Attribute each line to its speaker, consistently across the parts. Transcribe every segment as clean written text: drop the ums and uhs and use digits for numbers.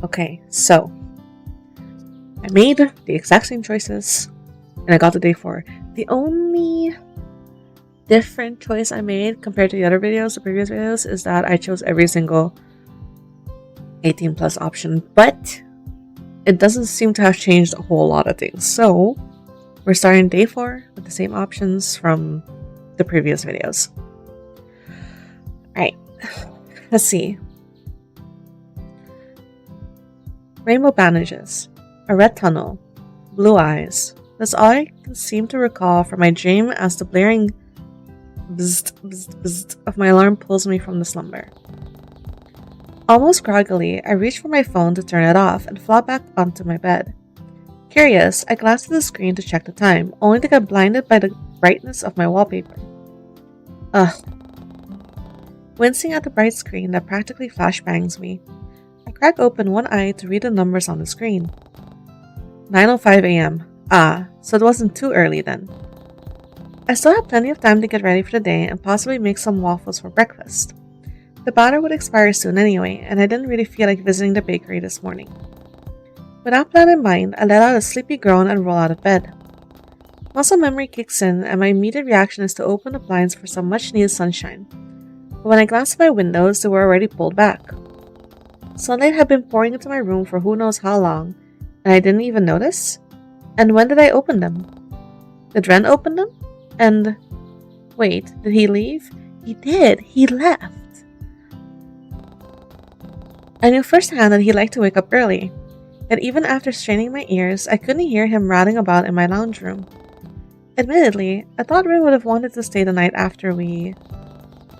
Speaker 1: Okay, so I made the exact same choices and I got the day 4. The only different choice I made compared to the other videos, the previous videos, is that I chose every single 18 plus option, but it doesn't seem to have changed a whole lot of things. So we're starting day 4 with the same options from the previous videos. Alright, let's see. Rainbow bandages, a red tunnel, blue eyes. That's all I can seem to recall from my dream as the blaring bzzzt, bzzzt, bzzzt of my alarm pulls me from the slumber. Almost groggily, I reach for my phone to turn it off and flop back onto my bed. Curious, I glance at the screen to check the time, only to get blinded by the brightness of my wallpaper. Ugh. Wincing at the bright screen that practically flashbangs me, I crack open one eye to read the numbers on the screen. 9:05 a.m. Ah, so it wasn't too early then. I still have plenty of time to get ready for the day and possibly make some waffles for breakfast. The batter would expire soon anyway, and I didn't really feel like visiting the bakery this morning. With that plan in mind, I let out a sleepy groan and roll out of bed. Muscle memory kicks in, and my immediate reaction is to open the blinds for some much-needed sunshine. But when I glanced at my windows, they were already pulled back. Sunlight had been pouring into my room for who knows how long, and I didn't even notice? And when did I open them? Did Ren open them? And wait, did he leave? He did. He left. I knew firsthand that he liked to wake up early, yet even after straining my ears, I couldn't hear him rattling about in my lounge room. Admittedly, I thought Ren would have wanted to stay the night after we...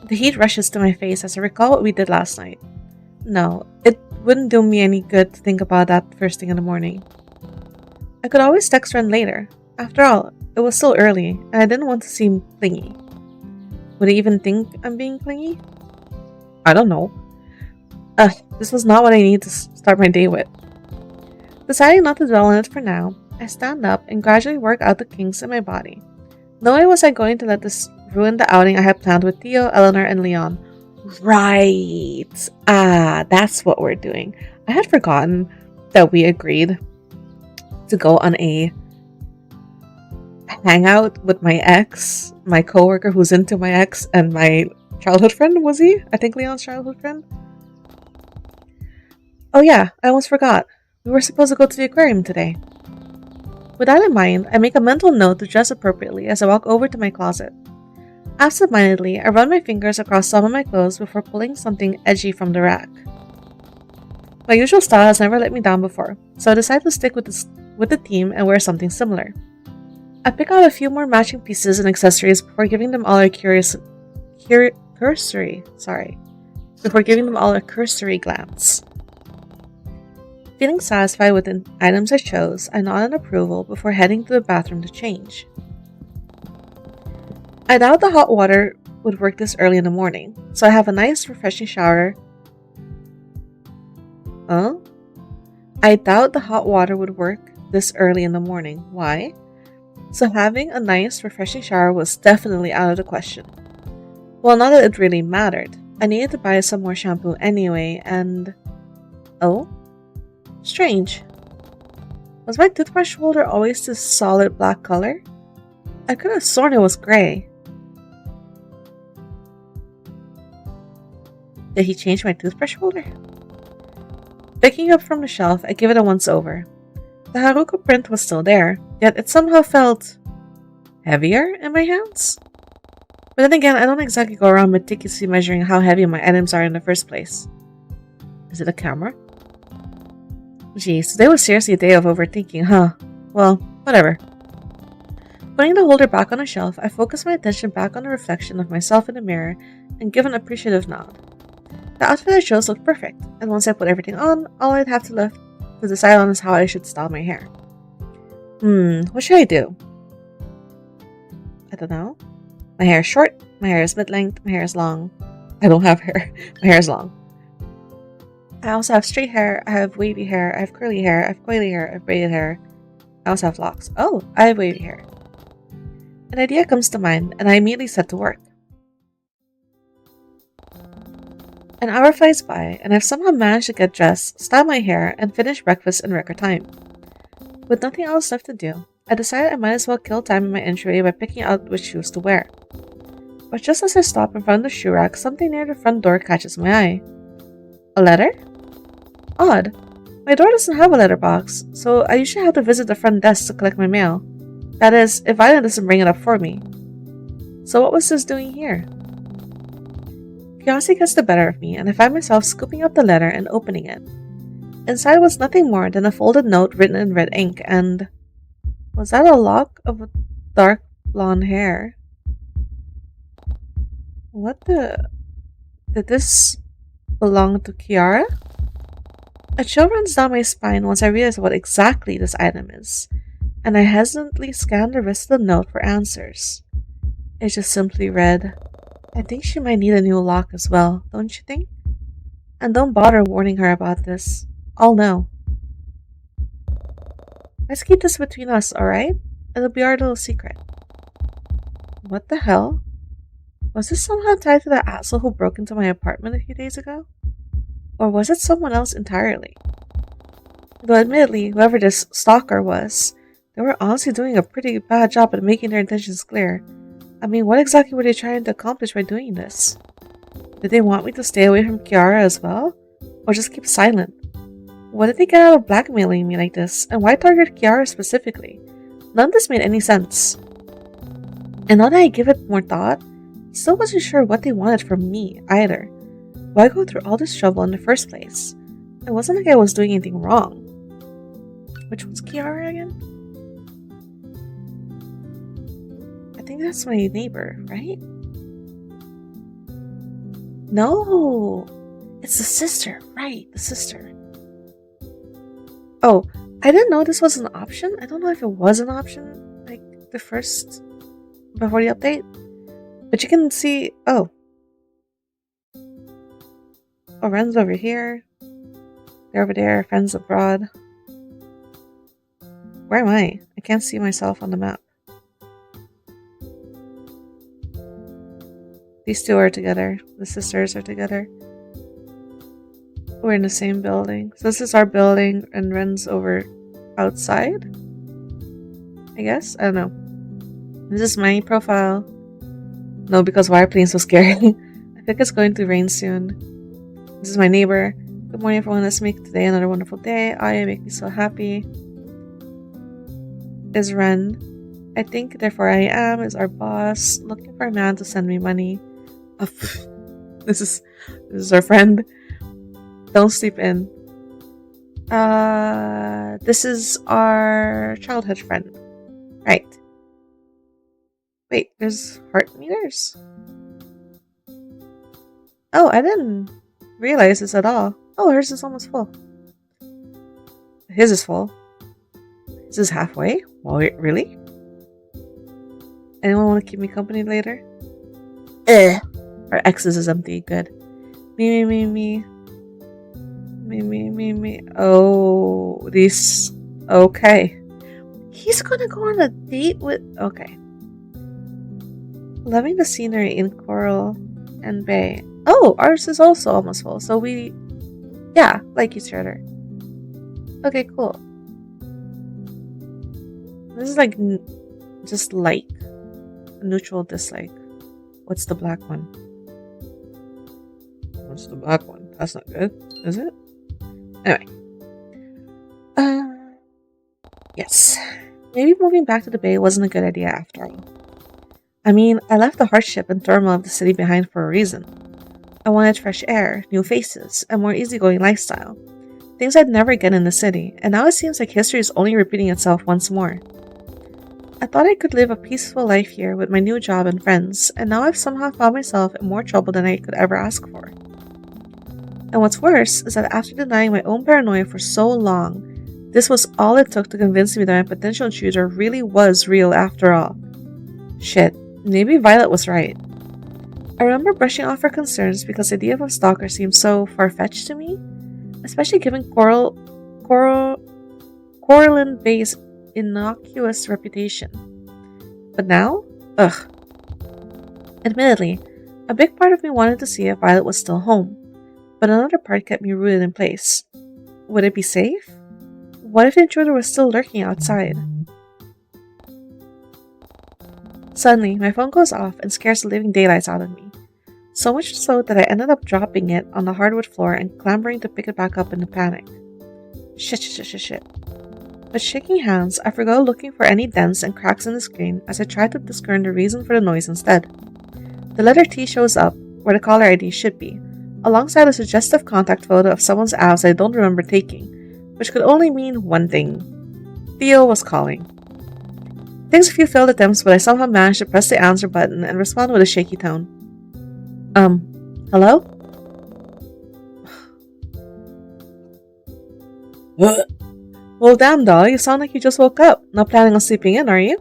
Speaker 1: The heat rushes to my face as I recall what we did last night. No, it wouldn't do me any good to think about that first thing in the morning. I could always text Ren later. After all, it was still early, and I didn't want to seem clingy. Would he even think I'm being clingy? I don't know. This was not what I needed to start my day with. Deciding not to dwell on it for now, I stand up and gradually work out the kinks in my body. No way was I going to let this ruin the outing I had planned with Theo, Eleanor, and Leon. Right! Ah, that's what we're doing. I had forgotten that we agreed to go on a hangout with my ex, my coworker who's into my ex, and my childhood friend, was he? I think Leon's childhood friend? Oh yeah, I almost forgot. We were supposed to go to the aquarium today. With that in mind, I make a mental note to dress appropriately as I walk over to my closet. Absent-mindedly, I run my fingers across some of my clothes before pulling something edgy from the rack. My usual style has never let me down before, so I decide to stick with the theme and wear something similar. I pick out a few more matching pieces and accessories before giving them all a cursory glance. Feeling satisfied with the items I chose, I nod in approval before heading to the bathroom to change. I doubt the hot water would work this early in the morning, so I have a nice, refreshing shower. I doubt the hot water would work this early in the morning. Why? So having a nice, refreshing shower was definitely out of the question. Well, not that it really mattered. I needed to buy some more shampoo anyway, and... Oh? Strange. Was my toothbrush holder always this solid black color? I could have sworn it was gray. Did he change my toothbrush holder? Picking up from the shelf, I give it a once-over. The Haruka print was still there, yet it somehow felt... heavier in my hands? But then again, I don't exactly go around meticulously measuring how heavy my items are in the first place. Is it a camera? Geez, today was seriously a day of overthinking, huh? Well, whatever. Putting the holder back on the shelf, I focus my attention back on the reflection of myself in the mirror and give an appreciative nod. The outfit I chose looked perfect, and once I put everything on, all I'd have to left to decide on is how I should style my hair. What should I do? I don't know. My hair is short, my hair is mid-length, my hair is long. I don't have hair. My hair is long. I also have straight hair, I have wavy hair, I have curly hair, I have coily hair, I have braided hair. I also have locks. Oh, I have wavy hair. An idea comes to mind, and I immediately set to work. An hour flies by, and I've somehow managed to get dressed, style my hair, and finish breakfast in record time. With nothing else left to do, I decided I might as well kill time in my entryway by picking out which shoes to wear. But just as I stop in front of the shoe rack, something near the front door catches my eye. A letter? Odd. My door doesn't have a letterbox, so I usually have to visit the front desk to collect my mail. That is, if Violet doesn't bring it up for me. So what was this doing here? Curiosity gets the better of me, and I find myself scooping up the letter and opening it. Inside was nothing more than a folded note written in red ink, and... was that a lock of dark blonde hair? What the... did this belong to Kiara? A chill runs down my spine once I realize what exactly this item is, and I hesitantly scan the rest of the note for answers. It just simply read, I think she might need a new lock as well, don't you think? And don't bother warning her about this. I'll know. Let's keep this between us, alright? It'll be our little secret. What the hell? Was this somehow tied to the asshole who broke into my apartment a few days ago? Or was it someone else entirely? Though admittedly, whoever this stalker was, they were honestly doing a pretty bad job at making their intentions clear. I mean, what exactly were they trying to accomplish by doing this? Did they want me to stay away from Kiara as well? Or just keep silent? What did they get out of blackmailing me like this? And why target Kiara specifically? None of this made any sense. And now that I give it more thought, I still wasn't sure what they wanted from me either. Why go through all this trouble in the first place? It wasn't like I was doing anything wrong. Which one's Kiara again? I think that's my neighbor, right? No! It's the sister, right, the sister. Oh, I didn't know this was an option. I don't know if it was an option, like, the first, before the update. But you can see, oh. Oh, Ren's over here. They're over there, friends abroad. Where am I? I can't see myself on the map. These two are together. The sisters are together. We're in the same building. So this is our building and Ren's over outside? I guess? I don't know. This is my profile. No, because wireplane's so scary. I think it's going to rain soon. This is my neighbor. Good morning everyone. Let's make today another wonderful day. You make me so happy. Is Ren. I think therefore I am is our boss. Looking for a man to send me money. Oh, this is our friend. Don't sleep in. This is our childhood friend. Right. Wait, there's heart meters? Oh, I didn't realize this at all. Oh, hers is almost full. His is full. This is halfway? Wait, really? Anyone want to keep me company later? Our X's is empty. Good. Me. Oh, these. Okay. He's gonna go on a date with. Okay. Loving the scenery in Coral and Bay. Oh, ours is also almost full. So we. Yeah, like each other. Okay, cool. This is like. Just like. Neutral dislike. What's the black one? What's the black one? That's not good, is it? Anyway. Yes. Maybe moving back to the Bay wasn't a good idea after all. I mean, I left the hardship and turmoil of the city behind for a reason. I wanted fresh air, new faces, a more easygoing lifestyle. Things I'd never get in the city, and now it seems like history is only repeating itself once more. I thought I could live a peaceful life here with my new job and friends, and now I've somehow found myself in more trouble than I could ever ask for. And what's worse is that after denying my own paranoia for so long, this was all it took to convince me that my potential intruder really was real after all. Shit, maybe Violet was right. I remember brushing off her concerns because the idea of a stalker seemed so far-fetched to me, especially given Coraline Bay's innocuous reputation. But now? Ugh. Admittedly, a big part of me wanted to see if Violet was still home, but another part kept me rooted in place. Would it be safe? What if the intruder was still lurking outside? Suddenly, my phone goes off and scares the living daylights out of me. So much so that I ended up dropping it on the hardwood floor and clambering to pick it back up in a panic. Shit. With shaking hands, I forgo looking for any dents and cracks in the screen as I try to discern the reason for the noise instead. The letter T shows up where the caller ID should be, alongside a suggestive contact photo of someone's abs I don't remember taking, which could only mean one thing. Theo was calling. It takes a few failed attempts, but I somehow managed to press the answer button and respond with a shaky tone. Hello? Well, damn, doll, you sound like you just woke up. Not planning on sleeping in, are you?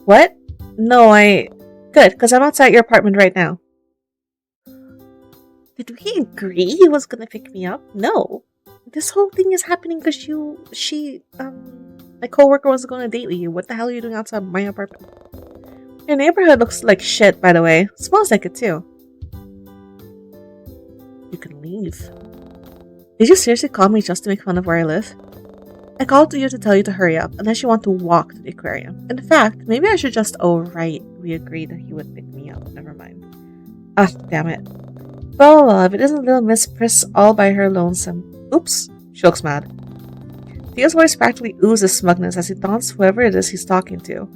Speaker 1: What? No, Good, because I'm outside your apartment right now. Did we agree he was gonna pick me up? No. This whole thing is happening because my coworker was going to date with you. What the hell are you doing outside my apartment? Your neighborhood looks like shit, by the way. Smells like it, too. You can leave. Did you seriously call me just to make fun of where I live? I called you to tell you to hurry up, unless you want to walk to the aquarium. In fact, maybe I should just... Oh, right. We agreed that he would pick me up. Never mind. Ah, damn it. Well, if it isn't little Miss Priss all by her lonesome. Oops. She looks mad. Theo's voice practically oozes smugness as he taunts whoever it is he's talking to.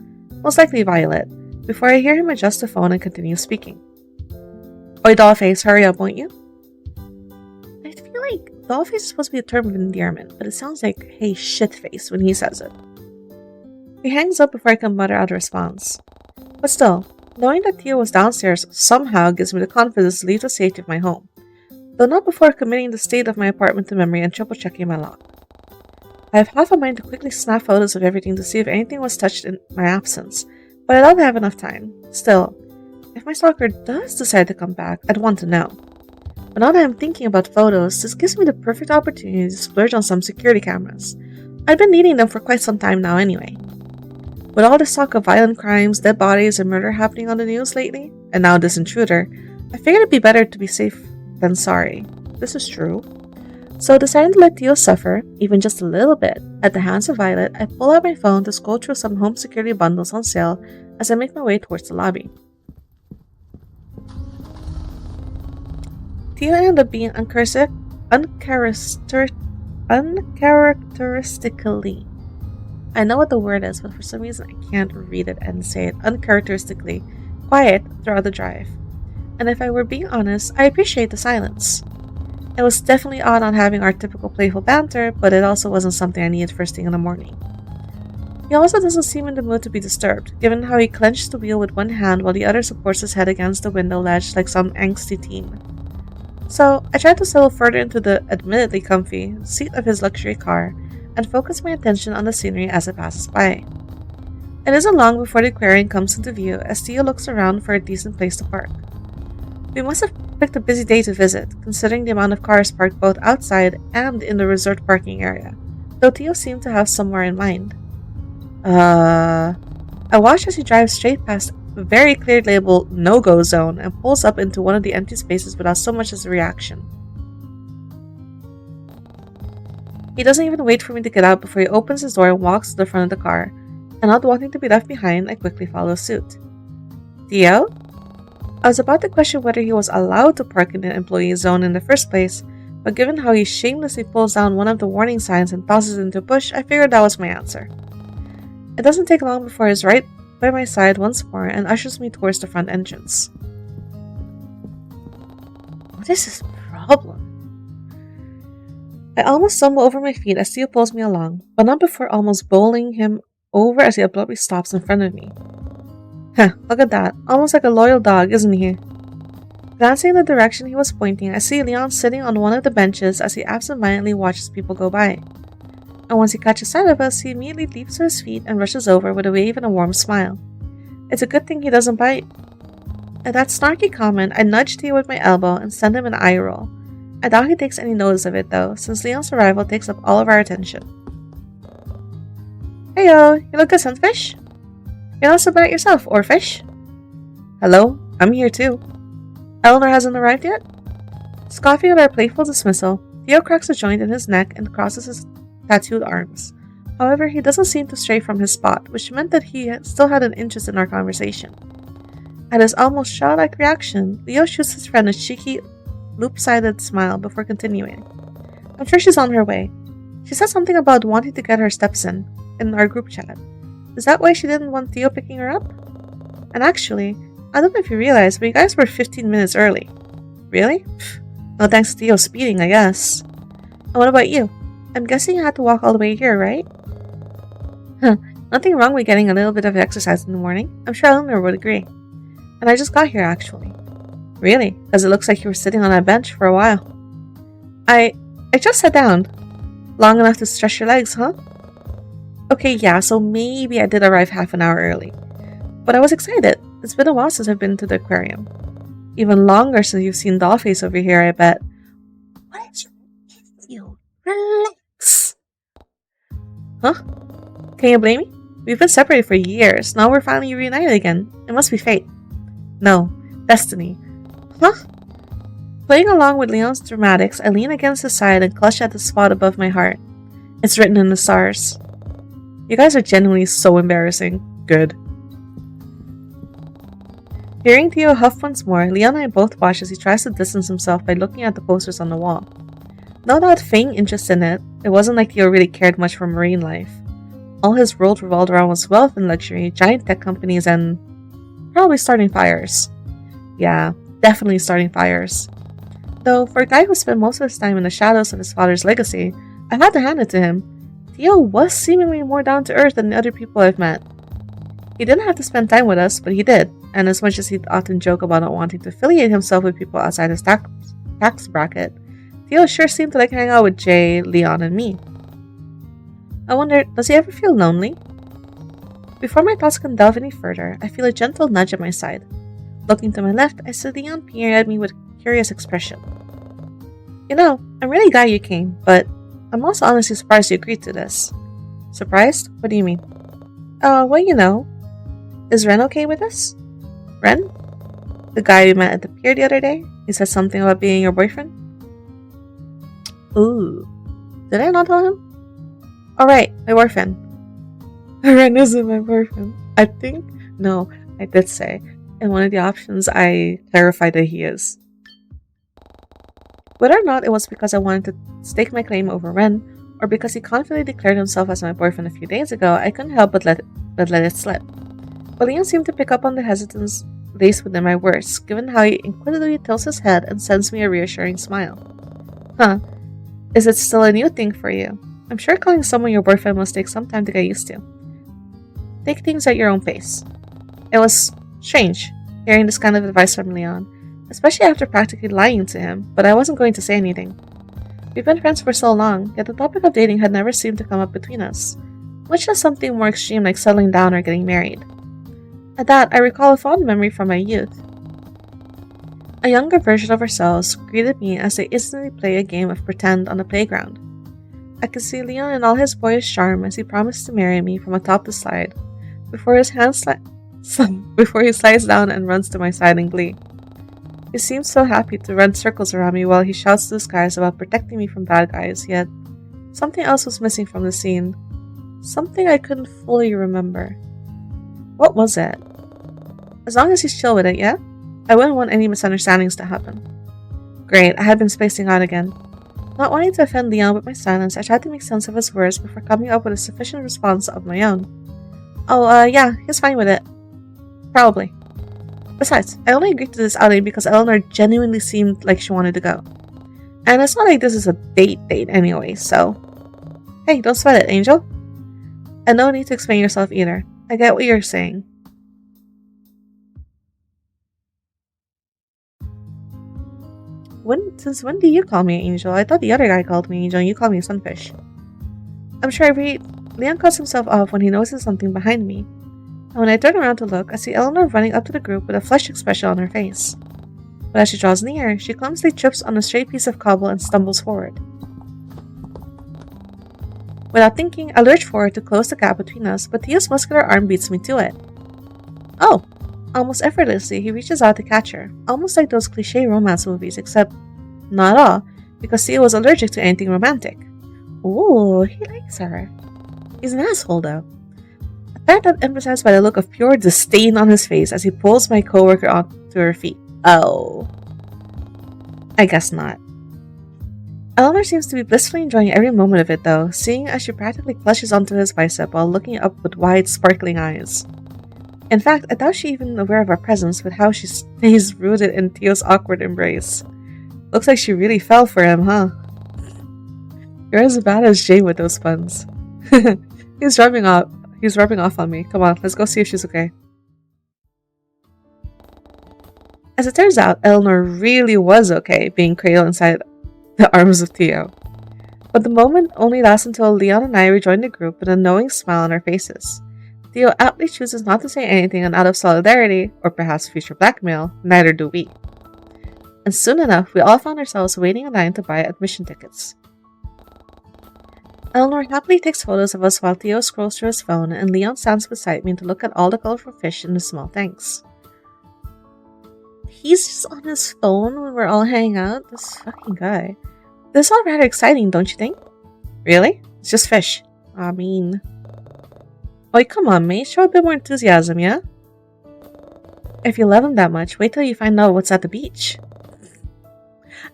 Speaker 1: Most likely Violet. Before I hear him adjust the phone and continue speaking. Oi, dollface, hurry up, won't you? I feel like dollface is supposed to be a term of endearment, but it sounds like, hey, shitface when he says it. He hangs up before I can mutter out a response. But still, knowing that Theo was downstairs somehow gives me the confidence to leave the safety of my home, though not before committing the state of my apartment to memory and triple-checking my lock. I have half a mind to quickly snap photos of everything to see if anything was touched in my absence, but I don't have enough time. Still, if my stalker does decide to come back, I'd want to know. But now that I'm thinking about photos, this gives me the perfect opportunity to splurge on some security cameras. I've been needing them for quite some time now anyway. With all this talk of violent crimes, dead bodies, and murder happening on the news lately, and now this intruder, I figured it'd be better to be safe than sorry. This is true. So deciding to let Theo suffer, even just a little bit, at the hands of Violet, I pull out my phone to scroll through some home security bundles on sale as I make my way towards the lobby. Theo ended up being uncharacteristically. I know what the word is, but for some reason I can't read it and say it uncharacteristically quiet throughout the drive. And if I were being honest, I appreciate the silence. It was definitely odd not having our typical playful banter, but it also wasn't something I needed first thing in the morning. He also doesn't seem in the mood to be disturbed, given how he clenches the wheel with one hand while the other supports his head against the window ledge like some angsty teen. So, I tried to settle further into the admittedly comfy seat of his luxury car and focus my attention on the scenery as it passes by. It isn't long before the aquarium comes into view as Theo looks around for a decent place to park. We must have picked a busy day to visit, considering the amount of cars parked both outside and in the resort parking area, though Theo seemed to have somewhere in mind. I watch as he drives straight past a very clear label no-go zone and pulls up into one of the empty spaces without so much as a reaction. He doesn't even wait for me to get out before he opens his door and walks to the front of the car, and not wanting to be left behind, I quickly follow suit. Theo? I was about to question whether he was allowed to park in the employee zone in the first place, but given how he shamelessly pulls down one of the warning signs and tosses it into a bush, I figured that was my answer. It doesn't take long before he's right by my side once more and ushers me towards the front entrance. What is his problem? I almost stumble over my feet as Theo pulls me along, but not before almost bowling him over as he abruptly stops in front of me. Huh, look at that. Almost like a loyal dog, isn't he? Glancing in the direction he was pointing, I see Leon sitting on one of the benches as he absentmindedly watches people go by. And once he catches sight of us, he immediately leaps to his feet and rushes over with a wave and a warm smile. It's a good thing he doesn't bite. At that snarky comment, I nudge Theo with my elbow and send him an eye roll. I doubt he takes any notice of it though, since Leon's arrival takes up all of our attention. Heyo, you look good, sunfish? You're not so bad yourself, Oarfish. Hello, I'm here too. Eleanor hasn't arrived yet? Scoffing at our playful dismissal, Theo cracks a joint in his neck and crosses his tattooed arms. However, he doesn't seem to stray from his spot, which meant that he still had an interest in our conversation. At his almost childlike reaction, Leo shoots his friend a cheeky, loop-sided smile before continuing. I'm sure she's on her way. She said something about wanting to get her steps in our group chat. Is that why she didn't want Theo picking her up? And actually, I don't know if you realize, but you guys were 15 minutes early. Really? Pfft, no thanks to Theo speeding, I guess. And what about you? I'm guessing you had to walk all the way here, right? Huh, nothing wrong with getting a little bit of exercise in the morning. I'm sure Eleanor would agree. And I just got here, actually. Really? Because it looks like you were sitting on that bench for a while. I just sat down. Long enough to stretch your legs, huh? Okay, yeah, so maybe I did arrive half an hour early. But I was excited. It's been a while since I've been to the aquarium. Even longer since you've seen Dollface over here, I bet. What is wrong with you? Relax. Huh? Can you blame me? We've been separated for years. Now we're finally reunited again. It must be fate. No. Destiny. Huh? Playing along with Leon's dramatics, I lean against his side and clutch at the spot above my heart. It's written in the stars. You guys are genuinely so embarrassing. Good. Hearing Theo huff once more, Leon and I both watch as he tries to distance himself by looking at the posters on the wall. No doubt faint interest in it, it wasn't like Theo really cared much for marine life. All his world revolved around was wealth and luxury, giant tech companies, and probably starting fires. Yeah, definitely starting fires. Though, for a guy who spent most of his time in the shadows of his father's legacy, I've had to hand it to him. Theo was seemingly more down to earth than the other people I've met. He didn't have to spend time with us, but he did, and as much as he'd often joke about not wanting to affiliate himself with people outside his tax bracket, Theo sure seemed to like hang out with Jay, Leon, and me. I wonder, does he ever feel lonely? Before my thoughts can delve any further, I feel a gentle nudge at my side. Looking to my left, I see Leon peering at me with a curious expression. You know, I'm really glad you came, but I'm also honestly surprised you agreed to this. Surprised? What do you mean? Well, you know. Is Ren okay with this? Ren? The guy we met at the pier the other day? He said something about being your boyfriend? Ooh. Did I not tell him? Alright, my boyfriend. Ren isn't my boyfriend. I think? No, I did say. In one of the options, I clarified that he is. Whether or not it was because I wanted to stake my claim over Ren, or because he confidently declared himself as my boyfriend a few days ago, I couldn't help but let it slip. But Leon seemed to pick up on the hesitance laced within my words, given how he inquisitively tilts his head and sends me a reassuring smile. Huh. Is it still a new thing for you? I'm sure calling someone your boyfriend must take some time to get used to. Take things at your own pace. It was strange, hearing this kind of advice from Leon, especially after practically lying to him, but I wasn't going to say anything. We've been friends for so long, yet the topic of dating had never seemed to come up between us, much less something more extreme like settling down or getting married. At that, I recall a fond memory from my youth. A younger version of ourselves greeted me as they instantly play a game of pretend on the playground. I could see Leon in all his boyish charm as he promised to marry me from atop the slide, before his hand before he slides down and runs to my side in glee. He seems so happy to run circles around me while he shouts to the skies about protecting me from bad guys, yet something else was missing from the scene. Something I couldn't fully remember. What was it? As long as he's chill with it, yeah? I wouldn't want any misunderstandings to happen. Great, I had been spacing out again. Not wanting to offend Leon with my silence, I tried to make sense of his words before coming up with a sufficient response of my own. Oh, yeah, he's fine with it. Probably. Besides, I only agreed to this outing because Eleanor genuinely seemed like she wanted to go. And it's not like this is a date anyway, so... Hey, don't sweat it, Angel. And no need to explain yourself either. I get what you're saying. Since when do you call me Angel? I thought the other guy called me Angel and you called me Sunfish. I'm sure I read. Leon cuts himself off when he notices something behind me. And when I turn around to look, I see Eleanor running up to the group with a flushed expression on her face. But as she draws near, she clumsily trips on a stray piece of cobble and stumbles forward. Without thinking, I lurch forward to close the gap between us, but Theo's muscular arm beats me to it. Oh! Almost effortlessly, he reaches out to catch her, almost like those cliché romance movies, except Not at all, because Theo was allergic to anything romantic. Ooh, he likes her. He's an asshole, though. A fact that emphasized by the look of pure disdain on his face as he pulls my coworker onto her feet. Oh. I guess not. Eleanor seems to be blissfully enjoying every moment of it, though, seeing as she practically clutches onto his bicep while looking up with wide, sparkling eyes. In fact, I doubt she's even aware of our presence with how she stays rooted in Theo's awkward embrace. Looks like she really fell for him, huh? You're as bad as Jay with those puns. He's rubbing off on me. Come on, let's go see if she's okay. As it turns out, Eleanor really was okay being cradled inside the arms of Theo. But the moment only lasts until Leon and I rejoin the group with a knowing smile on our faces. Theo aptly chooses not to say anything, and out of solidarity, or perhaps future blackmail, neither do we. And soon enough, we all found ourselves waiting in line to buy admission tickets. Eleanor happily takes photos of us while Theo scrolls through his phone, and Leon stands beside me to look at all the colorful fish in the small tanks. He's just on his phone when we're all hanging out? This fucking guy. This is all rather exciting, don't you think? Really? It's just fish. I mean... Oi, come on, mate. Show a bit more enthusiasm, yeah? If you love him that much, wait till you find out what's at the beach.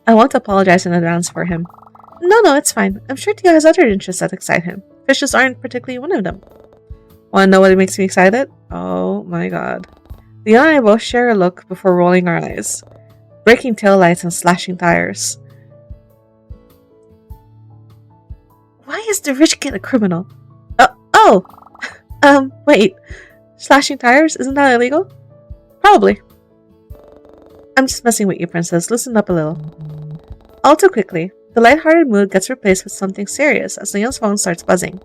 Speaker 1: I want to apologize in advance for him. No, it's fine. I'm sure Theo has other interests that excite him. Fishes aren't particularly one of them. Want to know what makes me excited? Oh my god. Leon and I both share a look before rolling our eyes. Breaking taillights and slashing tires. Why is the rich kid a criminal? Wait. Slashing tires? Isn't that illegal? Probably. I'm just messing with you, princess. Loosen up a little. All too quickly, the lighthearted mood gets replaced with something serious as Leon's phone starts buzzing.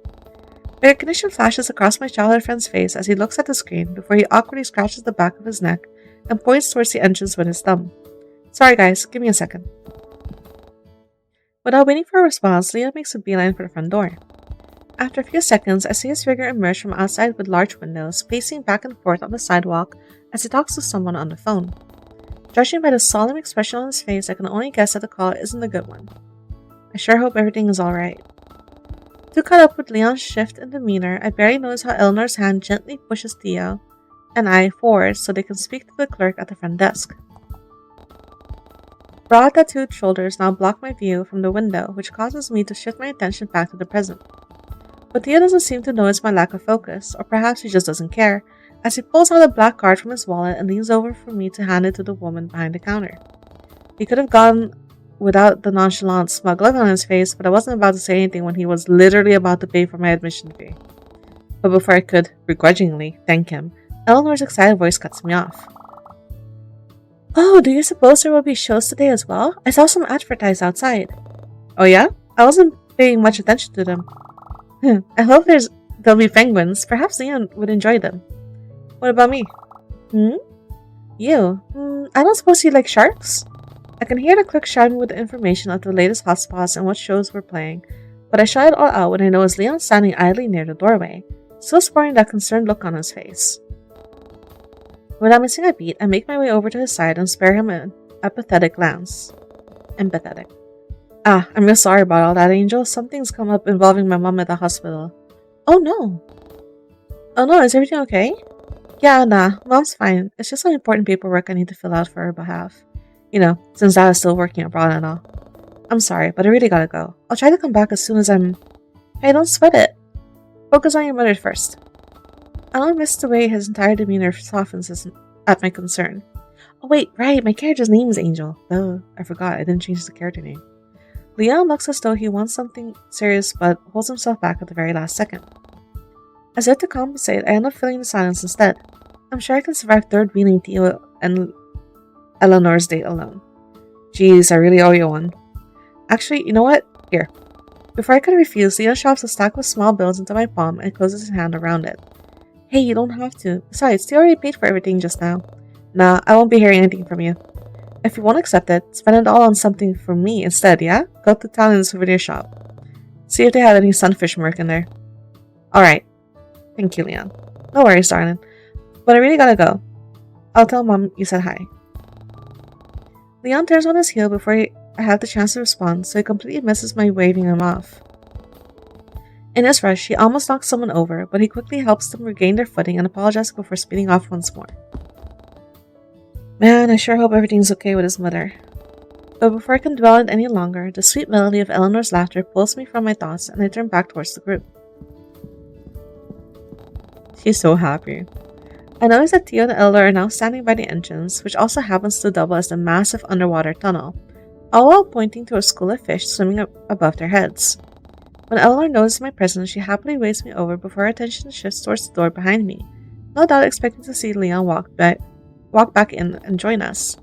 Speaker 1: Recognition flashes across my childhood friend's face as he looks at the screen before he awkwardly scratches the back of his neck and points towards the entrance with his thumb. Sorry guys, give me a second. Without waiting for a response, Leon makes a beeline for the front door. After a few seconds, I see his figure emerge from outside with large windows, pacing back and forth on the sidewalk as he talks to someone on the phone. Judging by the solemn expression on his face, I can only guess that the call isn't a good one. I sure hope everything is alright. Too caught up with Leon's shift in demeanor, I barely notice how Eleanor's hand gently pushes Theo and I forward so they can speak to the clerk at the front desk. Broad tattooed shoulders now block my view from the window, which causes me to shift my attention back to the present. But Theo doesn't seem to notice my lack of focus, or perhaps he just doesn't care, as he pulls out a black card from his wallet and leans over for me to hand it to the woman behind the counter. He could have gone without the nonchalant, smug look on his face, but I wasn't about to say anything when he was literally about to pay for my admission fee. But before I could, begrudgingly, thank him, Eleanor's excited voice cuts me off. Oh, do you suppose there will be shows today as well? I saw some advertised outside. Oh yeah? I wasn't paying much attention to them. I hope there'll be penguins. Perhaps Leon would enjoy them. What about me? You? I don't suppose you like sharks? I can hear the clerk shouting with the information of the latest hotspots and what shows we're playing, but I shut it all out when I notice Leon standing idly near the doorway, still sporting that concerned look on his face. Without missing a beat, I make my way over to his side and spare him an apathetic glance. Empathetic. I'm real sorry about all that, Angel. Something's come up involving my mom at the hospital. Oh no, is everything okay? Yeah, nah, mom's fine. It's just some important paperwork I need to fill out for her behalf. You know, since Dad is still working abroad and all. I'm sorry, but I really gotta go. I'll try to come back as soon as I'm... Hey, don't sweat it. Focus on your mother first. I don't miss the way his entire demeanor softens at my concern. Oh wait, right, my character's name is Angel. Duh, I forgot, I didn't change the character name. Leon looks as though he wants something serious but holds himself back at the very last second. As if to compensate, I end up filling the silence instead. I'm sure I can survive third wheeling Theo and Eleanor's date alone. Jeez, I really owe you one. Actually, you know what? Here. Before I could refuse, Leon shoves a stack of small bills into my palm and closes his hand around it. Hey, you don't have to. Besides, Theo already paid for everything just now. Nah, I won't be hearing anything from you. If you won't accept it, spend it all on something for me instead, yeah? Go to town in the souvenir shop. See if they have any sunfish work in there. Alright. Thank you, Leon. No worries, darling. But I really gotta go. I'll tell Mom you said hi. Leon turns on his heel before I have the chance to respond, so he completely misses my waving him off. In his rush, he almost knocks someone over, but he quickly helps them regain their footing and apologizes before speeding off once more. Man, I sure hope everything's okay with his mother. But before I can dwell on it any longer, the sweet melody of Eleanor's laughter pulls me from my thoughts and I turn back towards the group. She's so happy. I notice that Theo and Eleanor are now standing by the entrance, which also happens to double as a massive underwater tunnel, all while pointing to a school of fish swimming above their heads. When Eleanor notices my presence, she happily waves me over before her attention shifts towards the door behind me, no doubt expecting to see Leon walk back in and join us.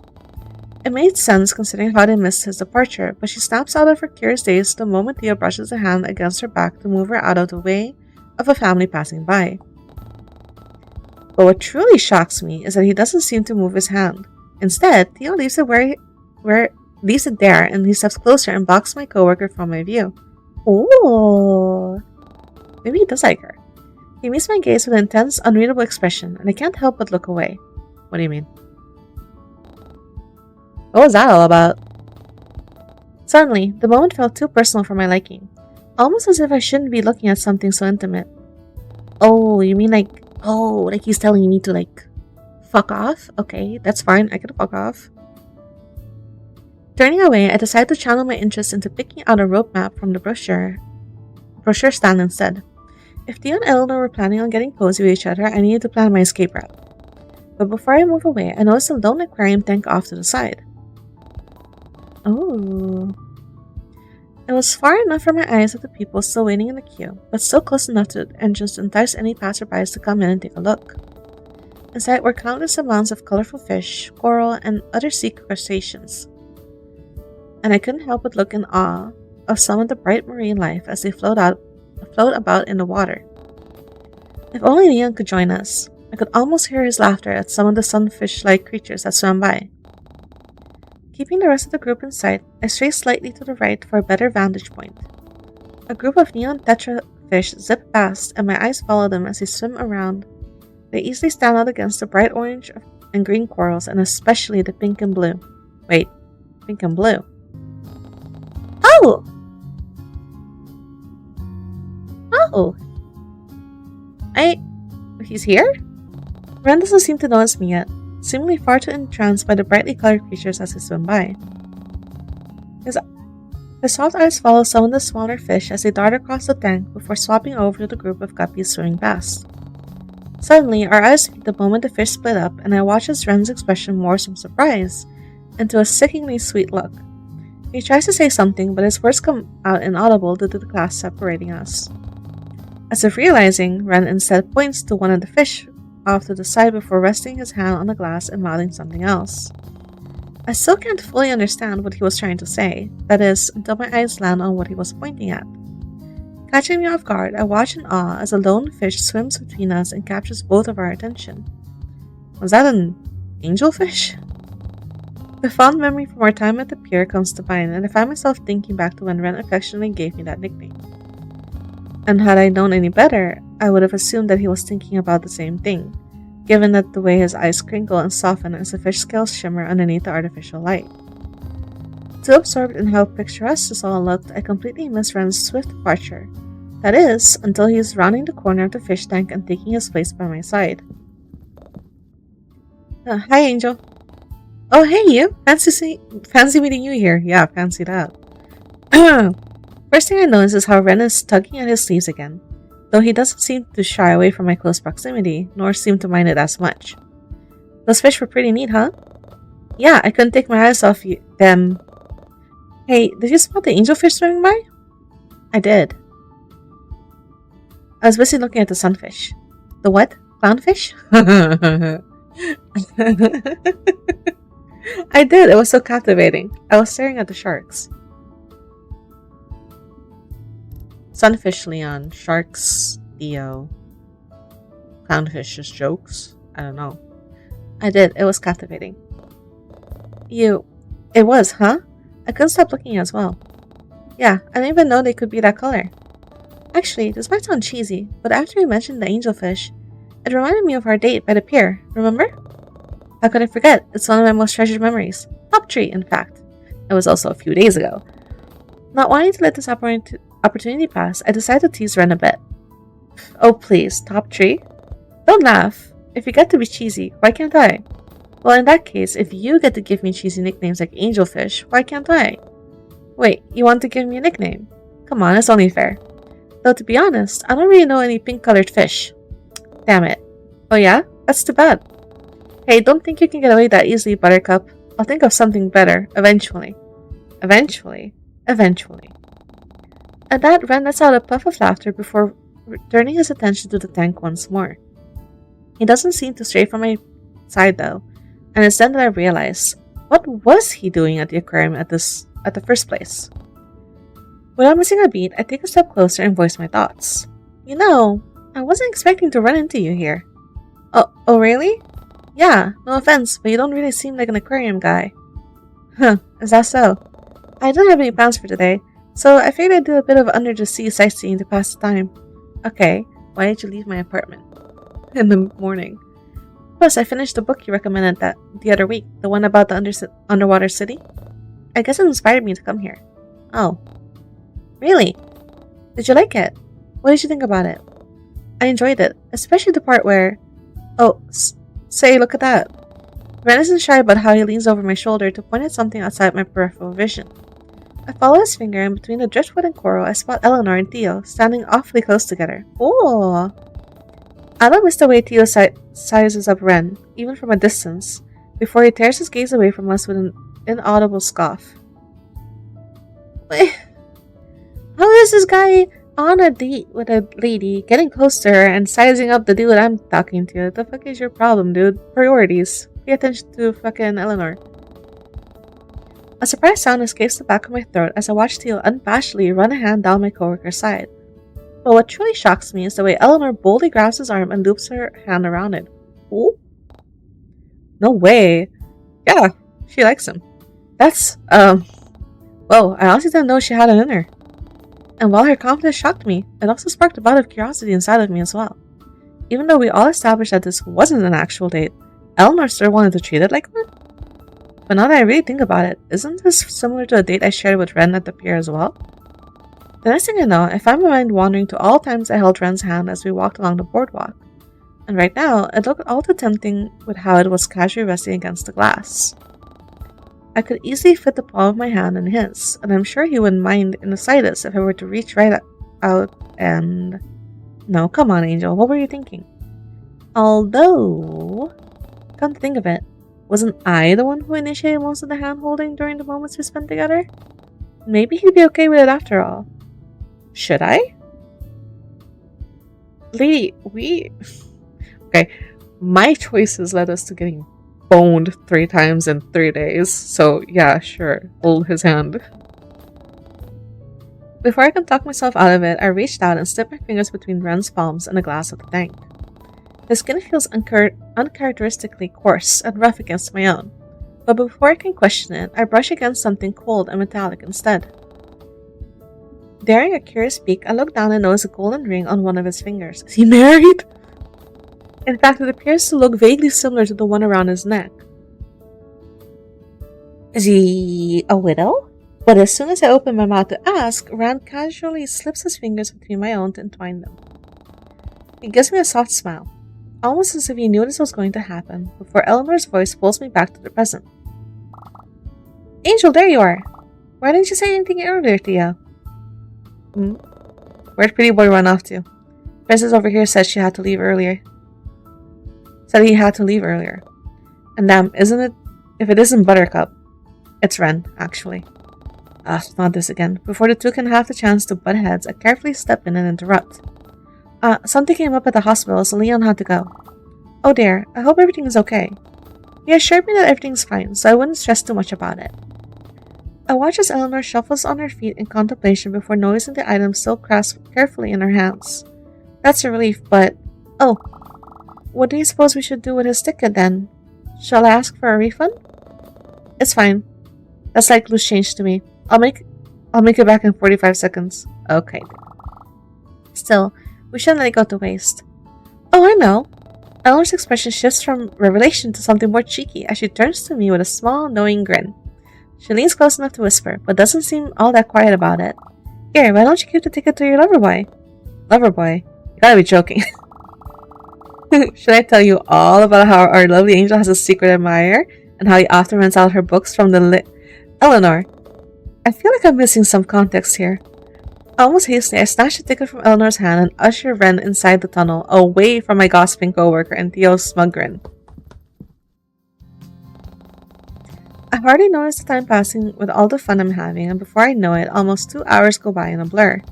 Speaker 1: It made sense considering how they missed his departure, but she snaps out of her curious daze the moment Theo brushes a hand against her back to move her out of the way of a family passing by. But what truly shocks me is that he doesn't seem to move his hand. Instead, Theo leaves it leaves it there, and he steps closer and blocks my coworker from my view. Oh, maybe he does like her. He meets my gaze with an intense, unreadable expression, and I can't help but look away. What do you mean? What was that all about? Suddenly, the moment felt too personal for my liking, almost as if I shouldn't be looking at something so intimate. Oh, you mean like he's telling me to fuck off? Okay, that's fine, I can fuck off. Turning away, I decide to channel my interest into picking out a rope map from the brochure stand instead. If Theo and Eleanor were planning on getting cozy with each other, I needed to plan my escape route. But before I move away, I notice a lone aquarium tank off to the side. Oh. It was far enough from my eyes of the people still waiting in the queue, but still close enough to the entrance to entice any passerbys to come in and take a look. Inside were countless amounts of colorful fish, coral, and other sea crustaceans. And I couldn't help but look in awe of some of the bright marine life as they float about in the water. If only Leon could join us. I could almost hear his laughter at some of the sunfish-like creatures that swam by. Keeping the rest of the group in sight, I stray slightly to the right for a better vantage point. A group of neon tetra fish zip past, and my eyes follow them as they swim around. They easily stand out against the bright orange and green corals, and especially the pink and blue. Wait, pink and blue. Oh! Oh! He's here? Ren doesn't seem to notice me yet, seemingly far too entranced by the brightly colored creatures as they swim by. His soft eyes follow some of the smaller fish as they dart across the tank before swapping over to the group of guppies swimming past. Suddenly, our eyes meet the moment the fish split up, and I watch as Ren's expression morphs from surprise into a sickeningly sweet look. He tries to say something, but his words come out inaudible due to the glass separating us. As if realizing, Ren instead points to one of the fish off to the side before resting his hand on the glass and mouthing something else. I still can't fully understand what he was trying to say, that is, until my eyes land on what he was pointing at. Catching me off guard, I watch in awe as a lone fish swims between us and captures both of our attention. Was that an angelfish? The fond memory from our time at the pier comes to mind, and I find myself thinking back to when Ren affectionately gave me that nickname. And had I known any better, I would have assumed that he was thinking about the same thing, given that the way his eyes crinkle and soften as the fish scales shimmer underneath the artificial light. Too absorbed in how picturesque this all looked, I completely missed Ren's swift departure. That is, until he is rounding the corner of the fish tank and taking his place by my side. Hi, Angel. Oh, hey, you! Fancy meeting you here. Yeah, fancy that. First thing I notice is how Ren is tugging at his sleeves again, though he doesn't seem to shy away from my close proximity, nor seem to mind it as much. Those fish were pretty neat, huh? Yeah, I couldn't take my eyes off them. Hey, did you spot the angelfish swimming by? I did. I was busy looking at the sunfish. The what? Clownfish? I did, it was so captivating. I was staring at the sharks. Sunfish Leon, sharks Theo, clownfish just jokes. I don't know. I did, it was captivating. It was, huh? I couldn't stop looking as well. Yeah, I didn't even know they could be that color. Actually, this might sound cheesy, but after you mentioned the angelfish, it reminded me of our date by the pier, remember? How could I forget? It's one of my most treasured memories. Top 3, in fact. It was also a few days ago. Not wanting to let this opportunity pass, I decided to tease Ren a bit. Oh please, top tree? Don't laugh. If you get to be cheesy, why can't I? Well, in that case, if you get to give me cheesy nicknames like Angelfish, why can't I? Wait, you want to give me a nickname? Come on, it's only fair. Though to be honest, I don't really know any pink-colored fish. Damn it. Oh yeah? That's too bad. Hey, don't think you can get away that easily, Buttercup. I'll think of something better, eventually. Eventually. Eventually. At that, Ren lets out a puff of laughter before turning his attention to the tank once more. He doesn't seem to stray from my side though, and it's then that I realize, what was he doing at the aquarium at the first place? Without missing a beat, I take a step closer and voice my thoughts. You know, I wasn't expecting to run into you here. Oh really? Yeah, no offense, but you don't really seem like an aquarium guy. Huh, is that so? I don't have any plans for today, so I figured I'd do a bit of under-the-sea sightseeing to pass the time. Okay, why did you leave my apartment? In the morning. Plus, I finished the book you recommended the other week, the one about the underwater city. I guess it inspired me to come here. Oh. Really? Did you like it? What did you think about it? I enjoyed it, especially the part where... Oh, say, look at that. Ren isn't shy about how he leans over my shoulder to point at something outside my peripheral vision. I follow his finger, and between the driftwood and coral, I spot Eleanor and Theo standing awfully close together. Ooh! I don't miss the way Theo sizes up Ren, even from a distance, before he tears his gaze away from us with an inaudible scoff. Wait, how is this guy on a date with a lady, getting close to her, and sizing up the dude I'm talking to? What the fuck is your problem, dude? Priorities. Pay attention to fucking Eleanor. A surprised sound escapes the back of my throat as I watch Theo unabashedly run a hand down my coworker's side. But what truly shocks me is the way Eleanor boldly grabs his arm and loops her hand around it. Ooh? No way. Yeah, she likes him. That's, whoa, I honestly didn't know she had it in her. And while her confidence shocked me, it also sparked a bout of curiosity inside of me as well. Even though we all established that this wasn't an actual date, Eleanor still wanted to treat it like one? But now that I really think about it, isn't this similar to a date I shared with Ren at the pier as well? The next thing I know, I find my mind wandering to all times I held Ren's hand as we walked along the boardwalk. And right now, it looked all too tempting with how it was casually resting against the glass. I could easily fit the palm of my hand in his, and I'm sure he wouldn't mind in the slightest if I were to reach right out and... No, come on, Angel, what were you thinking? Although... Come to think of it, wasn't I the one who initiated most of the hand-holding during the moments we spent together? Maybe he'd be okay with it after all. Should I? Lady, okay, my choices led us to getting boned 3 times in 3 days, so yeah, sure, hold his hand. Before I can talk myself out of it, I reached out and slipped my fingers between Ren's palms and the glass of the tank. His skin feels uncharacteristically coarse and rough against my own, but before I can question it, I brush against something cold and metallic instead. Daring a curious peek, I look down and notice a golden ring on one of his fingers. Is he married? In fact, it appears to look vaguely similar to the one around his neck. Is he a widow? But as soon as I open my mouth to ask, Rand casually slips his fingers between my own to entwine them. He gives me a soft smile, almost as if he knew this was going to happen, before Eleanor's voice pulls me back to the present. Angel, there you are! Why didn't you say anything earlier, Thea? Where'd Pretty Boy run off to? Princess over here said he had to leave earlier. And damn, isn't it? If it isn't Buttercup, it's Ren, actually. Not this again. Before the two can have the chance to butt heads, I carefully step in and interrupt. Something came up at the hospital, so Leon had to go. Oh dear, I hope everything is okay. He assured me that everything's fine, so I wouldn't stress too much about it. I watch as Eleanor shuffles on her feet in contemplation before noticing the item still grasped carefully in her hands. That's a relief, but... Oh, what do you suppose we should do with his ticket then? Shall I ask for a refund? It's fine. That's like loose change to me. I'll make it back in 45 seconds. Okay. Still, we shouldn't let it go to waste. Oh, I know. Eleanor's expression shifts from revelation to something more cheeky as she turns to me with a small, knowing grin. She leans close enough to whisper, but doesn't seem all that quiet about it. Here, why don't you give the ticket to your lover boy? Lover boy? You gotta be joking. Should I tell you all about how our lovely angel has a secret admirer and how he often rents out her books from the Eleanor? I feel like I'm missing some context here. Almost hastily, I snatched the ticket from Eleanor's hand and ushered Ren inside the tunnel, away from my gossiping coworker and Theo's smug grin. I've already noticed the time passing with all the fun I'm having, and before I know it, almost 2 hours go by in a blur.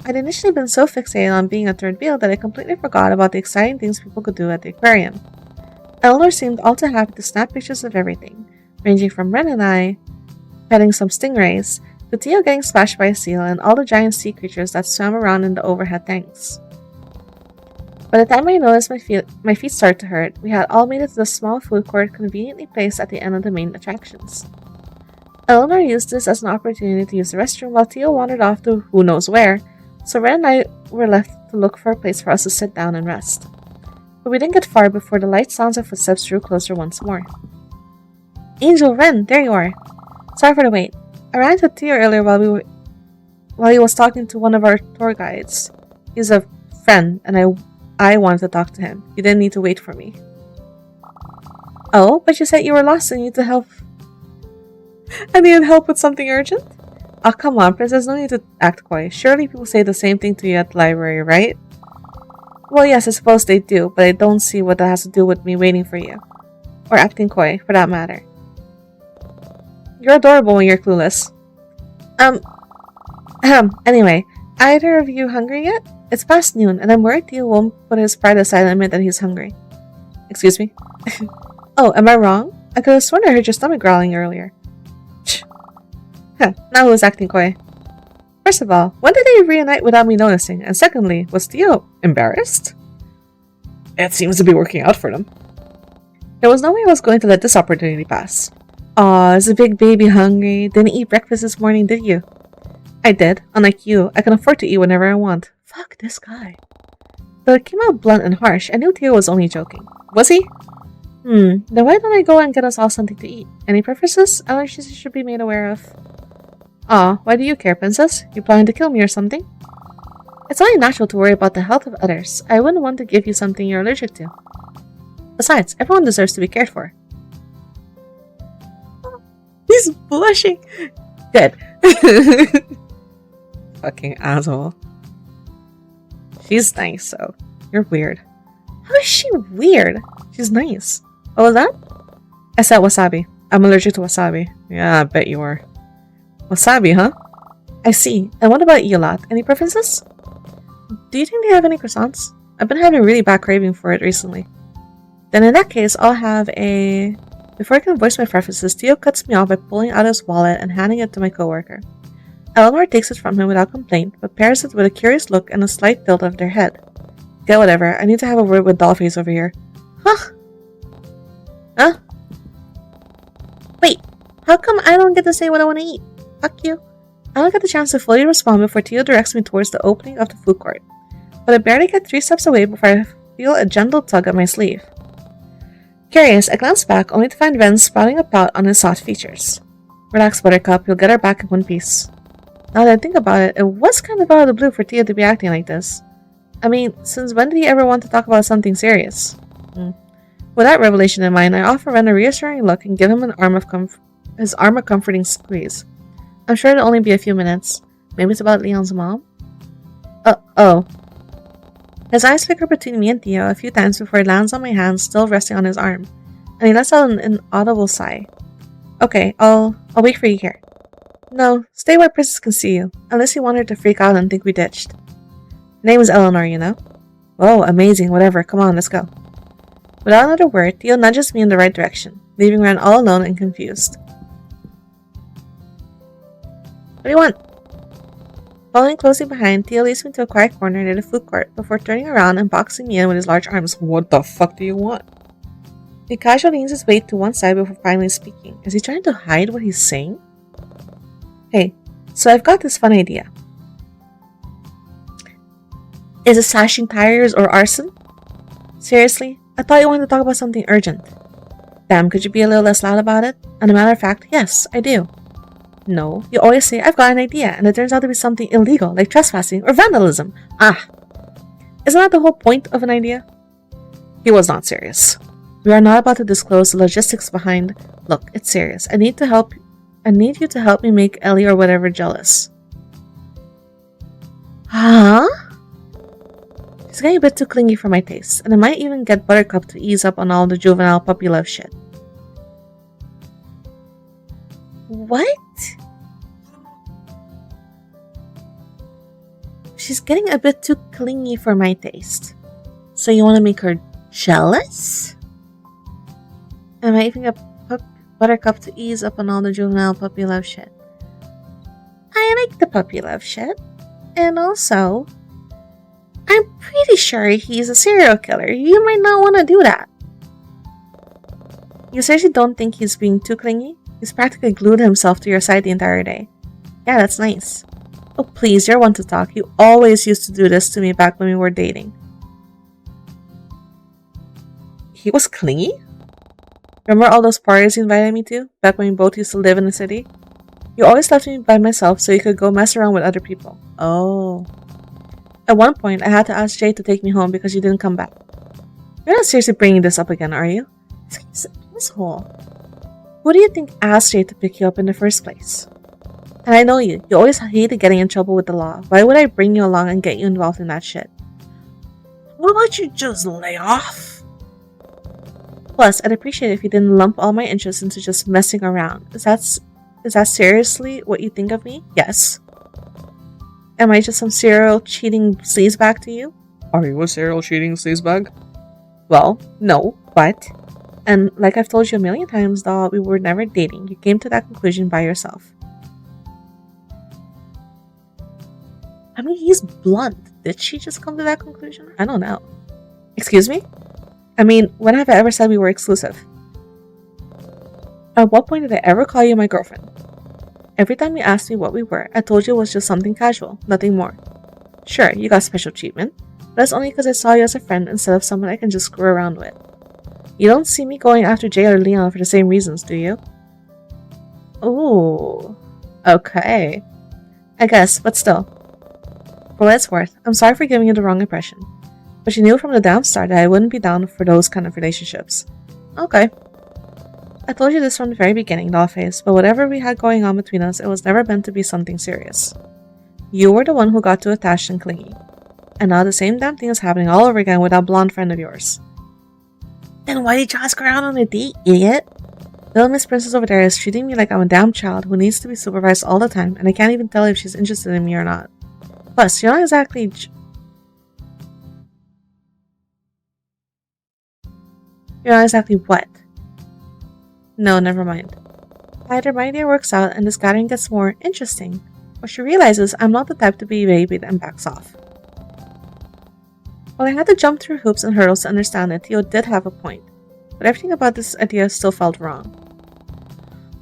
Speaker 1: I'd initially been so fixated on being a third wheel that I completely forgot about the exciting things people could do at the aquarium. Eleanor seemed all too happy to snap pictures of everything, ranging from Ren and I petting some stingrays, to Theo getting splashed by a seal and all the giant sea creatures that swam around in the overhead tanks. By the time I noticed my feet started to hurt, we had all made it to the small food court conveniently placed at the end of the main attractions. Eleanor used this as an opportunity to use the restroom while Theo wandered off to who knows where, so Ren and I were left to look for a place for us to sit down and rest. But we didn't get far before the light sounds of footsteps drew closer once more. Angel, Ren, there you are. Sorry for the wait. I ran into Theo earlier while he was talking to one of our tour guides. He's a friend, and I wanted to talk to him. You didn't need to wait for me. Oh, but you said you were lost and needed help. I needed help with something urgent? Oh, come on, Princess, no need to act coy. Surely people say the same thing to you at the library, right? Well, yes, I suppose they do, but I don't see what that has to do with me waiting for you. Or acting coy, for that matter. You're adorable when you're clueless. Anyway, either of you hungry yet? It's past noon, and I'm worried Theo won't put his pride aside and admit that he's hungry. Excuse me? Oh, am I wrong? I could have sworn I heard your stomach growling earlier. Now who's acting coy? First of all, when did they reunite without me noticing? And secondly, was Theo embarrassed? It seems to be working out for them. There was no way I was going to let this opportunity pass. Aw, is the big baby hungry? Didn't eat breakfast this morning, did you? I did. Unlike you, I can afford to eat whenever I want. Fuck this guy. Though it came out blunt and harsh, I knew Theo was only joking. Was he? Then why don't I go and get us all something to eat? Any preferences? Allergies you should be made aware of. Aw, why do you care, princess? You planning to kill me or something? It's only natural to worry about the health of others. I wouldn't want to give you something you're allergic to. Besides, everyone deserves to be cared for. He's blushing. Good. Fucking asshole. She's nice, so you're weird. How is she weird? She's nice. What was that? I said wasabi. I'm allergic to wasabi. Yeah, I bet you are. Wasabi, huh? I see. And what about Eolot? Any preferences? Do you think they have any croissants? I've been having a really bad craving for it recently. Then in that case, I'll have a... Before I can voice my preferences, Theo cuts me off by pulling out his wallet and handing it to my coworker. Eleanor takes it from him without complaint, but pairs it with a curious look and a slight tilt of their head. Get whatever, I need to have a word with Dollface over here. Huh? Huh? Wait, how come I don't get to say what I want to eat? Fuck you. I don't get the chance to fully respond before Theo directs me towards the opening of the food court. But I barely get 3 steps away before I feel a gentle tug at my sleeve. Curious, I glance back only to find Ren sprouting a pout on his soft features. Relax, Buttercup, you'll get her back in one piece. Now that I think about it, it was kind of out of the blue for Theo to be acting like this. I mean, since when did he ever want to talk about something serious? With that revelation in mind, I offer Ren a reassuring look and give him his arm a comforting squeeze. I'm sure it'll only be a few minutes. Maybe it's about Leon's mom? Oh. His eyes flicker between me and Theo a few times before it lands on my hand still resting on his arm, and he lets out an inaudible sigh. Okay, I'll wait for you here. No, stay where Princess can see you, unless you want her to freak out and think we ditched. Her name is Eleanor, you know? Whoa, amazing, whatever, come on, let's go. Without another word, Theo nudges me in the right direction, leaving Ren all alone and confused. What do you want? Following closely behind, Theo leads me to a quiet corner near the food court before turning around and boxing me in with his large arms. What the fuck do you want? He casually leans his weight to one side before finally speaking. Is he trying to hide what he's saying? Hey, so I've got this fun idea. Is it slashing tires or arson? Seriously? I thought you wanted to talk about something urgent. Damn, could you be a little less loud about it? And a matter of fact, yes, I do. No, you always say, I've got an idea, and it turns out to be something illegal, like trespassing or vandalism. Ah, isn't that the whole point of an idea? He was not serious. We are not about to disclose the logistics behind. Look, it's serious. I need you to help me make Ellie or whatever jealous. Huh? She's getting a bit too clingy for my taste, and I might even get Buttercup to ease up on all the juvenile puppy love shit. What? She's getting a bit too clingy for my taste. So you want to make her jealous? And I might even get Buttercup to ease up on all the juvenile puppy love shit. I like the puppy love shit. And also, I'm pretty sure he's a serial killer. You might not want to do that. You seriously don't think he's being too clingy? He's practically glued himself to your side the entire day. Yeah, that's nice. Oh please, you're one to talk. You always used to do this to me back when we were dating. He was clingy? Remember all those parties you invited me to, back when we both used to live in the city? You always left me by myself so you could go mess around with other people. Oh. At one point, I had to ask Jay to take me home because you didn't come back. You're not seriously bringing this up again, are you? This asshole. Who do you think asked Jay to pick you up in the first place? And I know you. You always hated getting in trouble with the law. Why would I bring you along and get you involved in that shit? What about you just lay off? Plus, I'd appreciate it if you didn't lump all my interests into just messing around. Is that seriously what you think of me? Yes. Am I just some serial cheating sleazebag to you? Are you a serial cheating sleazebag? Well, no, but... And like I've told you a million times, doll, we were never dating. You came to that conclusion by yourself. I mean, he's blunt. Did she just come to that conclusion? I don't know. Excuse me? I mean, when have I ever said we were exclusive? At what point did I ever call you my girlfriend? Every time you asked me what we were, I told you it was just something casual, nothing more. Sure, you got special treatment, but that's only because I saw you as a friend instead of someone I can just screw around with. You don't see me going after Jay or Leon for the same reasons, do you? Ooh, okay. I guess, but still. For what it's worth, I'm sorry for giving you the wrong impression. But you knew from the damn start that I wouldn't be down for those kind of relationships. Okay. I told you this from the very beginning, Dollface, but whatever we had going on between us, it was never meant to be something serious. You were the one who got too attached and clingy. And now the same damn thing is happening all over again with that blonde friend of yours. Then why did you ask her out on a date, idiot? Little Miss Princess over there is treating me like I'm a damn child who needs to be supervised all the time, and I can't even tell if she's interested in me or not. Plus, you're not exactly... You're not exactly what? No, never mind. Either my idea works out and this gathering gets more interesting, or she realizes I'm not the type to be babied and backs off. While I had to jump through hoops and hurdles to understand it, Theo did have a point, but everything about this idea still felt wrong.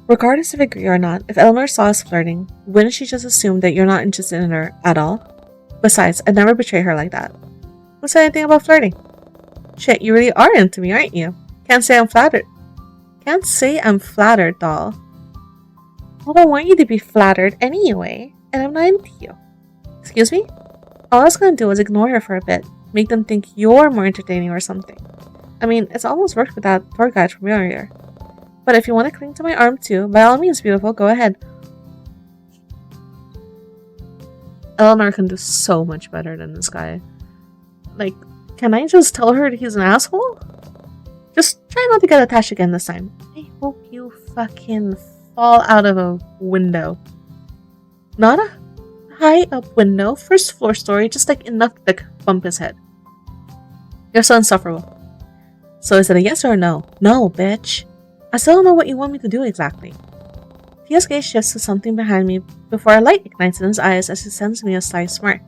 Speaker 1: Regardless if I agree or not, if Eleanor saw us flirting, wouldn't she just assume that you're not interested in her at all? Besides, I'd never betray her like that. Who said anything about flirting? Shit, you really are into me, aren't you? Can't say I'm flattered. Can't say I'm flattered, doll. Well, I want you to be flattered anyway, and I'm not into you. Excuse me? All I was gonna do was ignore her for a bit, make them think you're more entertaining or something. I mean, it's almost worked with that tour guide from earlier. But if you want to cling to my arm too, by all means, beautiful, go ahead. Eleanor can do so much better than this guy. Like, can I just tell her that he's an asshole? Just try not to get attached again this time. I hope you fucking fall out of a window. Not a high up window, first floor story, just like enough to bump his head. You're so insufferable. So is it a yes or a no? No, bitch. I still don't know what you want me to do exactly. Theo's gaze shifts to something behind me before a light ignites in his eyes as he sends me a sly smirk.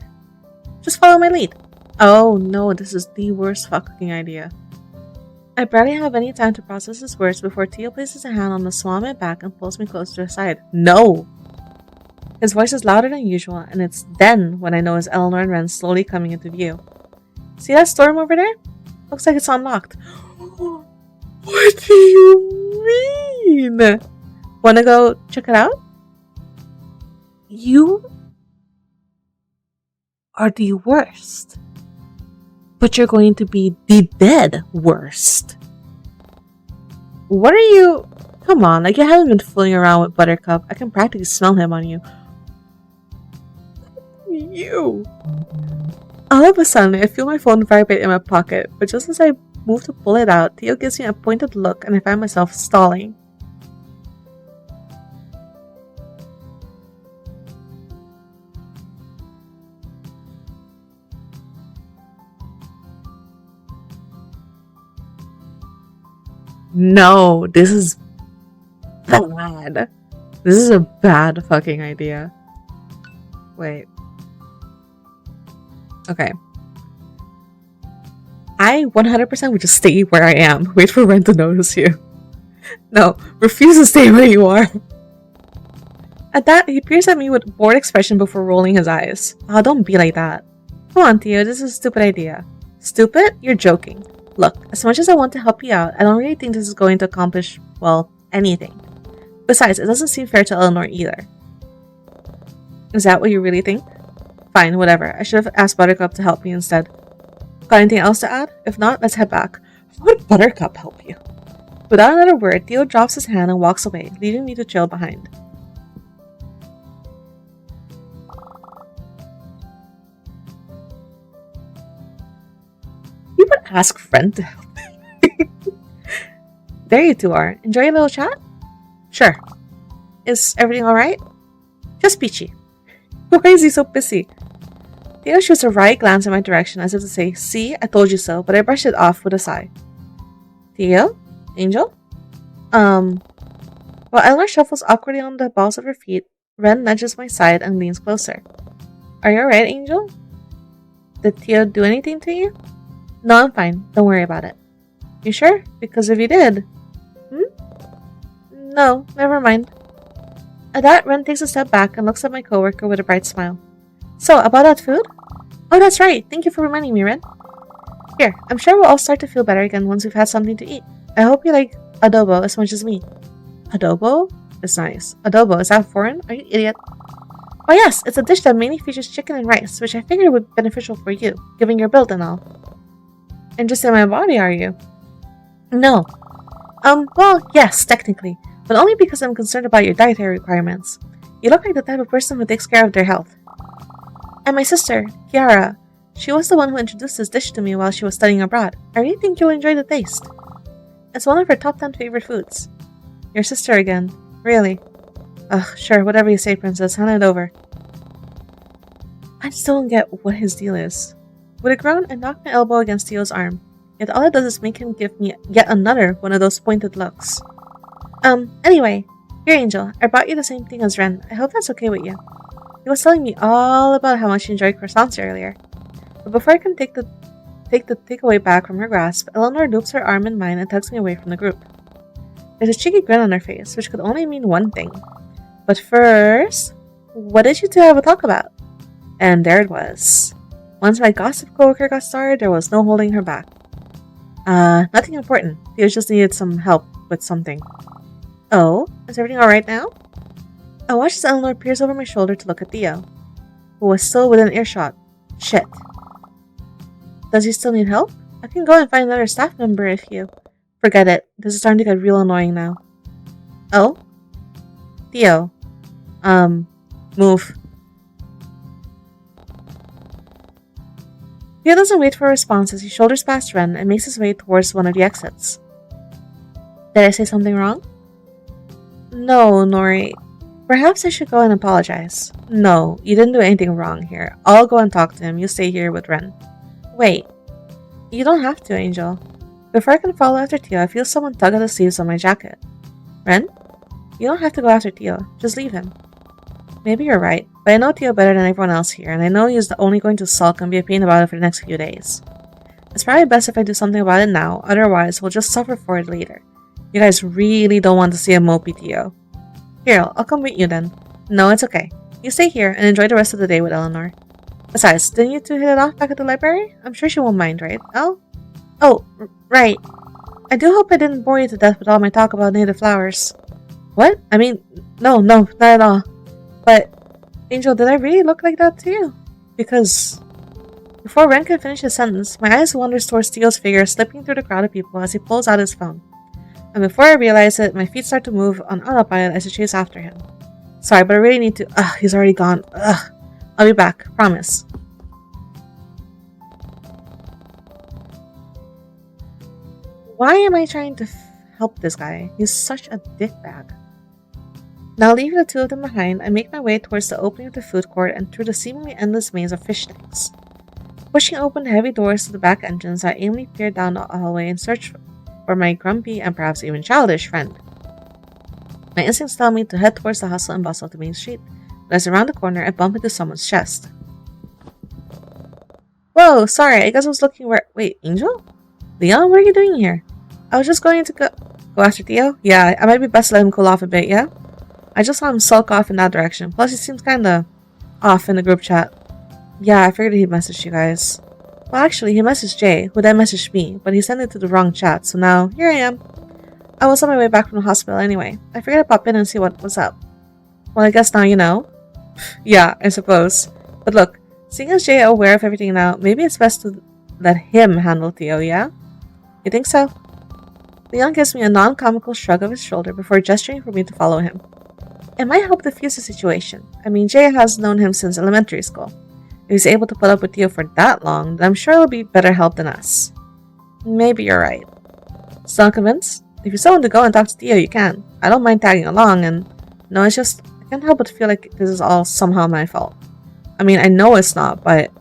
Speaker 1: Just follow my lead. Oh no, this is the worst fucking idea. I barely have any time to process his words before Theo places a hand on the small of my back and pulls me close to his side. No! His voice is louder than usual, and it's then when I know it's Eleanor and Ren slowly coming into view. See that storm over there? Looks like it's unlocked. What do you mean? Wanna go check it out? You are the worst. But you're going to be the dead worst. What are you? Come on, like you haven't been fooling around with Buttercup. I can practically smell him on you. You. All of a sudden, I feel my phone vibrate in my pocket, but just as I move to pull it out, Theo gives me a pointed look and I find myself stalling. No, this is bad. This is a bad fucking idea. Wait. Okay. I 100% would just stay where I am. Wait for Ren to notice you. No, refuse to stay where you are. At that, he peers at me with a bored expression before rolling his eyes. Oh, don't be like that. Come on, Theo, this is a stupid idea. Stupid? You're joking. Look, as much as I want to help you out, I don't really think this is going to accomplish, well, anything. Besides, it doesn't seem fair to Eleanor either. Is that what you really think? Fine, whatever. I should have asked Buttercup to help me instead. Got anything else to add? If not, let's head back. How would Buttercup help you? Without another word, Theo drops his hand and walks away, leaving me to chill behind. You would ask friend to help. There you two are. Enjoy a little chat? Sure. Is everything alright? Just peachy. Why is he so pissy? Theo shoots a wry glance in my direction as if to say, see, I told you so, but I brushed it off with a sigh. Theo? Angel? While Eleanor shuffles awkwardly on the balls of her feet, Ren nudges my side and leans closer. Are you alright, Angel? Did Theo do anything to you? No, I'm fine. Don't worry about it. You sure? Because if you did... No, never mind. At that, Ren takes a step back and looks at my coworker with a bright smile. So, about that food? Oh, that's right. Thank you for reminding me, Ren. Here, I'm sure we'll all start to feel better again once we've had something to eat. I hope you like adobo as much as me. Adobo? It's nice. Adobo, is that foreign? Are you idiot? Oh yes, it's a dish that mainly features chicken and rice, which I figured would be beneficial for you, given your build and all. Interested in my body, are you? No. Well, yes, technically, but only because I'm concerned about your dietary requirements. You look like the type of person who takes care of their health. And my sister, Kiara, she was the one who introduced this dish to me while she was studying abroad. I really think you'll enjoy the taste. It's one of her top 10 favorite foods. Your sister again. Really? Ugh, sure, whatever you say, princess, hand it over. I still don't get what his deal is. With a groan, I knock my elbow against Theo's arm, yet all it does is make him give me yet another one of those pointed looks. Anyway, here, Angel, I brought you the same thing as Ren. I hope that's okay with you. He was telling me all about how much he enjoyed croissants earlier. But before I can take the takeaway back from her grasp, Eleanor loops her arm in mine and tugs me away from the group. There's a cheeky grin on her face, which could only mean one thing. But first, what did you two have a talk about? And there it was. Once my gossip coworker got started, there was no holding her back. Nothing important. Theo just needed some help with something. Oh, is everything alright now? I watched as Eleanor peers over my shoulder to look at Theo, who was still within earshot. Shit. Does he still need help? I can go and find another staff member if you... Forget it. This is starting to get real annoying now. Oh? Theo. Move. Theo doesn't wait for a response as he shoulders past Ren and makes his way towards one of the exits. Did I say something wrong? No, Nori. Perhaps I should go and apologize. No, you didn't do anything wrong here. I'll go and talk to him. You stay here with Ren. Wait. You don't have to, Angel. Before I can follow after Theo, I feel someone tug at the sleeves of my jacket. Ren? You don't have to go after Theo. Just leave him. Maybe you're right, but I know Theo better than everyone else here, and I know he's only going to sulk and be a pain about it for the next few days. It's probably best if I do something about it now, otherwise we'll just suffer for it later. You guys really don't want to see a mopey Theo. Here, I'll come meet you then. No, it's okay. You stay here and enjoy the rest of the day with Eleanor. Besides, didn't you two hit it off back at the library? I'm sure she won't mind, right, Elle? Oh, right. I do hope I didn't bore you to death with all my talk about native flowers. What? I mean, no, not at all. But, Angel, did I really look like that to you? Because before Ren could finish his sentence, my eyes wandered towards Theo's figure slipping through the crowd of people as he pulls out his phone. And before I realize it, my feet start to move on autopilot as I chase after him. Sorry, but I really need to. Ugh, he's already gone. Ugh. I'll be back, promise. Why am I trying to help this guy? He's such a dickbag. Now leaving the two of them behind, I make my way towards the opening of the food court and through the seemingly endless maze of fish tanks. Pushing open the heavy doors to the back entrance, I aimlessly peer down the hallway and search for my grumpy and perhaps even childish friend. My instincts tell me to head towards the hustle and bustle of the main street, but as I round the corner, I bump into someone's chest. Whoa, sorry, I guess I was looking where— Wait, Angel? Leon, what are you doing here? I was just going to go after Theo? Yeah, I might be best to let him cool off a bit, yeah? I just saw him sulk off in that direction, plus he seems kinda off in the group chat. Yeah, I figured he'd messaged you guys. Well, actually, he messaged Jay, who then messaged me, but he sent it to the wrong chat, so now, here I am. I was on my way back from the hospital anyway. I figured I'd pop in and see what was up. Well, I guess now you know. Yeah, I suppose. But look, seeing as Jay is aware of everything now, maybe it's best to let him handle Theo, yeah? You think so? Leon gives me a non-comical shrug of his shoulder before gesturing for me to follow him. It might help diffuse the situation. I mean, Jay has known him since elementary school. If he's able to put up with Theo for that long, then I'm sure he'll be better help than us. Maybe you're right. Still not convinced? If you still want to go and talk to Theo, you can. I don't mind tagging along, and no, it's just, I can't help but feel like this is all somehow my fault. I mean, I know it's not, but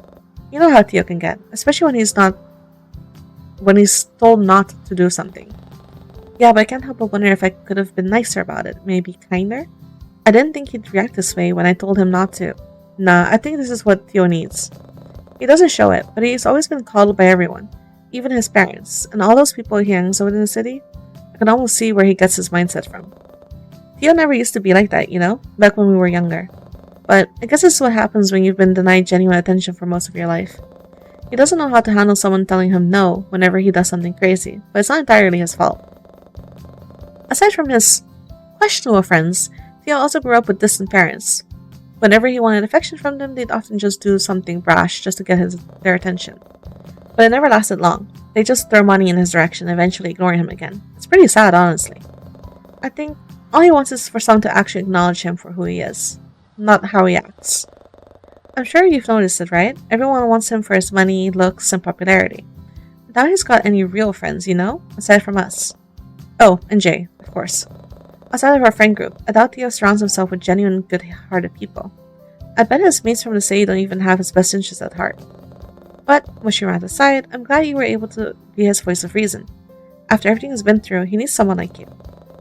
Speaker 1: you know how Theo can get, especially when he's told not to do something. Yeah, but I can't help but wonder if I could have been nicer about it, maybe kinder? I didn't think he'd react this way when I told him not to. Nah, I think this is what Theo needs. He doesn't show it, but he's always been coddled by everyone, even his parents, and all those people he hangs with in the city. I can almost see where he gets his mindset from. Theo never used to be like that, you know, back when we were younger. But I guess this is what happens when you've been denied genuine attention for most of your life. He doesn't know how to handle someone telling him no whenever he does something crazy, but it's not entirely his fault. Aside from his questionable friends, Theo also grew up with distant parents. Whenever he wanted affection from them, they'd often just do something brash just to get their attention. But it never lasted long. They just throw money in his direction, eventually ignoring him again. It's pretty sad, honestly. I think all he wants is for someone to actually acknowledge him for who he is, not how he acts. I'm sure you've noticed it, right? Everyone wants him for his money, looks, and popularity. I doubt he's got any real friends, you know, aside from us. Oh, and Jay, of course. Outside of our friend group, I doubt Theo surrounds himself with genuine, good-hearted people. I bet his mates from the city don't even have his best interests at heart. But, wishing around aside, I'm glad you were able to be his voice of reason. After everything he's been through, he needs someone like you.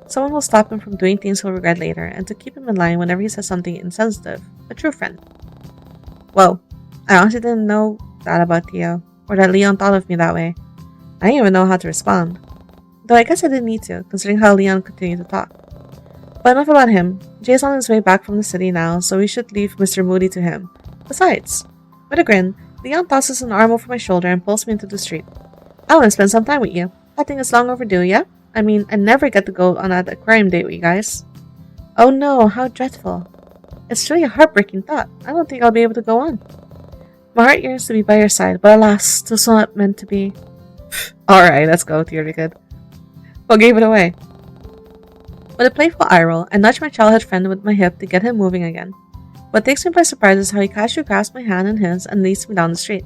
Speaker 1: Someone who'll stop him from doing things he'll regret later, and to keep him in line whenever he says something insensitive. A true friend. Whoa, I honestly didn't know that about Theo, or that Leon thought of me that way. I didn't even know how to respond. Though I guess I didn't need to, considering how Leon continued to talk. But enough about him. Jay's on his way back from the city now, so we should leave Mr. Moody to him. Besides, with a grin, Leon tosses an arm over my shoulder and pulls me into the street. I want to spend some time with you. I think it's long overdue, yeah? I mean, I never get to go on that aquarium date with you guys. Oh no, how dreadful. It's really a heartbreaking thought. I don't think I'll be able to go on. My heart yearns to be by your side, but alas, it was not meant to be. Alright, let's go, Theory Kid. What gave it away? With a playful eye roll, I nudge my childhood friend with my hip to get him moving again. What takes me by surprise is how he casually grasps my hand in his and leads me down the street.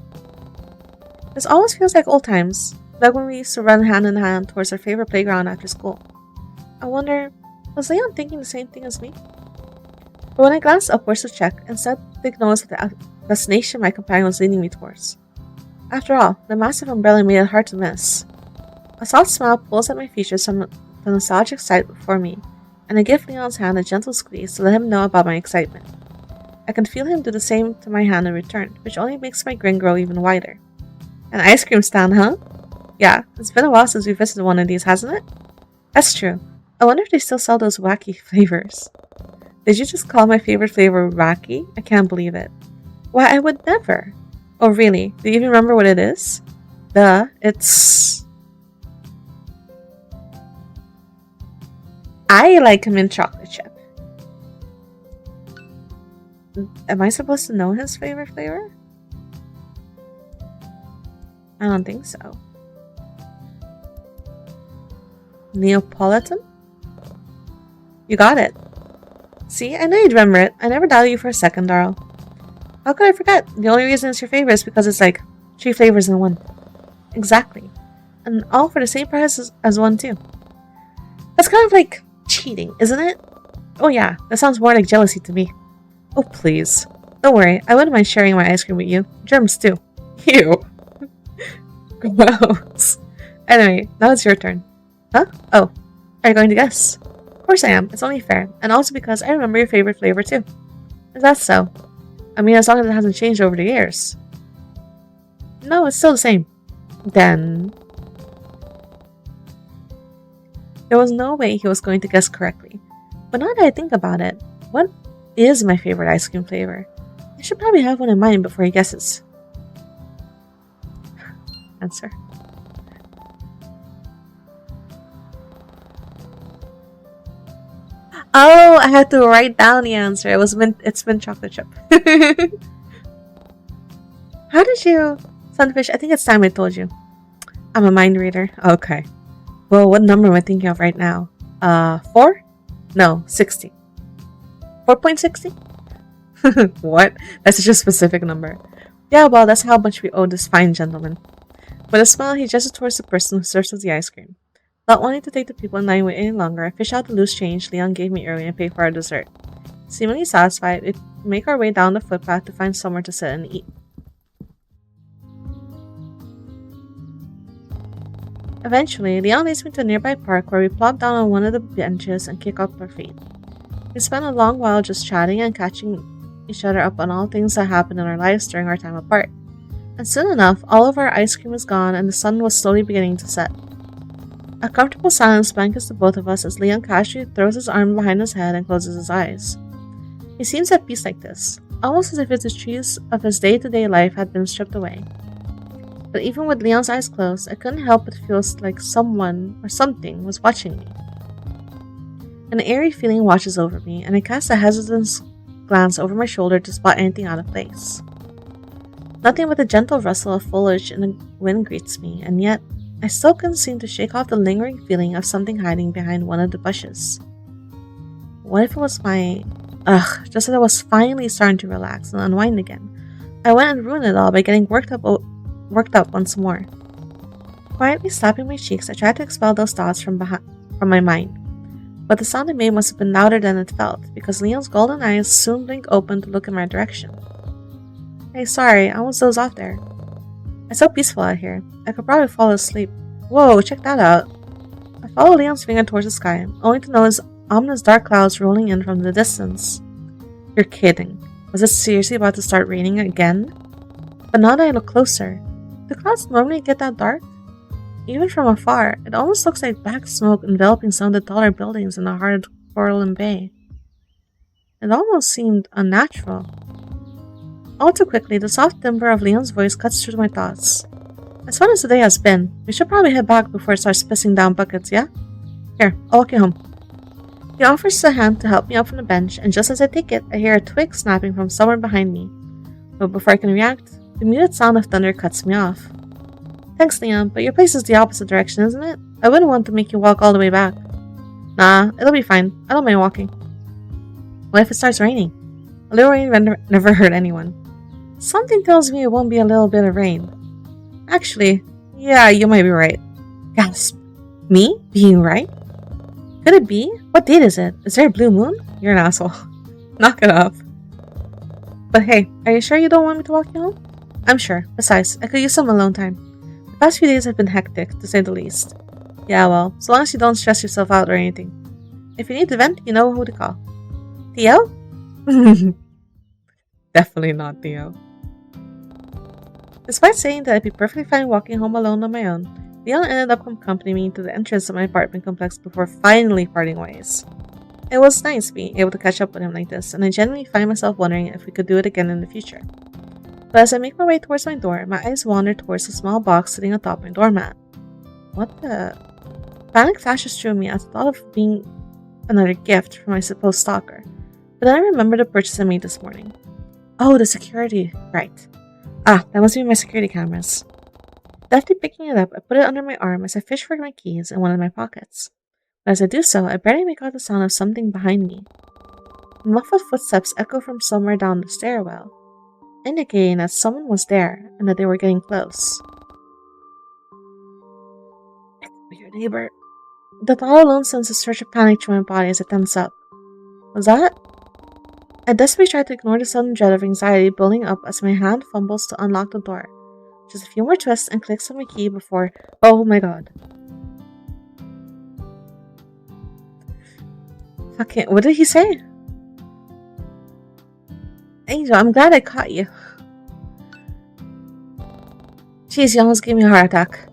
Speaker 1: This almost feels like old times, back when we used to run hand in hand towards our favorite playground after school. I wonder, was Leon thinking the same thing as me? But when I glanced upwards to check, instead took notice of the destination my companion was leading me towards. After all, the massive umbrella made it hard to miss. A soft smile pulls at my features from the nostalgic sight before me, and I give Leon's hand a gentle squeeze to let him know about my excitement. I can feel him do the same to my hand in return, which only makes my grin grow even wider. An ice cream stand, huh? Yeah, it's been a while since we visited one of these, hasn't it? That's true. I wonder if they still sell those wacky flavors. Did you just call my favorite flavor wacky? I can't believe it. Why, I would never. Oh, really? Do you even remember what it is? It's... I like mint chocolate chip. Am I supposed to know his favorite flavor? I don't think so. Neapolitan? You got it. See, I know you'd remember it. I never doubted you for a second, Darl. How could I forget? The only reason it's your favorite is because it's like 3 flavors in one. Exactly. And all for the same price as one, too. That's kind of like cheating, isn't it? Oh yeah, that sounds more like jealousy to me. Oh please. Don't worry, I wouldn't mind sharing my ice cream with you. Germs too. Ew. Gross. Anyway, now it's your turn. Huh? Oh. Are you going to guess? Of course I am. It's only fair. And also because I remember your favorite flavor too. Is that so? I mean, as long as it hasn't changed over the years. No, it's still the same. Then... There was no way he was going to guess correctly. But now that I think about it, what is my favorite ice cream flavor? I should probably have one in mind before he guesses. Answer. Oh, I had to write down the answer. It's mint chocolate chip. How did you... Sunfish, I think it's time I told you. I'm a mind reader. Okay. Well, what number am I thinking of right now? 4? No, 60. 4.60? What? That's such a specific number. Yeah, well, that's how much we owe this fine gentleman. With a smile, he gestured towards the person who serves us the ice cream. Not wanting to take the people in line wait any longer, I fished out the loose change Leon gave me earlier and paid for our dessert. Seemingly satisfied, we make our way down the footpath to find somewhere to sit and eat. Eventually, Leon leads me to a nearby park where we plop down on one of the benches and kick up our feet. We spent a long while just chatting and catching each other up on all things that happened in our lives during our time apart. And soon enough, all of our ice cream was gone and the sun was slowly beginning to set. A comfortable silence blankets the both of us as Leon casually throws his arm behind his head and closes his eyes. He seems at peace like this, almost as if the trees of his day-to-day life had been stripped away. But even with Leon's eyes closed, I couldn't help but feel like someone or something was watching me. An eerie feeling washes over me, and I cast a hesitant glance over my shoulder to spot anything out of place. Nothing but the gentle rustle of foliage in the wind greets me, and yet I still couldn't seem to shake off the lingering feeling of something hiding behind one of the bushes. What if it was my... just as I was finally starting to relax and unwind again, I went and ruined it all by getting worked up once more. Quietly slapping my cheeks, I tried to expel those thoughts from my mind. But the sound it made must have been louder than it felt, because Leon's golden eyes soon blinked open to look in my direction. Hey, sorry, I almost dozed off there. It's so peaceful out here. I could probably fall asleep. Whoa, check that out. I followed Leon's finger towards the sky, only to notice ominous dark clouds rolling in from the distance. You're kidding. Was it seriously about to start raining again? But now that I look closer, do clouds normally get that dark? Even from afar, it almost looks like black smoke enveloping some of the taller buildings in the heart of Coraline Bay. It almost seemed unnatural. All too quickly, the soft timbre of Leon's voice cuts through my thoughts. As fun as the day has been, we should probably head back before it starts pissing down buckets, yeah? Here, I'll walk you home. He offers a hand to help me up from the bench, and just as I take it, I hear a twig snapping from somewhere behind me. But before I can react, the muted sound of thunder cuts me off. Thanks, Leon, but your place is the opposite direction, isn't it? I wouldn't want to make you walk all the way back. Nah, it'll be fine. I don't mind walking. What if it starts raining? A little rain never hurt anyone. Something tells me it won't be a little bit of rain. Actually, yeah, you might be right. Gasp. Me? Being right? Could it be? What date is it? Is there a blue moon? You're an asshole. Knock it off. But hey, are you sure you don't want me to walk you home? I'm sure. Besides, I could use some alone time. The past few days have been hectic, to say the least. Yeah, well, so long as you don't stress yourself out or anything. If you need to vent, you know who to call. Theo? Definitely not Theo. Despite saying that I'd be perfectly fine walking home alone on my own, Leon ended up accompanying me to the entrance of my apartment complex before finally parting ways. It was nice being able to catch up with him like this, and I genuinely find myself wondering if we could do it again in the future. But as I make my way towards my door, my eyes wander towards a small box sitting atop my doormat. What the... Panic flashes through me at the thought of being another gift from my supposed stalker. But then I remembered the purchase I made this morning. Oh, the security. Right. Ah, that must be my security cameras. Deftly picking it up, I put it under my arm as I fish for my keys in one of my pockets. But as I do so, I barely make out the sound of something behind me. Muffled footsteps echo from somewhere down the stairwell, indicating that someone was there and that they were getting close. It could be your neighbor. The thought alone sends a surge of panic through my body as I tense up. Was that? I desperately try to ignore the sudden dread of anxiety building up as my hand fumbles to unlock the door. Just a few more twists and clicks on my key before, oh my god. Fucking, what did he say? Angel, I'm glad I caught you. Jeez, you almost gave me a heart attack.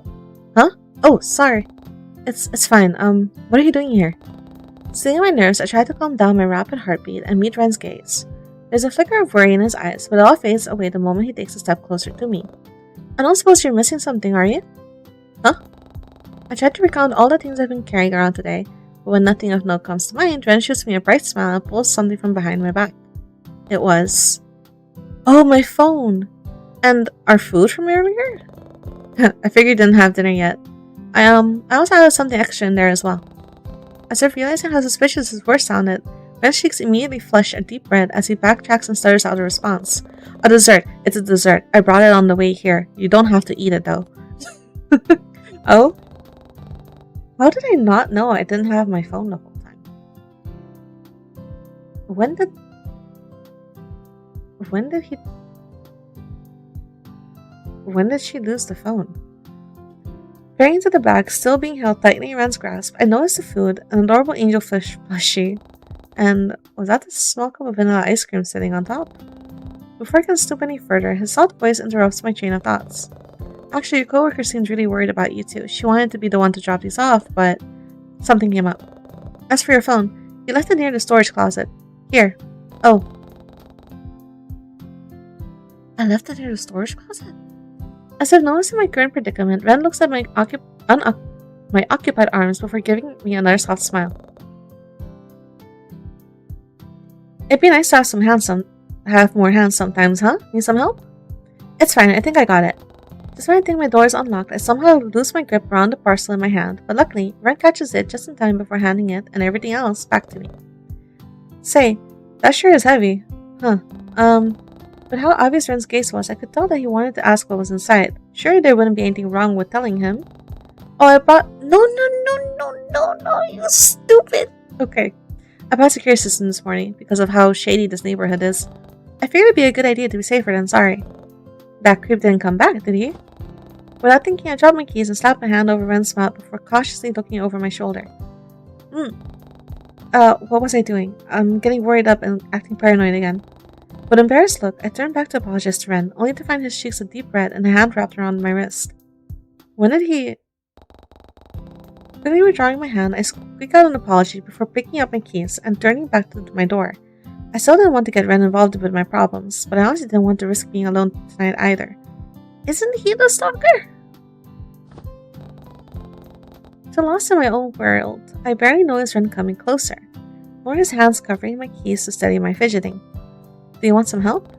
Speaker 1: Huh? Oh, sorry. It's fine. What are you doing here? Stealing my nerves, I try to calm down my rapid heartbeat and meet Ren's gaze. There's a flicker of worry in his eyes, but it all fades away the moment he takes a step closer to me. I don't suppose you're missing something, are you? Huh? I tried to recount all the things I've been carrying around today, but when nothing of note comes to mind, Ren shoots me a bright smile and pulls something from behind my back. It was... Oh, my phone! And our food from earlier? I figured you didn't have dinner yet. I also had something extra in there as well. As if realizing how suspicious his words sounded, Ren's cheeks immediately flush a deep red as he backtracks and stutters out a response. A dessert. It's a dessert. I brought it on the way here. You don't have to eat it though. Oh? How did I not know I didn't have my phone the whole time? When did she lose the phone? Peering into the bag, still being held tightly in Ren's grasp, I noticed the food, an adorable angel fish plushie, and was that the small cup of vanilla ice cream sitting on top? Before I can stoop any further, his soft voice interrupts my train of thoughts. Actually, your coworker seems really worried about you too. She wanted to be the one to drop these off, but something came up. As for your phone, you left it near the storage closet. Here. Oh. I left it near the storage closet? As if noticing my current predicament, Ren looks at my occupied arms before giving me another soft smile. It'd be nice to have more hands sometimes, huh? Need some help? It's fine, I think I got it. Just when I think my door is unlocked, I somehow lose my grip around the parcel in my hand, but luckily, Ren catches it just in time before handing it and everything else back to me. Say, that sure is heavy. Huh. But how obvious Ren's gaze was, I could tell that he wanted to ask what was inside. Surely there wouldn't be anything wrong with telling him. Oh, I brought... No, you stupid! Okay. I bought security system this morning because of how shady this neighborhood is. I figured it'd be a good idea to be safer than sorry. That creep didn't come back, did he? Without thinking, I dropped my keys and slapped my hand over Ren's mouth before cautiously looking over my shoulder. What was I doing? I'm getting worried up and acting paranoid again. With an embarrassed look, I turned back to apologize to Ren, only to find his cheeks a deep red and a hand wrapped around my wrist. Quickly withdrawing my hand, I squeaked out an apology before picking up my keys and turning back to my door. I still didn't want to get Ren involved with my problems, but I honestly didn't want to risk being alone tonight either. Isn't he the stalker? Still lost in my own world, I barely noticed Ren coming closer, nor his hands covering my keys to steady my fidgeting. Do you want some help?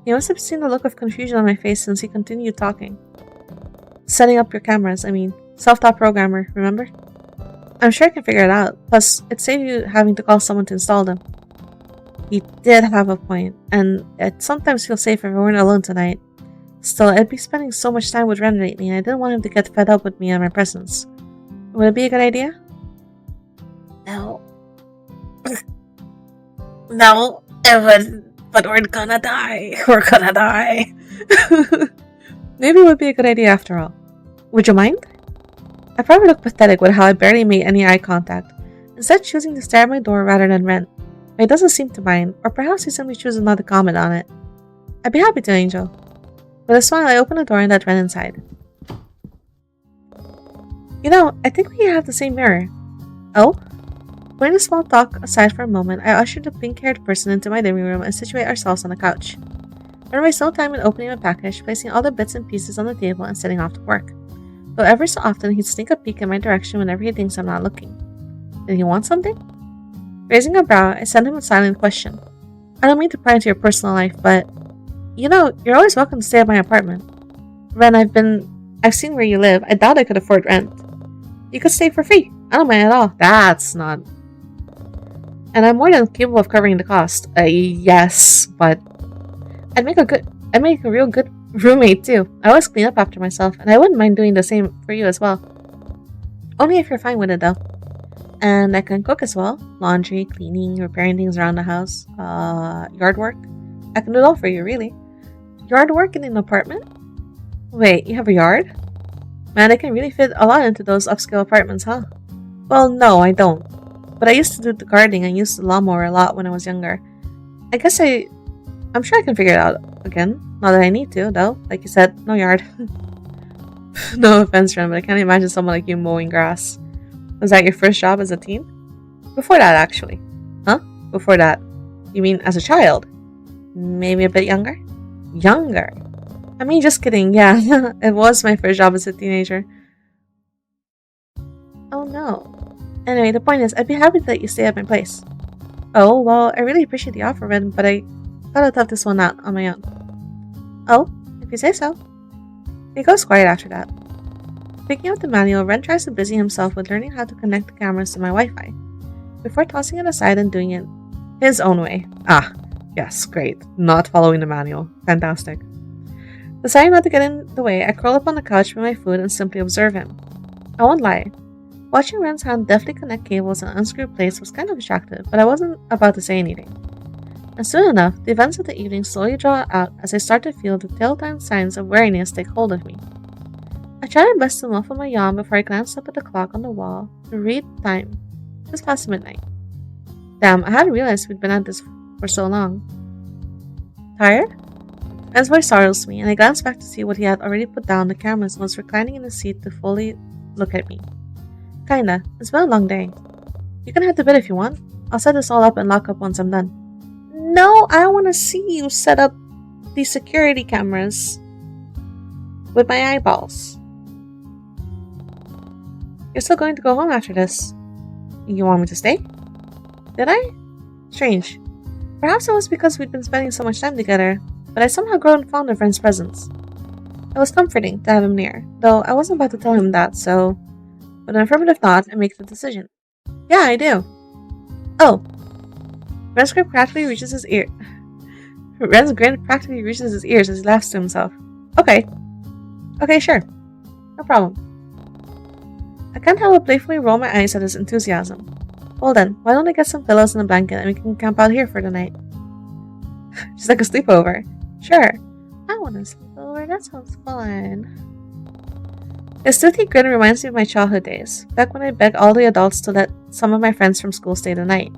Speaker 1: He must have seen the look of confusion on my face since he continued talking. Setting up your cameras, self-taught programmer, remember? I'm sure I can figure it out, plus it saved you having to call someone to install them. He did have a point, and it sometimes feels safer if I weren't alone tonight. Still, I'd be spending so much time with Ren lately, and I didn't want him to get fed up with me and my presence. Would it be a good idea? No. No, it would. But we're gonna die. We're gonna die. Maybe it would be a good idea after all. Would you mind? I probably look pathetic with how I barely made any eye contact, instead choosing to stare at my door rather than Ren. But he doesn't seem to mind, or perhaps he simply chooses not to comment on it. I'd be happy to, Angel. With a smile, I open the door and let Ren inside. I think we have the same mirror. Oh? Putting the small talk aside for a moment, I ushered the pink-haired person into my living room and situate ourselves on the couch. I wasted no time in opening my package, placing all the bits and pieces on the table and setting off to work. Though every so often he'd sneak a peek in my direction whenever he thinks I'm not looking. Did he want something? Raising a brow, I sent him a silent question. I don't mean to pry into your personal life, but you're always welcome to stay at my apartment. Ren, I've seen where you live. I doubt I could afford rent. You could stay for free. I don't mind at all. That's not. And I'm more than capable of covering the cost. Yes, but I'd make a good, I'd make a real good roommate too. I always clean up after myself, and I wouldn't mind doing the same for you as well. Only if you're fine with it though. And I can cook as well. Laundry, cleaning, repairing things around the house, yard work. I can do it all for you, really. Yard work in an apartment? Wait, you have a yard? Man, I can really fit a lot into those upscale apartments, huh? Well, no, I don't. But I used to do the gardening and used the lawnmower a lot when I was younger. I guess I'm sure I can figure it out again. Not that I need to, though. Like you said, no yard. No offense, Ren, but I can't imagine someone like you mowing grass. Was that your first job as a teen? Before that, actually. Huh? Before that. You mean as a child? Maybe a bit younger? Younger? I mean, just kidding. Yeah, it was my first job as a teenager. Oh no. Anyway, the point is, I'd be happy to let you stay at my place. Oh, well, I really appreciate the offer, Ren, but I gotta tough this one out on my own. Oh, if you say so. It goes quiet after that. Picking up the manual, Ren tries to busy himself with learning how to connect the cameras to my Wi-Fi, before tossing it aside and doing it his own way. Ah, yes, great. Not following the manual. Fantastic. Deciding not to get in the way, I curl up on the couch with my food and simply observe him. I won't lie. Watching Ren's hand deftly connect cables and unscrew plates was kind of attractive, but I wasn't about to say anything. And soon enough, the events of the evening slowly draw out as I start to feel the telltale signs of weariness take hold of me. I try my best to muffle my yawn before I glance up at the clock on the wall to read time. Just past midnight. Damn, I hadn't realized we'd been at this for so long. Tired? Ren's voice startles me, and I glance back to see what he had already put down the cameras and was reclining in the seat to fully look at me. Kinda. It's been a long day. You can head to bed if you want. I'll set this all up and lock up once I'm done. No, I want to see you set up the security cameras with my eyeballs. You're still going to go home after this. You want me to stay? Did I? Strange. Perhaps it was because we'd been spending so much time together, but I somehow grown fond of Ren's presence. It was comforting to have him near, though I wasn't about to tell him that, so with an affirmative nod, I make the decision. Yeah, I do. Oh. Ren's grin practically reaches his ears as he laughs to himself. Okay. Okay, sure. No problem. I can't help but playfully roll my eyes at his enthusiasm. Well then, why don't I get some pillows and a blanket and we can camp out here for the night? Just like a sleepover. Sure. I want a sleepover. That sounds fun. His toothy grin reminds me of my childhood days, back when I begged all the adults to let some of my friends from school stay the night.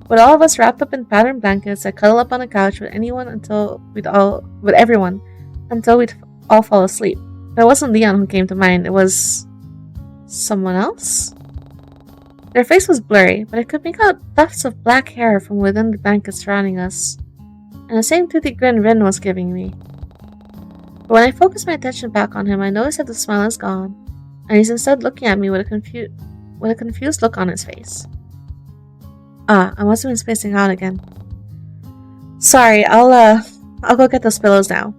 Speaker 1: With all of us wrapped up in patterned blankets, I'd cuddle up on the couch with everyone until we'd all fall asleep. But it wasn't Leon who came to mind, it was someone else? Their face was blurry, but I could make out tufts of black hair from within the blankets surrounding us, and the same toothy grin Rin was giving me. But when I focus my attention back on him, I notice that the smile is gone, and he's instead looking at me with a confused look on his face. I must have been spacing out again. Sorry, I'll go get those pillows now.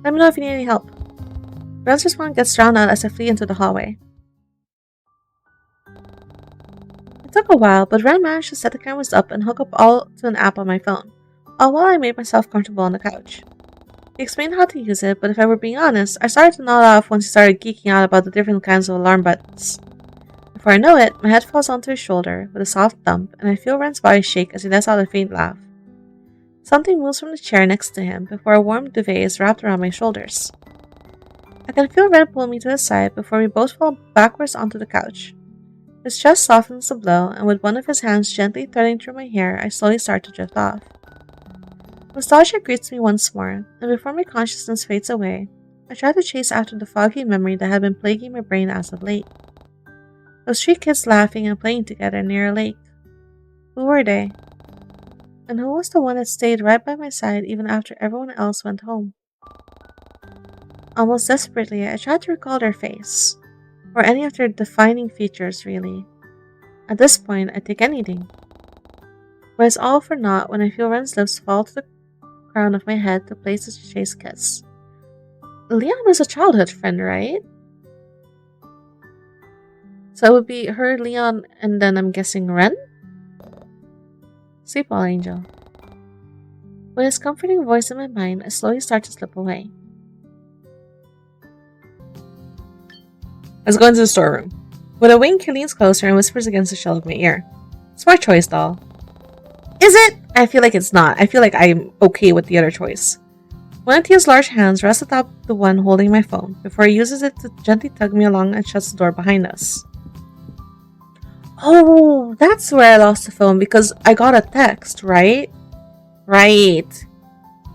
Speaker 1: Let me know if you need any help. Ren's response gets drowned out as I flee into the hallway. It took a while, but Ren managed to set the cameras up and hook up all to an app on my phone, all while I made myself comfortable on the couch. He explained how to use it, but if I were being honest, I started to nod off once he started geeking out about the different kinds of alarm buttons. Before I know it, my head falls onto his shoulder with a soft thump, and I feel Ren's body shake as he lets out a faint laugh. Something moves from the chair next to him before a warm duvet is wrapped around my shoulders. I can feel Ren pull me to the side before we both fall backwards onto the couch. His chest softens the blow, and with one of his hands gently threading through my hair, I slowly start to drift off. Nostalgia greets me once more, and before my consciousness fades away, I try to chase after the foggy memory that had been plaguing my brain as of late. Those 3 kids laughing and playing together near a lake. Who were they? And who was the one that stayed right by my side even after everyone else went home? Almost desperately, I tried to recall their face, or any of their defining features, really. At this point, I'd take anything. But it's all for naught when I feel Ren's lips fall to the crown of my head to place a chaste kiss. Leon is a childhood friend, right? So it would be her, Leon, and then I'm guessing Ren? Sleep well, Angel. With his comforting voice in my mind, I slowly start to slip away. Let's go into the storeroom. With a wink, he leans closer and whispers against the shell of my ear. Smart choice, doll. Is it? I feel like it's not. I feel like I'm okay with the other choice. One of Tia's large hands rests atop the one holding my phone before he uses it to gently tug me along and shuts the door behind us. Oh, that's where I lost the phone because I got a text, right? Right.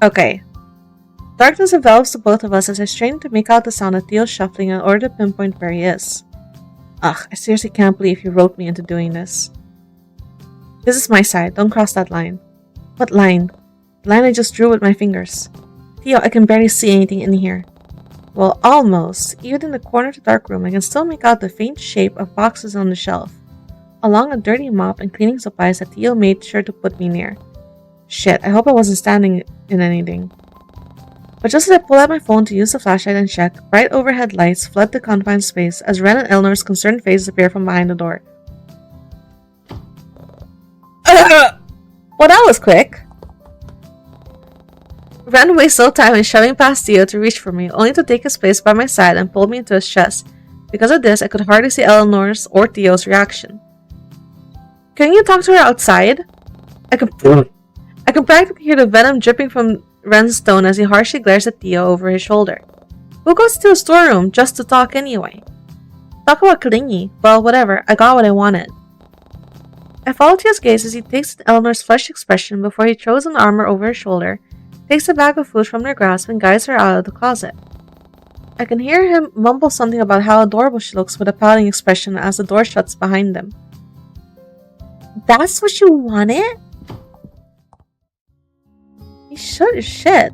Speaker 1: Okay. Darkness envelops the both of us as I strain to make out the sound of Theo's shuffling in order to pinpoint where he is. Ugh, I seriously can't believe you roped me into doing this. This is my side, don't cross that line. What line? The line I just drew with my fingers. Theo, I can barely see anything in here. Well, almost. Even in the corner of the dark room, I can still make out the faint shape of boxes on the shelf, along a dirty mop and cleaning supplies that Theo made sure to put me near. Shit, I hope I wasn't standing in anything. But just as I pull out my phone to use the flashlight and check, bright overhead lights flood the confined space as Ren and Eleanor's concerned faces appear from behind the door. Well, that was quick. Ren wastes no time in shoving past Theo to reach for me, only to take his place by my side and pull me into his chest. Because of this, I could hardly see Eleanor's or Theo's reaction. Can you talk to her outside? I can practically hear the venom dripping from Ren's tone as he harshly glares at Theo over his shoulder. Who goes to a storeroom just to talk anyway? Talk about clingy. Well, whatever. I got what I wanted. I follow Theo's gaze as he takes Eleanor's flushed expression before he throws an armor over her shoulder, takes a bag of food from their grasp, and guides her out of the closet. I can hear him mumble something about how adorable she looks with a pouting expression as the door shuts behind them. That's what you wanted? He shut his shit.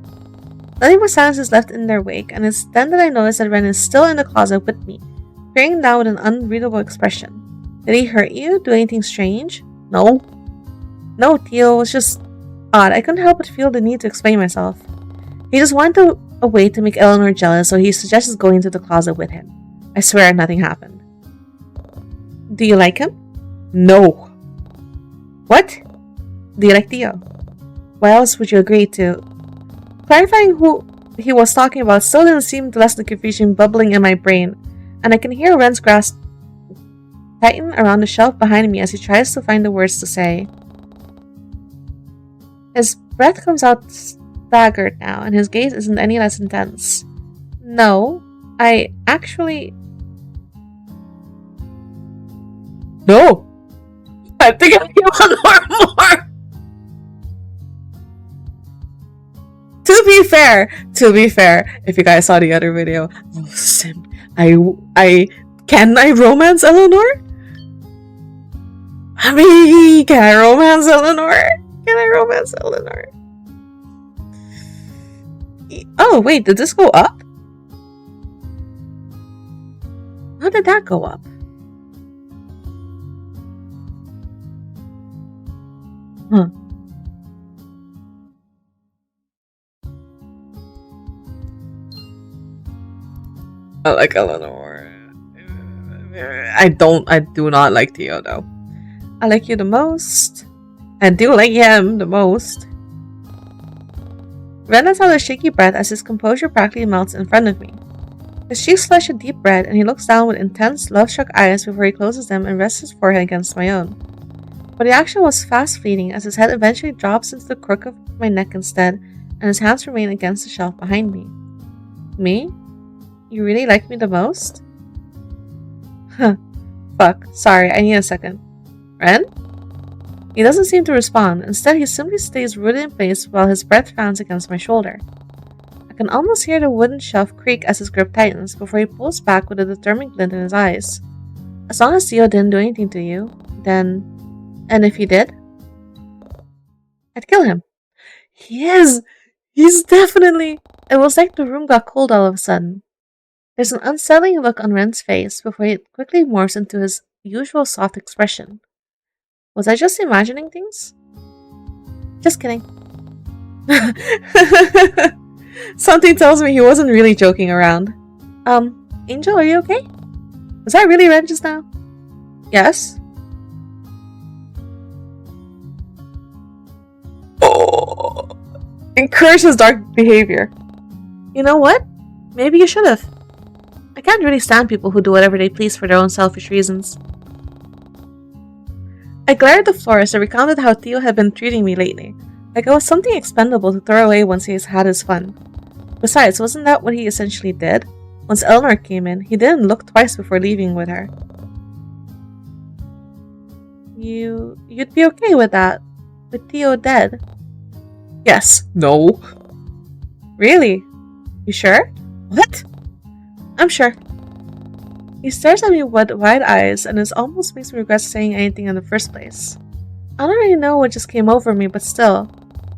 Speaker 1: Nothing but silence is left in their wake, and it's then that I notice that Ren is still in the closet with me, peering down with an unreadable expression. Did he hurt you? Do anything strange? No. No, Theo, it was just odd. I couldn't help but feel the need to explain myself. He just wanted a way to make Eleanor jealous, so he suggested going into the closet with him. I swear nothing happened. Do you like him? No. What? Do you like Theo? Why else would you agree to? Clarifying who he was talking about still didn't seem to lessen the confusion bubbling in my brain, and I can hear Ren's grasp tighten around the shelf behind me as he tries to find the words to say. His breath comes out staggered now, and his gaze isn't any less intense. No, I actually... No! I think I give one more! To be fair, if you guys saw the other video, listen, can I romance Eleanor? Can I romance Eleanor? Can I romance Eleanor? Oh, wait, did this go up? How did that go up? Huh. I like Eleanor. I do not like Theo though. I like you the most. I do like him the most. Ren lets out a shaky breath as his composure practically melts in front of me. His cheeks flush a deep red and he looks down with intense, love-struck eyes before he closes them and rests his forehead against my own. But the action was fast fleeting as his head eventually drops into the crook of my neck instead, and his hands remain against the shelf behind me. Me? You really like me the most? Huh. Fuck. Sorry, I need a second. Ren? He doesn't seem to respond. Instead, he simply stays rooted in place while his breath fans against my shoulder. I can almost hear the wooden shelf creak as his grip tightens before he pulls back with a determined glint in his eyes. As long as Theo didn't do anything to you, then... And if he did? I'd kill him. He is! He's definitely... It was like the room got cold all of a sudden. There's an unsettling look on Ren's face before it quickly morphs into his usual soft expression. Was I just imagining things? Just kidding. Something tells me he wasn't really joking around. Angel, are you okay? Was that really Ren just now? Yes? Oh, encourage his dark behavior. You know what? Maybe you should have. I can't really stand people who do whatever they please for their own selfish reasons. I glared at the floor as I recounted how Theo had been treating me lately, like I was something expendable to throw away once he has had his fun. Besides, wasn't that what he essentially did? Once Eleanor came in, he didn't look twice before leaving with her. You'd be okay with that? With Theo dead? Yes. No. Really? You sure? What? I'm sure. He stares at me with wide eyes, and it almost makes me regret saying anything in the first place. I don't really know what just came over me, but still,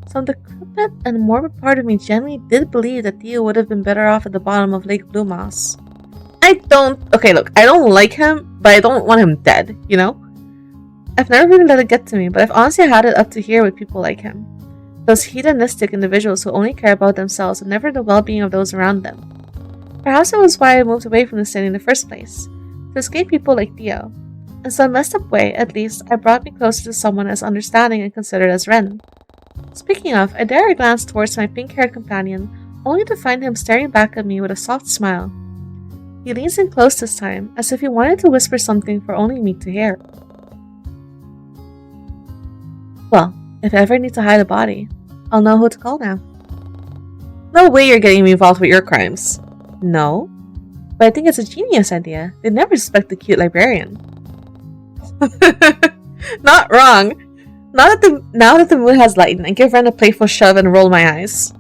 Speaker 1: some decrepit and morbid part of me genuinely did believe that Theo would have been better off at the bottom of Lake Blue Moss. Okay, look, I don't like him, but I don't want him dead, you know? I've never really let it get to me, but I've honestly had it up to here with people like him. Those hedonistic individuals who only care about themselves and never the well-being of those around them. Perhaps that was why I moved away from the city in the first place, to escape people like Theo. In some messed up way, at least, it brought me closer to someone as understanding and considerate as Ren. Speaking of, I dare a glance towards my pink-haired companion, only to find him staring back at me with a soft smile. He leans in close this time, as if he wanted to whisper something for only me to hear. Well, if I ever need to hide a body, I'll know who to call now. No way you're getting me involved with your crimes. No, but I think it's a genius idea. They'd never suspect the cute librarian. Not wrong. Now that the mood has lightened, I give Ren a playful shove and roll my eyes.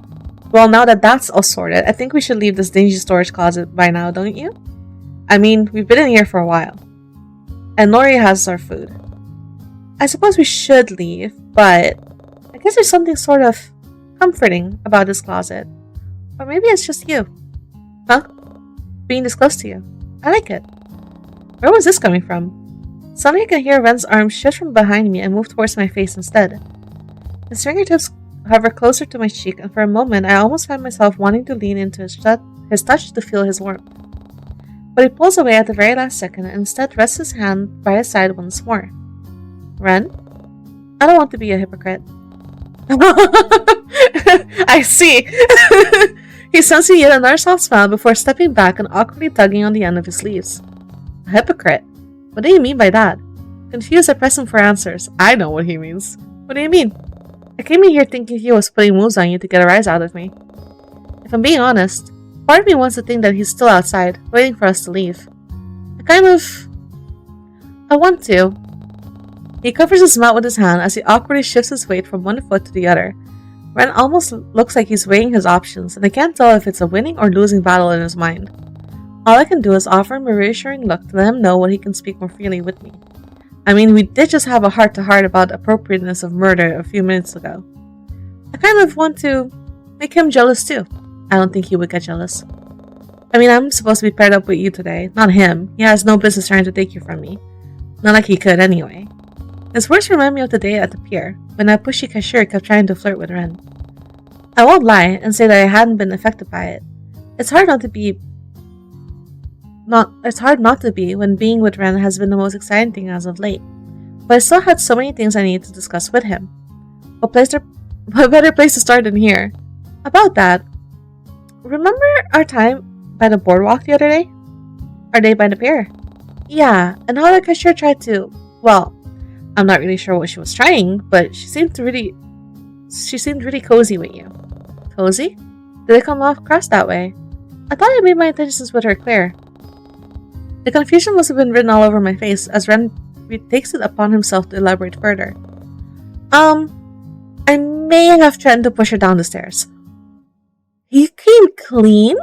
Speaker 1: Well, now that that's all sorted, I think we should leave this dingy storage closet by now, don't you? I mean, we've been in here for a while. And Nori has our food. I suppose we should leave, but I guess there's something sort of comforting about this closet. Or maybe it's just you. Huh? Being this close to you. I like it. Where was this coming from? Suddenly I can hear Ren's arm shift from behind me and move towards my face instead. His fingertips hover closer to my cheek, and for a moment I almost find myself wanting to lean into his touch to feel his warmth. But he pulls away at the very last second and instead rests his hand by his side once more. Ren? I don't want to be a hypocrite. I see. He sends me yet another soft smile before stepping back and awkwardly tugging on the end of his sleeves. A hypocrite? What do you mean by that? Confused, I press him for answers. I know what he means. What do you mean? I came in here thinking he was putting moves on you to get a rise out of me. If I'm being honest, part of me wants to think that he's still outside, waiting for us to leave. I want to. He covers his mouth with his hand as he awkwardly shifts his weight from one foot to the other. Ren almost looks like he's weighing his options, and I can't tell if it's a winning or losing battle in his mind. All I can do is offer him a reassuring look to let him know when he can speak more freely with me. I mean, we did just have a heart-to-heart about the appropriateness of murder a few minutes ago. I kind of want to make him jealous too. I don't think he would get jealous. I mean, I'm supposed to be paired up with you today, not him. He has no business trying to take you from me. Not like he could anyway. His words remind me of the day at the pier, when that pushy cashier kept trying to flirt with Ren. I won't lie and say that I hadn't been affected by it. It's hard not to be when being with Ren has been the most exciting thing as of late. But I still had so many things I needed to discuss with him. What better place to start than here? About that, remember our time by the boardwalk the other day? Our day by the pier? Yeah, and how the cashier tried to, well, I'm not really sure what she was trying, but she seemed really cozy with you. Cozy? Did it come off cross that way? I thought I made my intentions with her clear. The confusion must have been written all over my face as Ren takes it upon himself to elaborate further. I may have threatened to push her down the stairs. He came clean?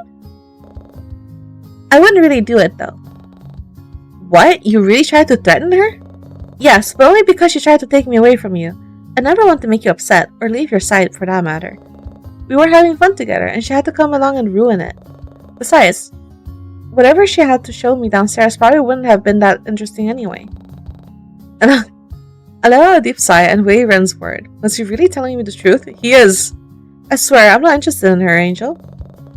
Speaker 1: I wouldn't really do it though. What? You really tried to threaten her? Yes, but only because she tried to take me away from you. I never want to make you upset, or leave your side for that matter. We were having fun together, and she had to come along and ruin it. Besides, whatever she had to show me downstairs probably wouldn't have been that interesting anyway. And I let out a deep sigh and weighed Ren's word. Was he really telling me the truth? He is. I swear, I'm not interested in her, Angel.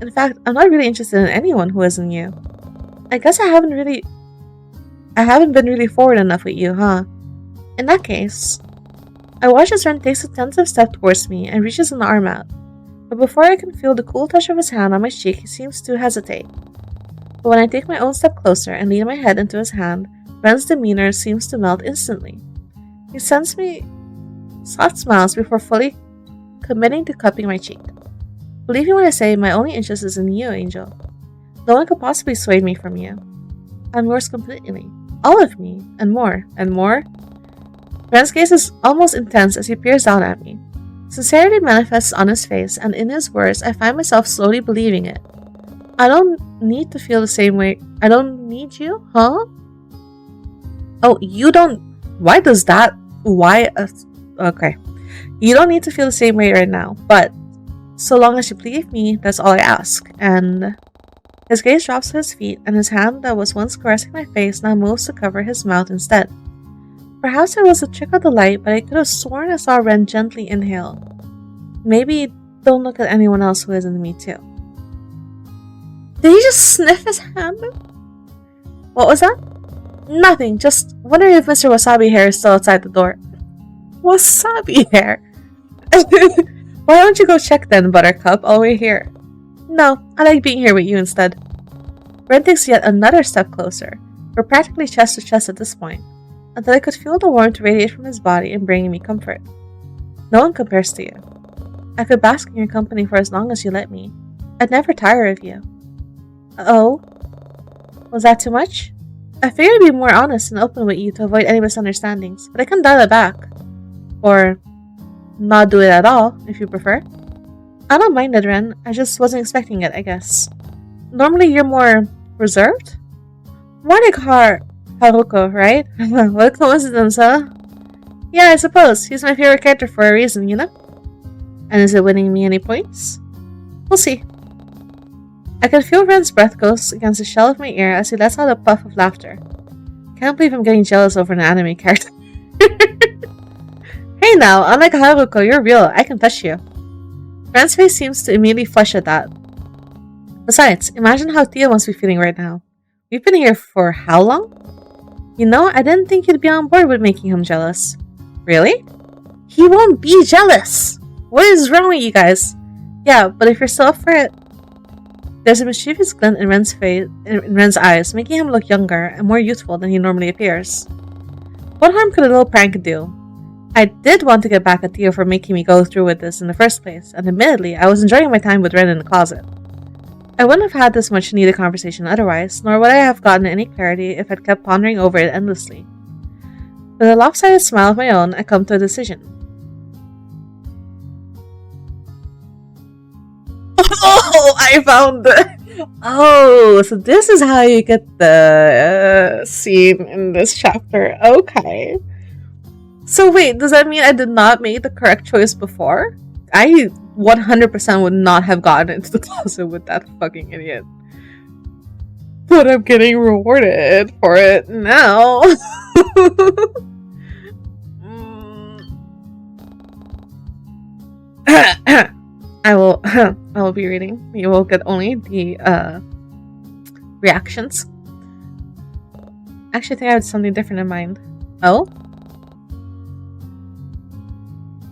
Speaker 1: In fact, I'm not really interested in anyone who isn't you. I guess I haven't been really forward enough with you, huh? In that case, I watch as Ren takes a tentative step towards me and reaches an arm out. But before I can feel the cool touch of his hand on my cheek, he seems to hesitate. But when I take my own step closer and lean my head into his hand, Ren's demeanor seems to melt instantly. He sends me soft smiles before fully committing to cupping my cheek. Believe me when I say my only interest is in you, Angel. No one could possibly sway me from you. I'm yours completely. All of me, and more, and more. Ren's gaze is almost intense as he peers down at me. Sincerity manifests on his face, and in his words, I find myself slowly believing it. I don't need to feel the same way. I don't need you, huh? Oh, you don't. Why does that? Why? Okay. You don't need to feel the same way right now, but so long as you believe me, that's all I ask. And his gaze drops to his feet, and his hand that was once caressing my face now moves to cover his mouth instead. Perhaps it was a trick of the light, but I could have sworn I saw Ren gently inhale. Maybe don't look at anyone else who isn't me too. Did he just sniff his hand? What was that? Nothing, just wondering if Mr. Wasabi Hair is still outside the door. Wasabi Hair? Why don't you go check then, Buttercup? I'll wait here. No, I like being here with you instead. Ren takes yet another step closer. We're practically chest to chest at this point, until I could feel the warmth radiate from his body and bringing me comfort. No one compares to you. I could bask in your company for as long as you let me. I'd never tire of you. Oh? Was that too much? I figured I'd be more honest and open with you to avoid any misunderstandings, but I can dial it back. Or not do it at all, if you prefer. I don't mind it, Ren. I just wasn't expecting it, I guess. Normally you're more reserved? More like Haruko, right? What a coincidence, huh? Yeah, I suppose. He's my favorite character for a reason, you know? And is it winning me any points? We'll see. I can feel Ren's breath goes against the shell of my ear as he lets out a puff of laughter. Can't believe I'm getting jealous over an anime character. Hey now, unlike Haruko, you're real. I can touch you. Ren's face seems to immediately flush at that. Besides, imagine how Tia must be feeling right now. We've been here for how long? You know, I didn't think you'd be on board with making him jealous. Really? He won't be jealous! What is wrong with you guys? Yeah, but if you're still up for it... There's a mischievous glint in Ren's eyes, making him look younger and more youthful than he normally appears. What harm could a little prank do? I did want to get back at Theo for making me go through with this in the first place, and admittedly, I was enjoying my time with Ren in the closet. I wouldn't have had this much needed conversation otherwise, nor would I have gotten any clarity if I'd kept pondering over it endlessly. With a lopsided smile of my own, I come to a decision. Oh, I found the... Oh, so this is how you get the scene in this chapter. Okay. So wait, does that mean I did not make the correct choice before? I 100% would not have gotten into the closet with that fucking idiot. But I'm getting rewarded for it now. I will be reading. You will get only the reactions. Actually, I think I had something different in mind. Oh?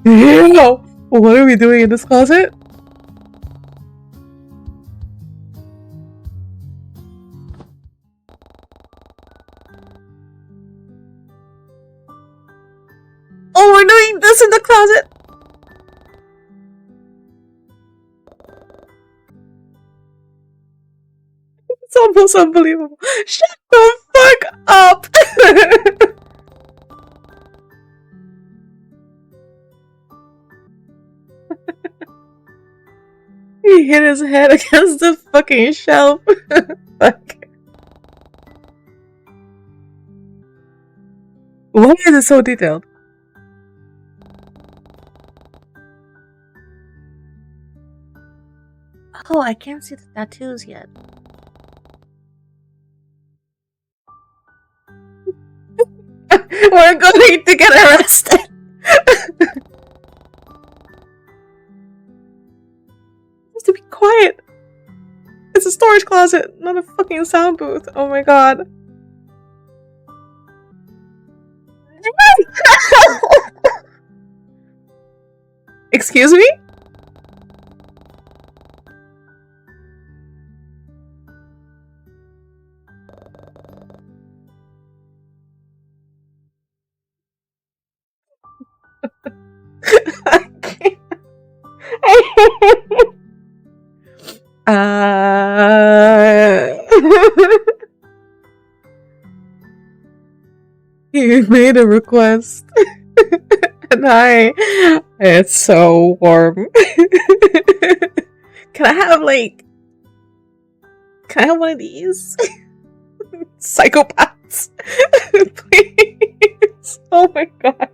Speaker 1: Yeah. What are we doing in this closet? Oh, we're doing this in the closet! It's almost unbelievable. Shut the fuck up! He hit his head against the fucking shelf. Fuck. Why is it so detailed? Oh, I can't see the tattoos yet. We're going to get arrested. Just to be quiet. It's a storage closet, not a fucking sound booth. Oh my god. Excuse me? I can't. You made a request. And it's so warm. Can I have one of these? Psychopaths. Please. Oh my god.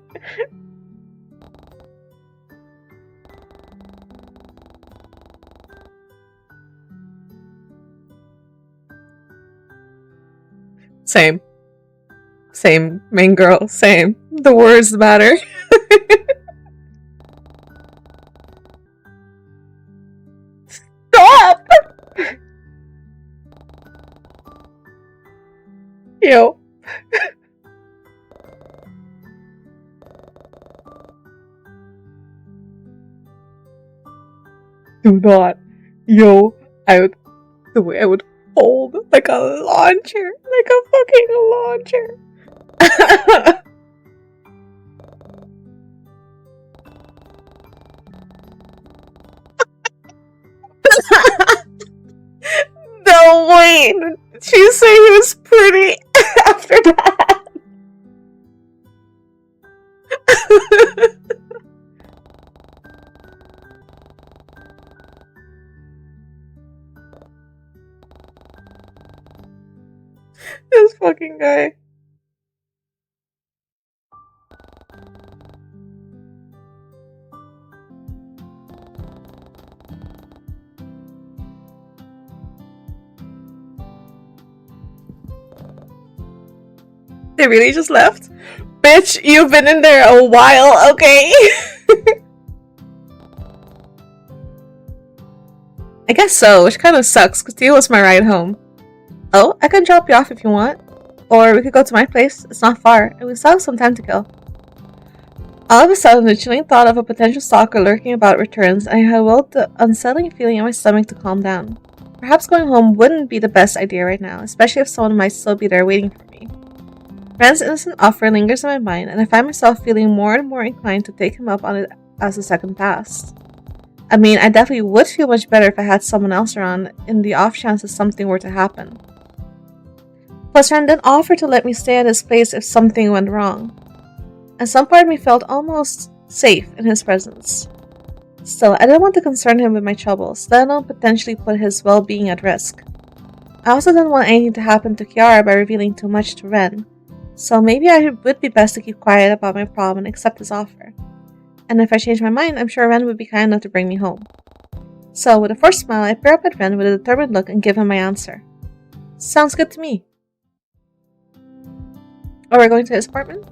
Speaker 1: Same. Same, main girl, same. The words matter. Stop! Yo. Do not. Yo, the way I would fold like a launcher. Like a fucking launcher. No, wait. She said he was pretty after that. This fucking guy. They really just left? Bitch, you've been in there a while, okay? I guess so, which kind of sucks, because Theo was my ride home. Oh, I can drop you off if you want. Or we could go to my place, it's not far, and we still have some time to kill. All of a sudden, the chilling thought of a potential stalker lurking about returns, and I willed the unsettling feeling in my stomach to calm down. Perhaps going home wouldn't be the best idea right now, especially if someone might still be there waiting for me. Ren's innocent offer lingers in my mind, and I find myself feeling more and more inclined to take him up on it as the second passed. I mean, I definitely would feel much better if I had someone else around in the off chance that something were to happen. Plus, Ren did offer to let me stay at his place if something went wrong, and some part of me felt almost safe in his presence. Still, I didn't want to concern him with my troubles, let alone potentially put his well-being at risk. I also didn't want anything to happen to Kiara by revealing too much to Ren, so maybe I would be best to keep quiet about my problem and accept his offer. And if I change my mind, I'm sure Ren would be kind enough to bring me home. So, with a forced smile, I peer up at Ren with a determined look and give him my answer. Sounds good to me. Oh, we're going to his apartment?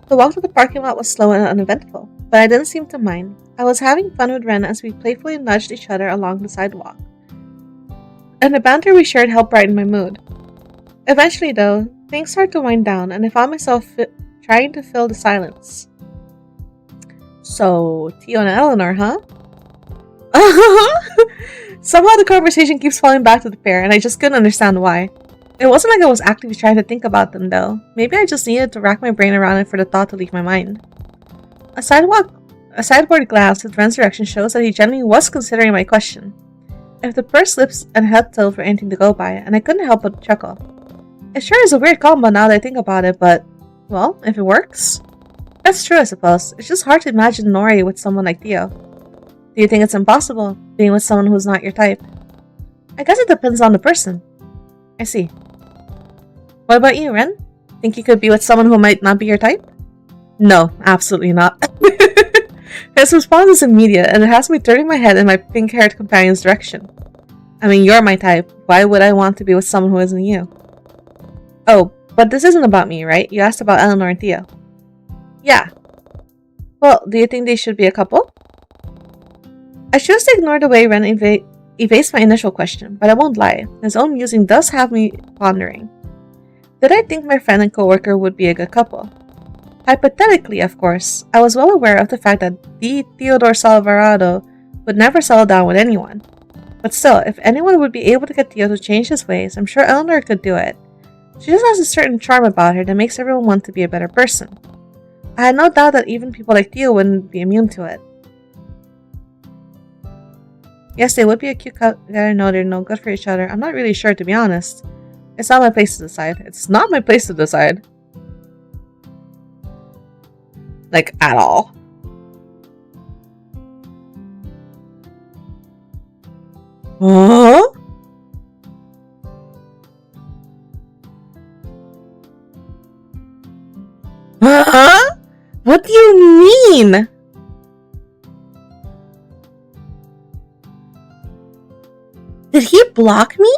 Speaker 1: The walk to the parking lot was slow and uneventful, but I didn't seem to mind. I was having fun with Ren as we playfully nudged each other along the sidewalk. And the banter we shared helped brighten my mood. Eventually, though, things started to wind down, and I found myself trying to fill the silence. So, Theo and Eleanor, huh? Somehow the conversation keeps falling back to the pair, and I just couldn't understand why. It wasn't like I was actively trying to think about them, though. Maybe I just needed to rack my brain around it for the thought to leave my mind. A sideboard glance with Ren's direction shows that he genuinely was considering my question. If the pursed lips and head tilt were anything to go by, and I couldn't help but chuckle. It sure is a weird combo now that I think about it, but, well, if it works. That's true, I suppose. It's just hard to imagine Nori with someone like Theo. Do you think it's impossible, being with someone who's not your type? I guess it depends on the person. I see. What about you, Ren? Think you could be with someone who might not be your type? No, absolutely not. His response is immediate, and it has me turning my head in my pink-haired companion's direction. I mean, you're my type. Why would I want to be with someone who isn't you? Oh, But this isn't about me, right? You asked about Eleanor and Theo. Yeah. Well, do you think they should be a couple? I choose to ignore the way Ren evades my initial question, but I won't lie. His own musing does have me pondering. Did I think my friend and coworker would be a good couple? Hypothetically, of course, I was well aware of the fact that D. Theodore Salvarado would never settle down with anyone. But still, if anyone would be able to get Theo to change his ways, I'm sure Eleanor could do it. She just has a certain charm about her that makes everyone want to be a better person. I had no doubt that even people like Theo wouldn't be immune to it. Yes, they would be a cute couple. No, they're no good for each other. I'm not really sure, to be honest. It's not my place to decide. It's not my place to decide. Like, at all. Huh? Huh? What do you mean? Did he block me?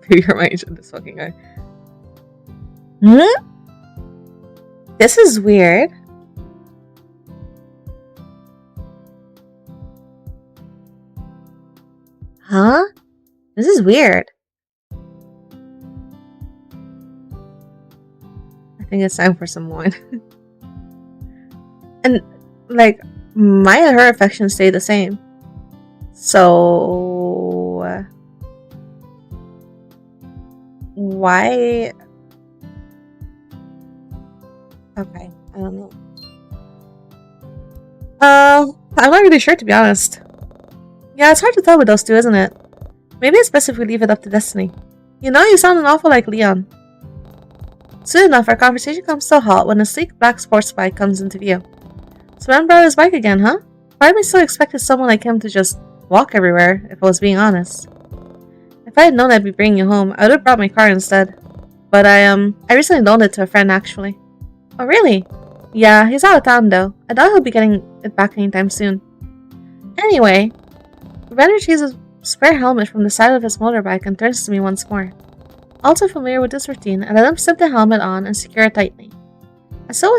Speaker 1: You're my agent, this fucking guy. Hmm? This is weird. Huh? This is weird. I think it's time for some wine. And, like, my and her affections stay the same. So... why... Okay, I don't know. I'm not really sure, to be honest. Yeah, it's hard to tell with those two, isn't it? Maybe it's best if we leave it up to destiny. You know, you sound an awful like Leon. Soon enough, our conversation comes to a halt when a sleek black sports bike comes into view. So Ben brought his bike again, huh? Part of me still expected someone like him to just walk everywhere, if I was being honest. If I had known I'd be bringing you home, I would have brought my car instead. But I recently loaned it to a friend, actually. Oh, really? Yeah, he's out of town, though. I doubt he'll be getting it back anytime soon. Anyway, Ren retrieves a spare helmet from the side of his motorbike and turns to me once more. All too familiar with this routine, I let him slip the helmet on and secure it tightly. I still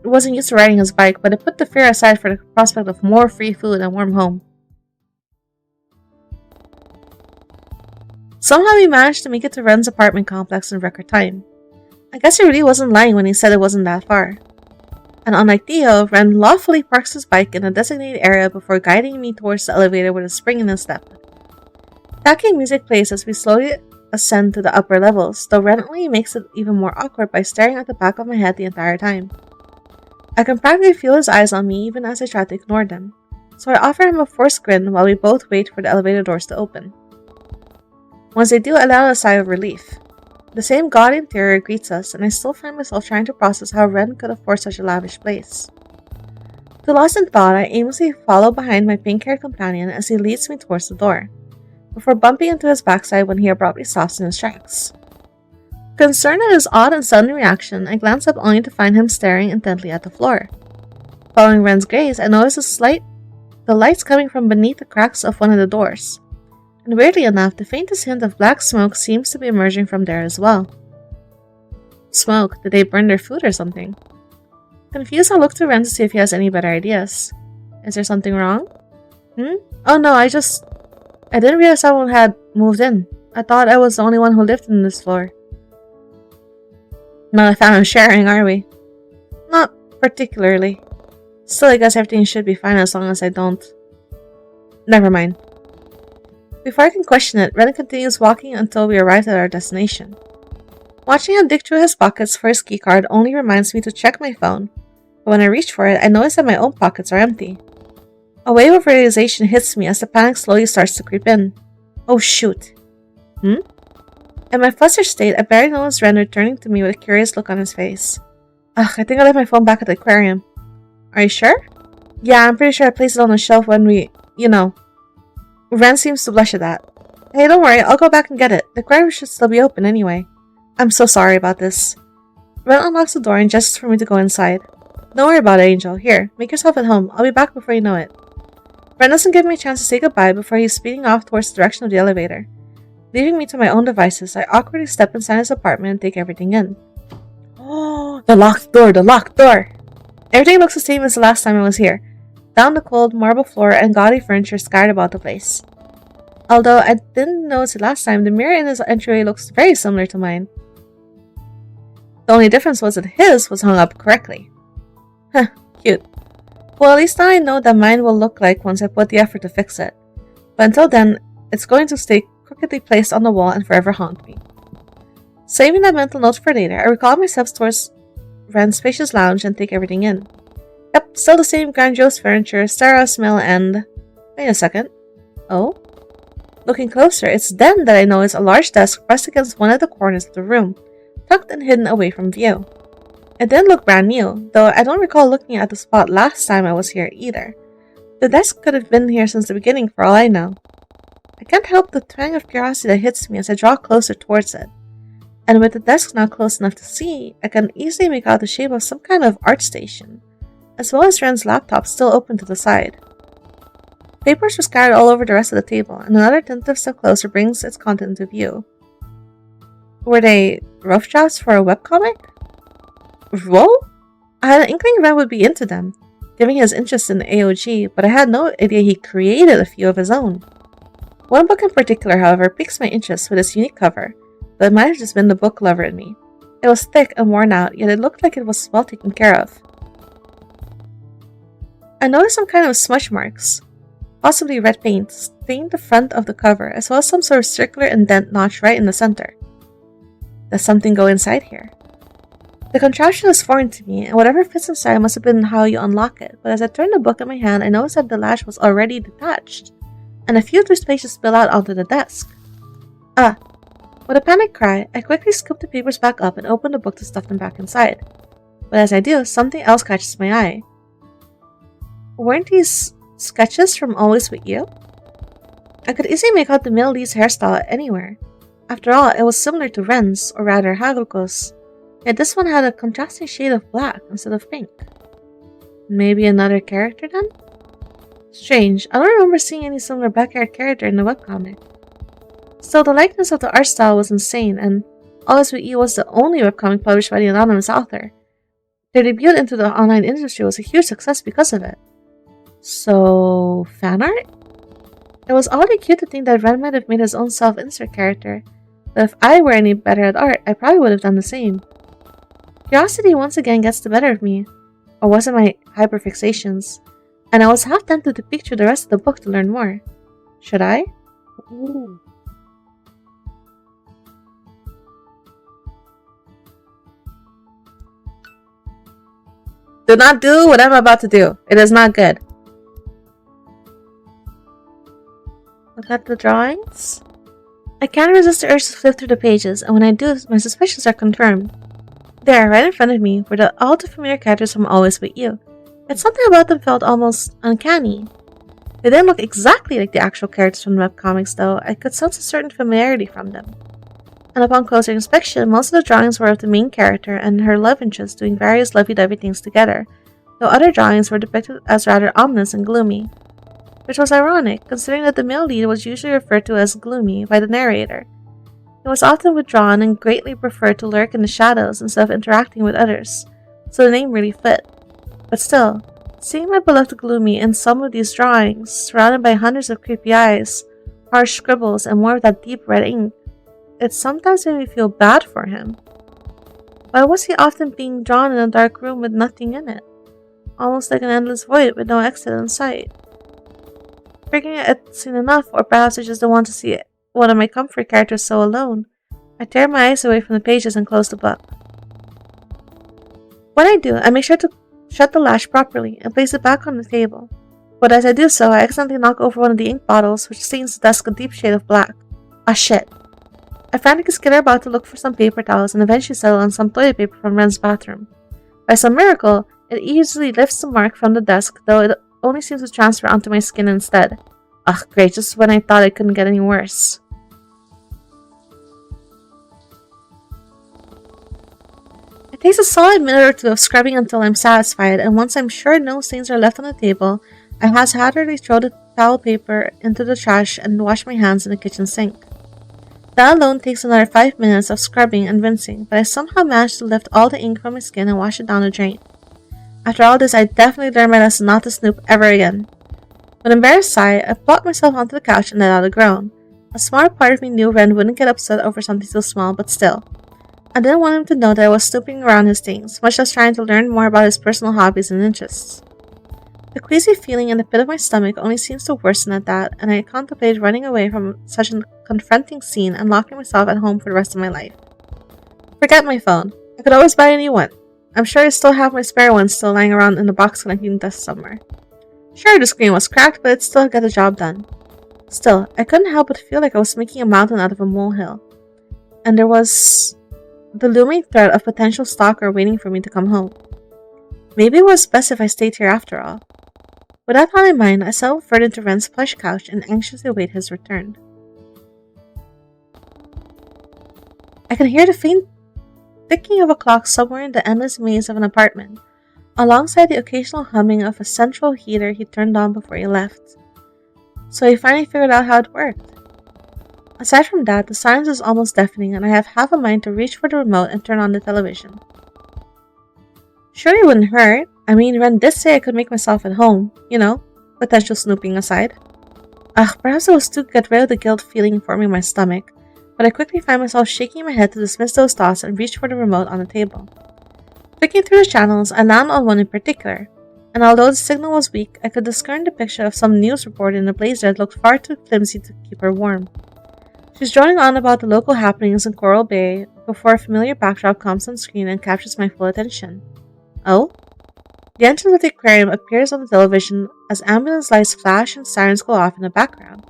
Speaker 1: wasn't used to riding his bike, but it put the fear aside for the prospect of more free food and warm home. Somehow we managed to make it to Ren's apartment complex in record time. I guess he really wasn't lying when he said it wasn't that far. And unlike Theo, Ren lawfully parks his bike in a designated area before guiding me towards the elevator with a spring in his step. Stacking music plays as we slowly ascend to the upper levels, though Ren only makes it even more awkward by staring at the back of my head the entire time. I can practically feel his eyes on me even as I try to ignore them, so I offer him a forced grin while we both wait for the elevator doors to open. Once they do, I let out a sigh of relief. The same gaudy interior greets us, and I still find myself trying to process how Ren could afford such a lavish place. Too lost in thought, I aimlessly follow behind my pink-haired companion as he leads me towards the door, before bumping into his backside when he abruptly stops in his tracks. Concerned at his odd and sudden reaction, I glance up only to find him staring intently at the floor. Following Ren's gaze, I notice the lights coming from beneath the cracks of one of the doors. And weirdly enough, the faintest hint of black smoke seems to be emerging from there as well. Smoke? Did they burn their food or something? Confused, I look to Ren to see if he has any better ideas. Is there something wrong? Oh no, I didn't realize someone had moved in. I thought I was the only one who lived in this floor. Not a fan of sharing, are we? Not particularly. Still, I guess everything should be fine as long as I don't. Never mind. Before I can question it, Ren continues walking until we arrive at our destination. Watching him dig through his pockets for his keycard only reminds me to check my phone, but when I reach for it, I notice that my own pockets are empty. A wave of realization hits me as the panic slowly starts to creep in. Oh shoot. In my flustered state, I barely notice Ren returning to me with a curious look on his face. Ugh, I think I left my phone back at the aquarium. Are you sure? Yeah, I'm pretty sure I placed it on the shelf when Ren seems to blush at that. Hey, don't worry, I'll go back and get it. The aquarium should still be open anyway. I'm so sorry about this. Ren unlocks the door and gestures for me to go inside. Don't worry about it, Angel. Here, make yourself at home. I'll be back before you know it. Ren doesn't give me a chance to say goodbye before he's speeding off towards the direction of the elevator. Leaving me to my own devices, I awkwardly step inside his apartment and take everything in. Oh, the locked door, the locked door! Everything looks the same as the last time I was here. Down the cold marble floor and gaudy furniture scattered about the place. Although I didn't notice it last time, the mirror in his entryway looks very similar to mine. The only difference was that his was hung up correctly. Huh, cute. Well, at least now I know that mine will look like once I put the effort to fix it. But until then, it's going to stay crookedly placed on the wall and forever haunt me. Saving that mental note for later, I recall my steps towards Ren's spacious lounge and take everything in. Yep, still the same grandiose furniture, sterile smell, and... Wait a second. Oh? Looking closer, it's then that I notice a large desk pressed against one of the corners of the room, tucked and hidden away from view. It didn't look brand new, though I don't recall looking at the spot last time I was here either. The desk could have been here since the beginning for all I know. I can't help the twang of curiosity that hits me as I draw closer towards it. And with the desk now close enough to see, I can easily make out the shape of some kind of art station, as well as Ren's laptop still open to the side. Papers were scattered all over the rest of the table, and another tentative step closer brings its content into view. Were they rough drafts for a webcomic? Whoa? I had an inkling Ren would be into them, given his interest in AOG, but I had no idea he created a few of his own. One book in particular, however, piques my interest with its unique cover, though it might have just been the book lover in me. It was thick and worn out, yet it looked like it was well taken care of. I noticed some kind of smudge marks, possibly red paint, stained the front of the cover, as well as some sort of circular indent notch right in the center. Does something go inside here? The contraption is foreign to me, and whatever fits inside must have been how you unlock it, but as I turned the book in my hand, I noticed that the latch was already detached, and a few loose pages spill out onto the desk. With a panicked cry, I quickly scoop the papers back up and open the book to stuff them back inside. But as I do, something else catches my eye. Weren't these sketches from Always With You? I could easily make out the male lead's hairstyle anywhere. After all, it was similar to Ren's, or rather Haruko's, yet this one had a contrasting shade of black instead of pink. Maybe another character then? Strange, I don't remember seeing any similar black-haired character in the webcomic. Still, the likeness of the art style was insane, and Always With You was the only webcomic published by the anonymous author. Their debut into the online industry was a huge success because of it. So, fan art? It was oddly cute to think that Ren might have made his own self-insert character, but if I were any better at art, I probably would have done the same. Curiosity once again gets the better of me, or was it my hyperfixations? And I was half tempted to peek through the rest of the book to learn more. Should I? Ooh. Do not do what I'm about to do. It is not good. Look at the drawings. I can't resist the urge to flip through the pages, and when I do, my suspicions are confirmed. There, right in front of me, were the all too familiar characters from Always With You. Yet something about them felt almost uncanny. They didn't look exactly like the actual characters from the webcomics, though. I could sense a certain familiarity from them. And upon closer inspection, most of the drawings were of the main character and her love interest doing various lovey-dovey things together, though other drawings were depicted as rather ominous and gloomy. Which was ironic, considering that the male lead was usually referred to as gloomy by the narrator. He was often withdrawn and greatly preferred to lurk in the shadows instead of interacting with others, so the name really fit. But still, seeing my beloved Gloomy in some of these drawings, surrounded by hundreds of creepy eyes, harsh scribbles, and more of that deep red ink, it sometimes made me feel bad for him. Why was he often being drawn in a dark room with nothing in it? Almost like an endless void with no exit in sight. Figuring I'd seen enough, or perhaps I just don't want to see one of my comfort characters so alone, I tear my eyes away from the pages and close the book. When I do, I make sure to shut the latch properly and place it back on the table. But as I do so, I accidentally knock over one of the ink bottles, which stains the desk a deep shade of black. Ah shit. I frantically skitter about to look for some paper towels and eventually settle on some toilet paper from Ren's bathroom. By some miracle, it easily lifts the mark from the desk, though it only seems to transfer onto my skin instead. Ugh, great, just when I thought it couldn't get any worse. It takes a solid minute or two of scrubbing until I'm satisfied, and once I'm sure no stains are left on the table, I haphazardly throw the towel paper into the trash and wash my hands in the kitchen sink. That alone takes another 5 minutes of scrubbing and rinsing, but I somehow managed to lift all the ink from my skin and wash it down the drain. After all this, I definitely learned my lesson not to snoop ever again. With an embarrassed sigh, I plopped myself onto the couch and let out a groan. A smart part of me knew Ren wouldn't get upset over something so small, but still. I didn't want him to know that I was snooping around his things, much less trying to learn more about his personal hobbies and interests. The queasy feeling in the pit of my stomach only seems to worsen at that, and I contemplated running away from such a confronting scene and locking myself at home for the rest of my life. Forget my phone. I could always buy a new one. I'm sure I still have my spare one still lying around in the box connecting dust somewhere. Sure, the screen was cracked, but it still got the job done. Still, I couldn't help but feel like I was making a mountain out of a molehill. And there was the looming threat of potential stalker waiting for me to come home. Maybe it was best if I stayed here after all. With that thought in mind, I settled further into Ren's plush couch and anxiously await his return. I can hear the faint ticking of a clock somewhere in the endless maze of an apartment, alongside the occasional humming of a central heater he turned on before he left. So he finally figured out how it worked. Aside from that, the silence is almost deafening and I have half a mind to reach for the remote and turn on the television. Surely it wouldn't hurt. I mean, Ren did say I could make myself at home, potential snooping aside. Perhaps it was to get rid of the guilt feeling forming in my stomach, but I quickly find myself shaking my head to dismiss those thoughts and reach for the remote on the table. Flicking through the channels, I land on one in particular, and although the signal was weak, I could discern the picture of some news reporter in a blazer that looked far too flimsy to keep her warm. She's droning on about the local happenings in Coral Bay before a familiar backdrop comes on screen and captures my full attention. Oh? The entrance of the aquarium appears on the television as ambulance lights flash and sirens go off in the background.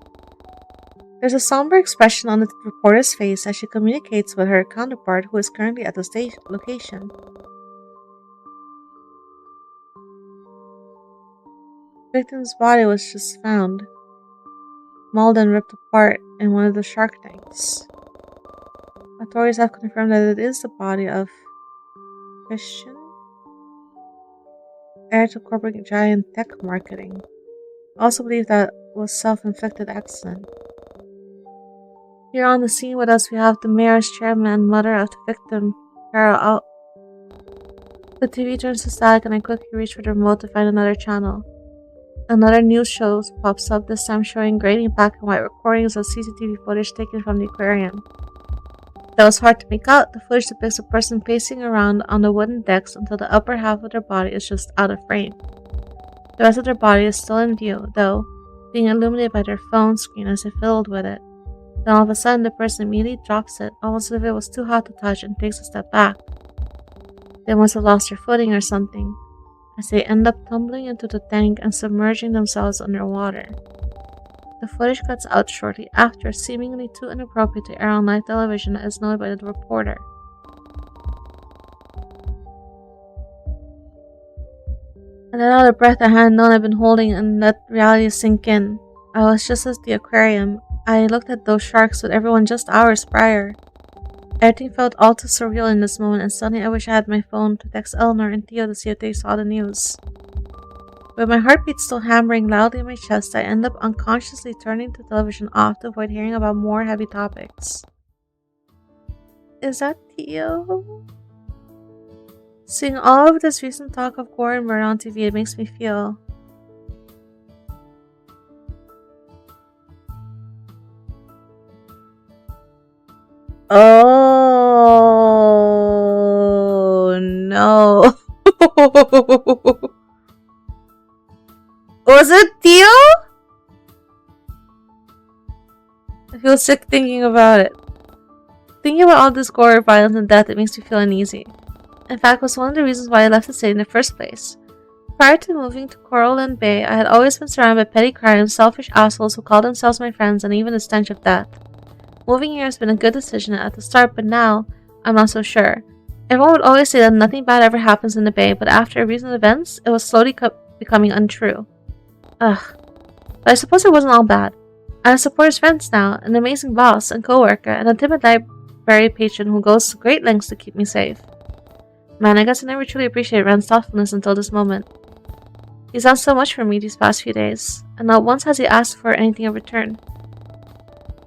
Speaker 1: There's a somber expression on the reporter's face as she communicates with her counterpart who is currently at the location. The victim's body was just found, mauled and ripped apart in one of the shark tanks. Authorities have confirmed that it is the body of Christian, heir to corporate giant tech marketing. Also believe that was self-inflicted accident. Here on the scene with us we have the mayor's chairman and mother of the victim, Carol out. The TV turns to static and I quickly reach for the remote to find another channel. Another news show pops up, this time showing grainy black and white recordings of CCTV footage taken from the aquarium. Though it's hard to make out, the footage depicts a person pacing around on the wooden decks until the upper half of their body is just out of frame. The rest of their body is still in view, though, being illuminated by their phone screen as if fiddled with it. Then all of a sudden, the person immediately drops it, almost as if it was too hot to touch, and takes a step back. They must have lost their footing or something, as they end up tumbling into the tank and submerging themselves underwater. The footage cuts out shortly after, seemingly too inappropriate to air on live television as noted by the reporter. I let out a breath I hadn't known I've been holding and let reality sink in. I was just at the aquarium. I looked at those sharks with everyone just hours prior. Everything felt all too surreal in this moment, and suddenly I wish I had my phone to text Eleanor and Theo to see if they saw the news. With my heartbeat still hammering loudly in my chest, I end up unconsciously turning the television off to avoid hearing about more heavy topics. Is that Theo? Seeing all of this recent talk of gore and murder on TV, it makes me feel... Oh no. Was it Theo? I feel sick thinking about it. Thinking about all this gore, violence, and death, it makes me feel uneasy. In fact, it was one of the reasons why I left the city in the first place. Prior to moving to Coral Bay, I had always been surrounded by petty crimes, selfish assholes who called themselves my friends, and even the stench of death. Moving here has been a good decision at the start, but now, I'm not so sure. Everyone would always say that nothing bad ever happens in the Bay, but after recent events, it was slowly becoming untrue. Ugh. But I suppose it wasn't all bad. I have supporters friends now, an amazing boss and co-worker, and a timid library patron who goes to great lengths to keep me safe. Man, I guess I never truly appreciated Ren's thoughtfulness until this moment. He's done so much for me these past few days, and not once has he asked for anything in return.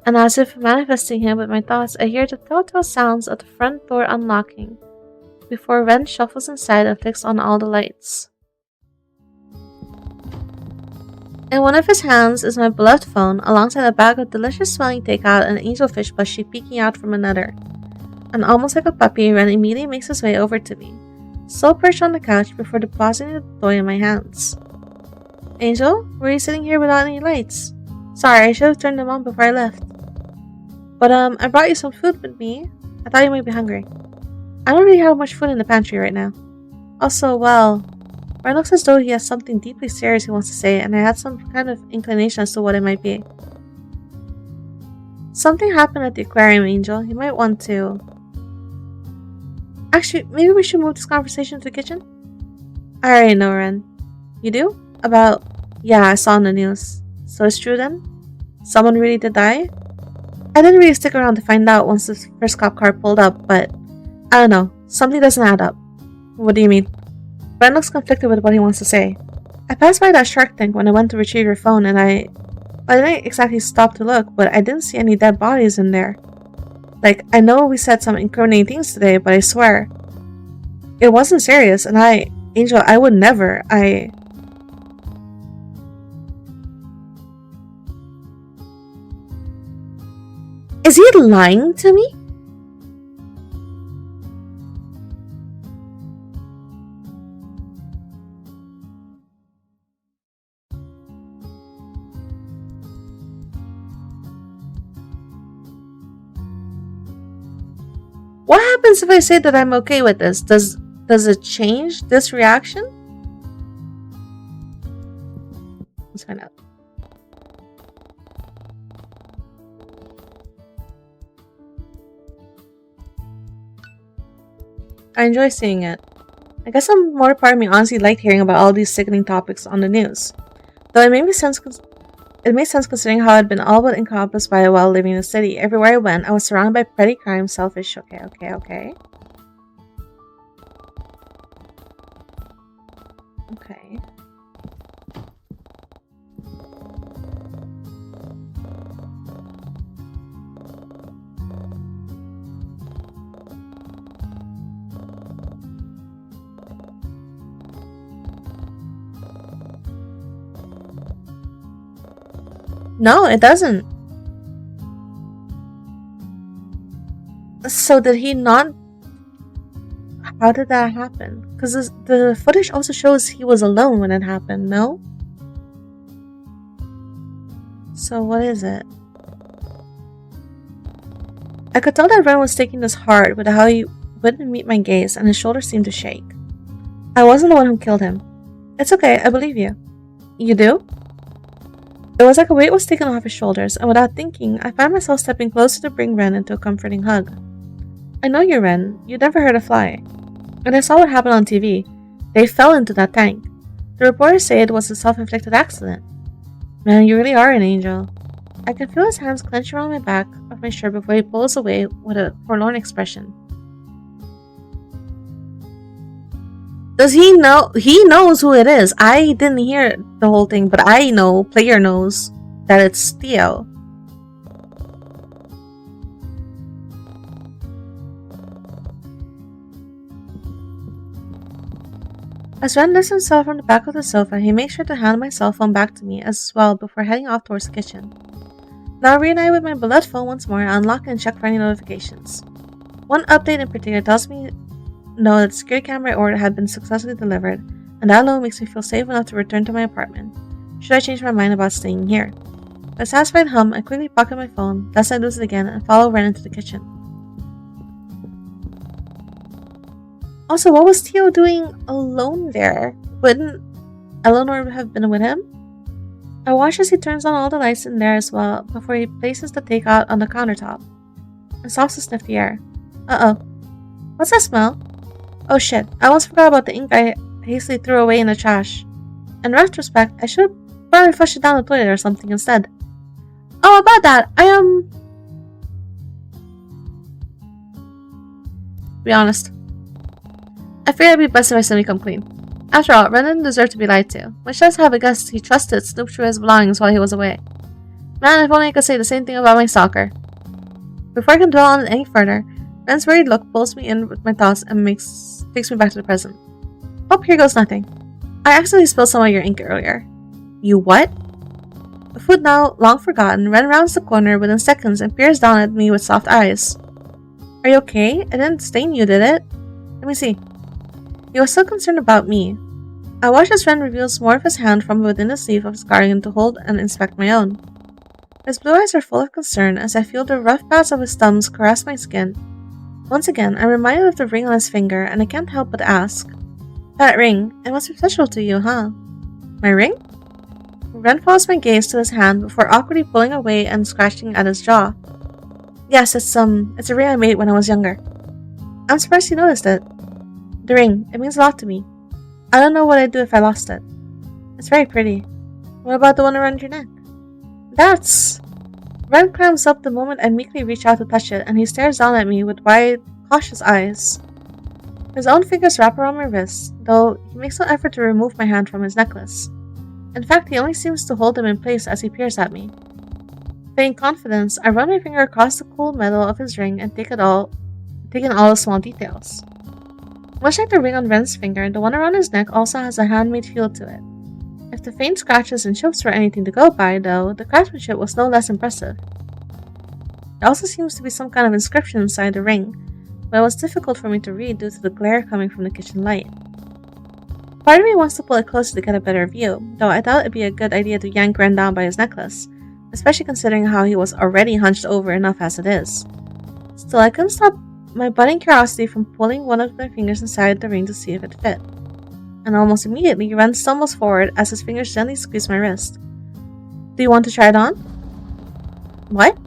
Speaker 1: And as if manifesting him with my thoughts, I hear the telltale sounds of the front door unlocking before Ren shuffles inside and flicks on all the lights. In one of his hands is my beloved phone, alongside a bag of delicious smelling takeout and angelfish plushie peeking out from another. And almost like a puppy, Ren immediately makes his way over to me, still perched on the couch before depositing the toy in my hands. Angel, were you sitting here without any lights? Sorry, I should have turned them on before I left. But I brought you some food with me. I thought you might be hungry. I don't really have much food in the pantry right now. Also, well, Ren looks as though he has something deeply serious he wants to say, and I had some kind of inclination as to what it might be. Something happened at the aquarium, Angel. You might want to... Actually, maybe we should move this conversation to the kitchen? I already know, Ren. You do? About... Yeah, I saw on the news. So it's true then? Someone really did die? I didn't really stick around to find out once the first cop car pulled up, but... I don't know. Something doesn't add up. What do you mean? Ren looks conflicted with what he wants to say. I passed by that shark tank when I went to retrieve your phone, and I didn't exactly stop to look, but I didn't see any dead bodies in there. Like, I know we said some incriminating things today, but I swear, it wasn't serious, and Angel, I would never, Is he lying to me? What happens if I say that I'm okay with this? Does it change this reaction? Let's find out. I enjoy seeing it. I guess some more part of me honestly liked hearing about all these sickening topics on the news. Though it made sense considering how I'd been all but encompassed by it while living in the city. Everywhere I went, I was surrounded by petty crime, selfish... Okay. No, it doesn't. So did he not... How did that happen? Because the footage also shows he was alone when it happened, no? So what is it? I could tell that Ren was taking this hard with how he wouldn't meet my gaze and his shoulders seemed to shake. I wasn't the one who killed him. It's okay, I believe you. You do? It was like a weight was taken off his shoulders, and without thinking, I found myself stepping closer to bring Ren into a comforting hug. I know you, Ren. You never hurt a fly. And I saw what happened on TV. They fell into that tank. The reporters say it was a self-inflicted accident. Man, you really are an angel. I can feel his hands clench around my back of my shirt before he pulls away with a forlorn expression. Does he know? He knows who it is. I didn't hear the whole thing, but I know, player knows, that it's Theo. As Ren lifts himself from the back of the sofa, he makes sure to hand my cell phone back to me as well before heading off towards the kitchen. Now reunited with my beloved phone once more, I unlock and check for any notifications. One update in particular tells me know that the security camera I ordered had been successfully delivered, and that alone makes me feel safe enough to return to my apartment, should I change my mind about staying here. With a satisfied hum, I quickly pocket my phone, lest I lose it again, and follow Ren into the kitchen. Also, what was Theo doing alone there? Wouldn't Eleanor have been with him? I watch as he turns on all the lights in there as well, before he places the takeout on the countertop, and stops to sniff the air. Uh-oh. What's that smell? Oh shit, I almost forgot about the ink I hastily threw away in the trash. In retrospect, I should have probably flushed it down the toilet or something instead. Oh, about that, be honest. I figured it'd be best if I semi come clean. After all, Ren didn't deserve to be lied to. Much less have a guest he trusted snoop through his belongings while he was away. Man, if only I could say the same thing about my stalker. Before I can dwell on it any further, Ren's worried look pulls me in with my thoughts and takes me back to the present. Oh, here goes nothing. I accidentally spilled some of your ink earlier. You what? The food now long forgotten, Ren rounds the corner within seconds and peers down at me with soft eyes. Are you okay? I didn't stain you, did it? Let me see. He was so concerned about me. I watch as Ren reveals more of his hand from within the sleeve of his cardigan to hold and inspect my own. His blue eyes are full of concern as I feel the rough pads of his thumbs caress my skin. Once again, I'm reminded of the ring on his finger, and I can't help but ask. That ring, it must be special to you, huh? My ring? Ren follows my gaze to his hand before awkwardly pulling away and scratching at his jaw. Yes, it's a ring I made when I was younger. I'm surprised you noticed it. The ring, it means a lot to me. I don't know what I'd do if I lost it. It's very pretty. What about the one around your neck? That's... Ren clams up the moment I meekly reach out to touch it, and he stares down at me with wide, cautious eyes. His own fingers wrap around my wrists, though he makes no effort to remove my hand from his necklace. In fact, he only seems to hold them in place as he peers at me. Feigning confidence, I run my finger across the cool metal of his ring and take in all the small details. Much like the ring on Ren's finger, the one around his neck also has a handmade feel to it. If the faint scratches and chips were anything to go by, though, the craftsmanship was no less impressive. There also seems to be some kind of inscription inside the ring, but it was difficult for me to read due to the glare coming from the kitchen light. Part of me wants to pull it closer to get a better view, though I doubt it'd be a good idea to yank Ren down by his necklace, especially considering how he was already hunched over enough as it is. Still, I couldn't stop my budding curiosity from pulling one of my fingers inside the ring to see if it fit. And almost immediately, Ren stumbles forward as his fingers gently squeeze my wrist. Do you want to try it on? What?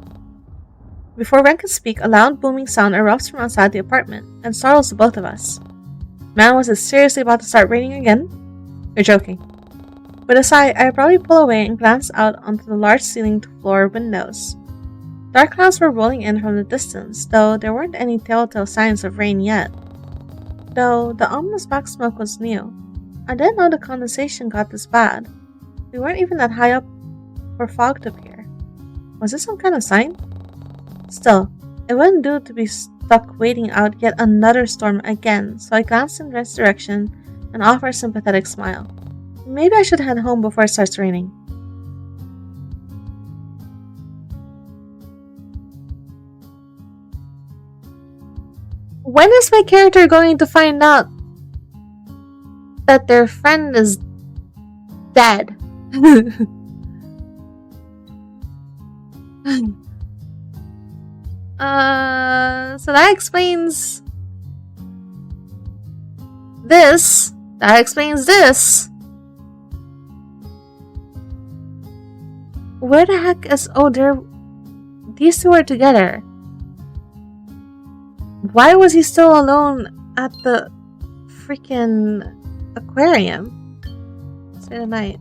Speaker 1: Before Ren could speak, a loud booming sound erupts from outside the apartment and startles the both of us. Man, was it seriously about to start raining again? You're joking. With a sigh, I abruptly pull away and glance out onto the large ceiling-to-floor windows. Dark clouds were rolling in from the distance, though there weren't any telltale signs of rain yet. Though the ominous black smoke was new. I didn't know the condensation got this bad. We weren't even that high up for fog to appear. Was this some kind of sign? Still, it wouldn't do to be stuck waiting out yet another storm again, so I glanced in Red's direction and offered a sympathetic smile. Maybe I should head home before it starts raining. When is my character going to find out that their friend is dead? So that explains this. That explains this. Where the heck is... Oh, these two are together. Why was he still alone at the freaking aquarium? Stay the night.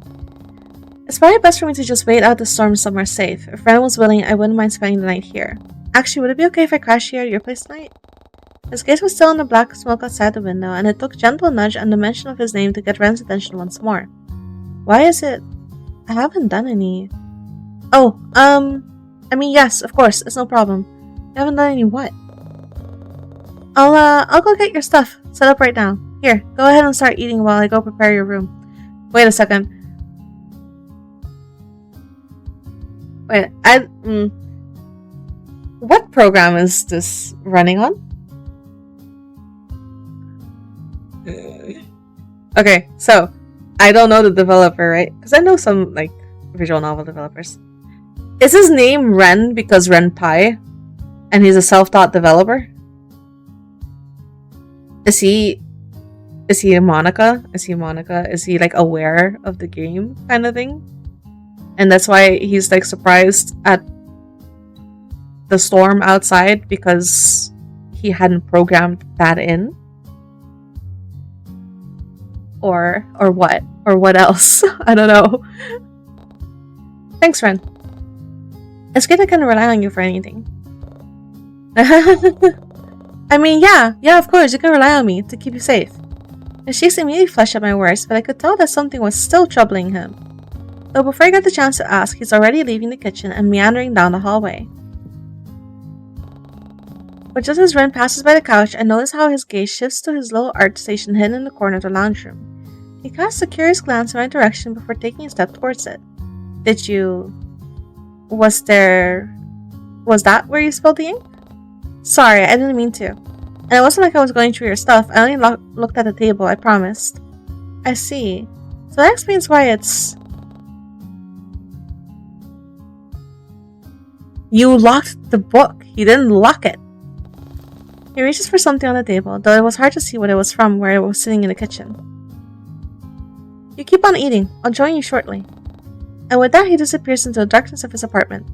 Speaker 1: It's probably best for me to just wait out the storm somewhere safe. If Ren was willing, I wouldn't mind spending the night here. Actually, would it be okay if I crashed here at your place tonight? His gaze was still on the black smoke outside the window, and it took a gentle nudge and the mention of his name to get Ren's attention once more. Why is it... I haven't done any... Oh, I mean, yes, of course, it's no problem. You haven't done any what? I'll go get your stuff set up right now. Here, go ahead and start eating while I go prepare your room. Wait a second. Wait, what program is this running on? Okay, so, I don't know the developer, right? Because I know some, like, visual novel developers. Is his name Ren because Ren Pai? And he's a self-taught developer? Is he Monica? Is he Monica? Is he like aware of the game kind of thing? And that's why he's like surprised at the storm outside because he hadn't programmed that in? Or what? Or what else? I don't know. Thanks, Ren. It's good I can rely on you for anything. I mean, yeah, of course, you can rely on me to keep you safe. His cheeks immediately flushed at my words, but I could tell that something was still troubling him. Though before I get the chance to ask, he's already leaving the kitchen and meandering down the hallway. But just as Ren passes by the couch, I notice how his gaze shifts to his little art station hidden in the corner of the lounge room. He casts a curious glance in my direction before taking a step towards it. Did you... Was that where you spilled the ink? Sorry, I didn't mean to. And it wasn't like I was going through your stuff. I only looked at the table, I promised. I see. So that explains why it's... You locked the book. You didn't lock it. He reaches for something on the table, though it was hard to see what it was from where it was sitting in the kitchen. You keep on eating. I'll join you shortly. And with that, he disappears into the darkness of his apartment.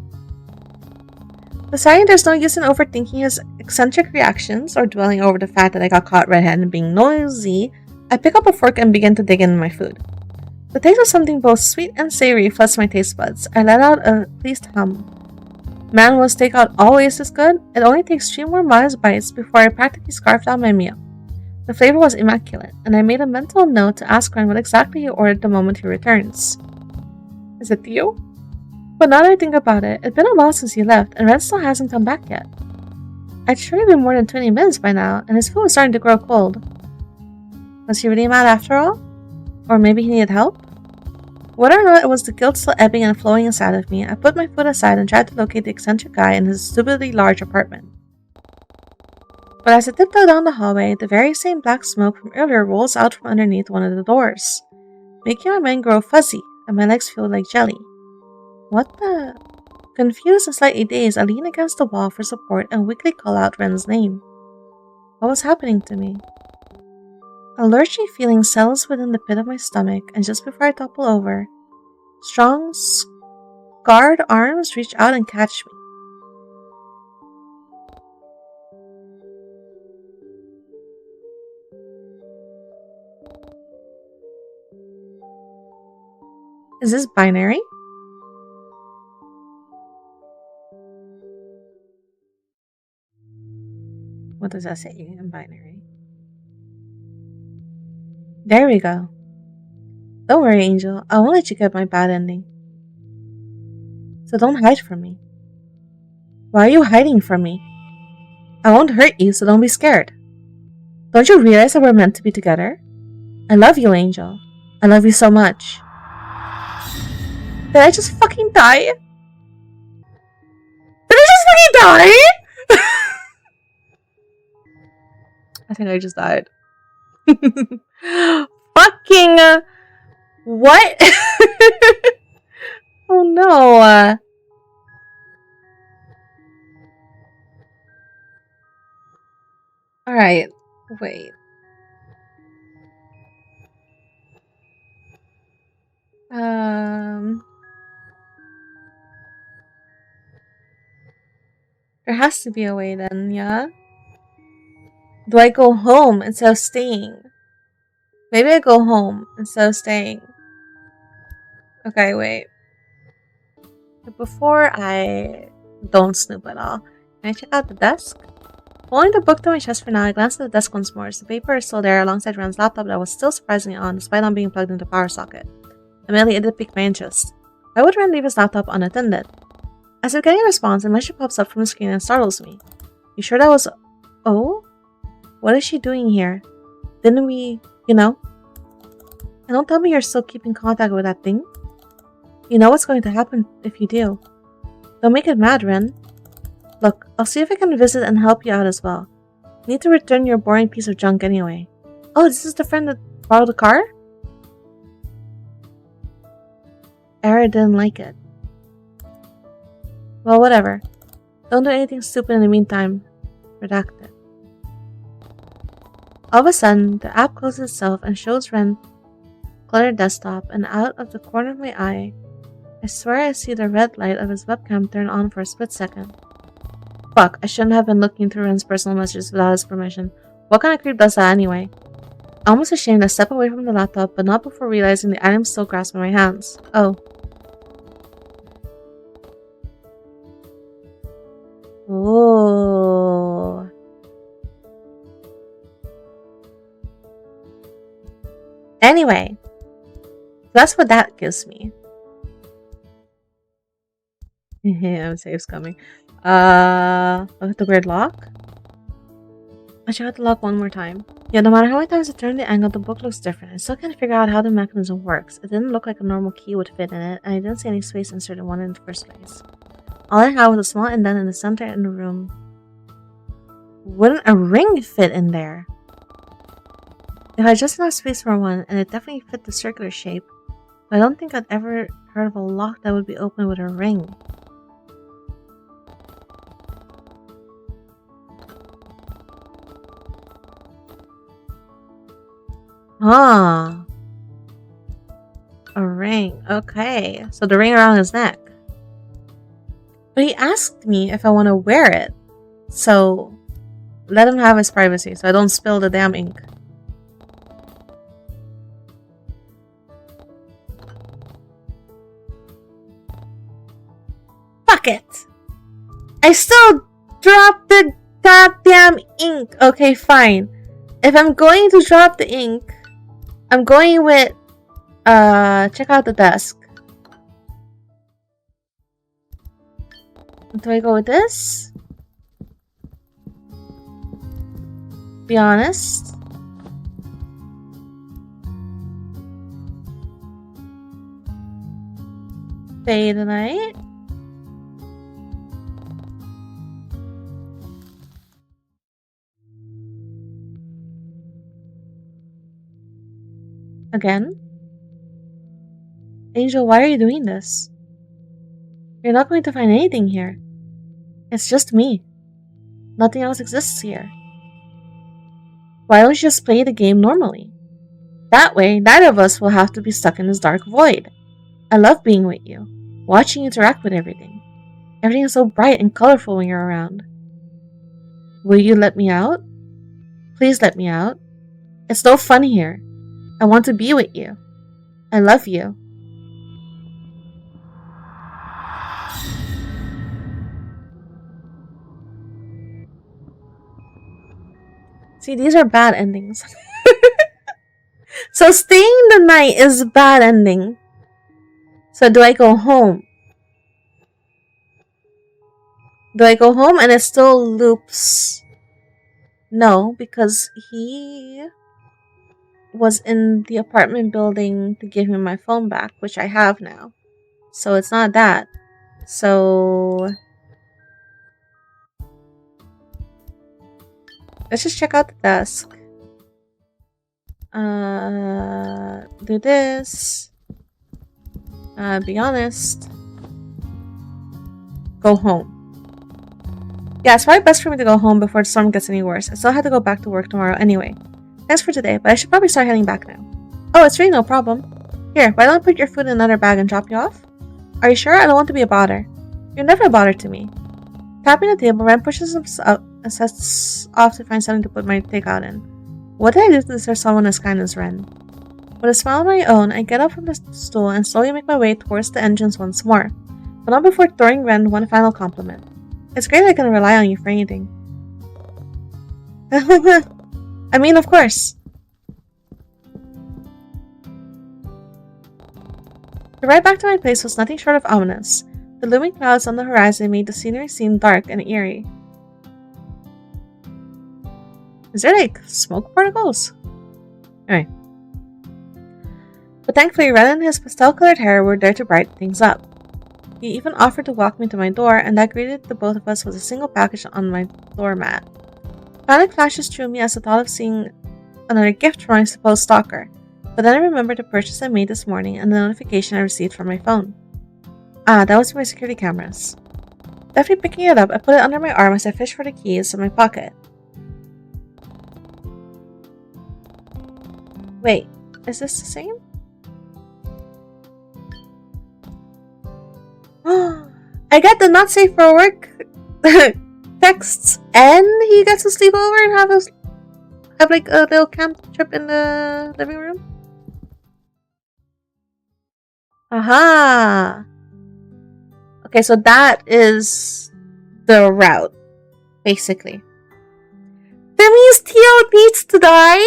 Speaker 1: Deciding there's no use in overthinking his eccentric reactions or dwelling over the fact that I got caught red-handed and being noisy, I pick up a fork and begin to dig into my food. The taste of something both sweet and savory floods my taste buds. I let out a pleased hum. Man, was takeout always this good? It only takes 3 more modest bites before I practically scarfed down my meal. The flavor was immaculate, and I made a mental note to ask Ren what exactly he ordered the moment he returns. Is it you? But now that I think about it, it's been a while since he left, and Ren still hasn't come back yet. It's surely been more than 20 minutes by now, and his food was starting to grow cold. Was he really mad after all? Or maybe he needed help? Whether or not it was the guilt still ebbing and flowing inside of me, I put my foot aside and tried to locate the eccentric guy in his stupidly large apartment. But as I tiptoe down the hallway, the very same black smoke from earlier rolls out from underneath one of the doors, making my mind grow fuzzy and my legs feel like jelly. What the... Confused and slightly dazed, I lean against the wall for support and weakly call out Ren's name. What was happening to me? A lurching feeling settles within the pit of my stomach, and just before I topple over, strong, scarred arms reach out and catch me. Is this binary? What does that say in binary? There we go. Don't worry, Angel. I won't let you get my bad ending. So don't hide from me. Why are you hiding from me? I won't hurt you, so don't be scared. Don't you realize that we're meant to be together? I love you, Angel. I love you so much. Did I just fucking die? Did I just fucking die? I think I just died. Fucking... what? Oh no. Alright. Wait. There has to be a way then, yeah? Do I go home instead of staying? Maybe I go home instead of staying. Okay, wait. Before I don't snoop at all, can I check out the desk? Pulling the book to my chest for now, I glance at the desk once more. The paper is still there alongside Ren's laptop that was still surprisingly on, despite not being plugged into the power socket. Immediately, it did pique my interest. Why would Ren leave his laptop unattended? As if getting a response, a message pops up from the screen and startles me. You sure that was... Oh? What is she doing here? Didn't we... you know? And don't tell me you're still keeping contact with that thing. You know what's going to happen if you do. Don't make it mad, Ren. Look, I'll see if I can visit and help you out as well. You need to return your boring piece of junk anyway. Oh, this is the friend that borrowed the car? Era didn't like it. Well, whatever. Don't do anything stupid in the meantime. Redacted. All of a sudden, the app closes itself and shows Ren cluttered desktop, and out of the corner of my eye, I swear I see the red light of his webcam turn on for a split second. Fuck, I shouldn't have been looking through Ren's personal messages without his permission. What kind of creep does that anyway? I'm almost ashamed to step away from the laptop, but not before realizing the item still grasped in my hands. Oh. Oh. Anyway, that's what that gives me. I'm safe coming. Look at the weird lock. I check out the lock one more time. Yeah, no matter how many times I turn the angle, the book looks different. I still can't figure out how the mechanism works. It didn't look like a normal key would fit in it, and I didn't see any space inserted in one in the first place. All I had was a small indent in the center in the room. Wouldn't a ring fit in there? If I had just enough space for one, and it definitely fit the circular shape, but I don't think I'd ever heard of a lock that would be open with a ring. Ah, a ring. Okay, so the ring around his neck. But he asked me if I want to wear it, so let him have his privacy so I don't spill the damn ink. Fuck it! I still dropped the goddamn ink! Okay, fine. If I'm going to drop the ink, I'm going with, check out the desk. Do I go with this? Be honest. Fade the night. Again? Angel, why are you doing this? You're not going to find anything here. It's just me. Nothing else exists here. Why don't you just play the game normally? That way, neither of us will have to be stuck in this dark void. I love being with you, watching you interact with everything. Everything is so bright and colorful when you're around. Will you let me out? Please let me out. It's no fun here. I want to be with you. I love you. See, these are bad endings. So staying the night is a bad ending. So do I go home? Do I go home and it still loops? No, because he was in the apartment building to give me my phone back, which I have now. So it's not that. So let's just check out the desk. Do this. Be honest. Go home. Yeah, it's probably best for me to go home before the storm gets any worse. I still have to go back to work tomorrow anyway. Thanks for today, but I should probably start heading back now. Oh, it's really no problem. Here, why don't I put your food in another bag and drop you off? Are you sure? I don't want to be a bother. You're never a bother to me. Tapping the table, Ren pushes himself up and sets off to find something to put my takeout in. What did I do to deserve someone as kind as Ren? With a smile of my own, I get up from the stool and slowly make my way towards the engines once more, but not before throwing Ren one final compliment. It's great I can rely on you for anything. I mean, of course. The ride back to my place was nothing short of ominous. The looming clouds on the horizon made the scenery seem dark and eerie. Is there like smoke particles? Anyway. But thankfully, Ren and his pastel-colored hair were there to brighten things up. He even offered to walk me to my door, and that greeted the both of us with a single package on my doormat. Panic flashes through me as the thought of seeing another gift from my supposed stalker, but then I remembered the purchase I made this morning and the notification I received from my phone. Ah, that was my security cameras. Deftly picking it up, I put it under my arm as I fished for the keys in my pocket. Wait, is this the same? I get the not safe for work texts, and he gets to sleep over and have like a little camp trip in the living room. Aha! Okay, so that is the route, basically. That means Teal needs to die?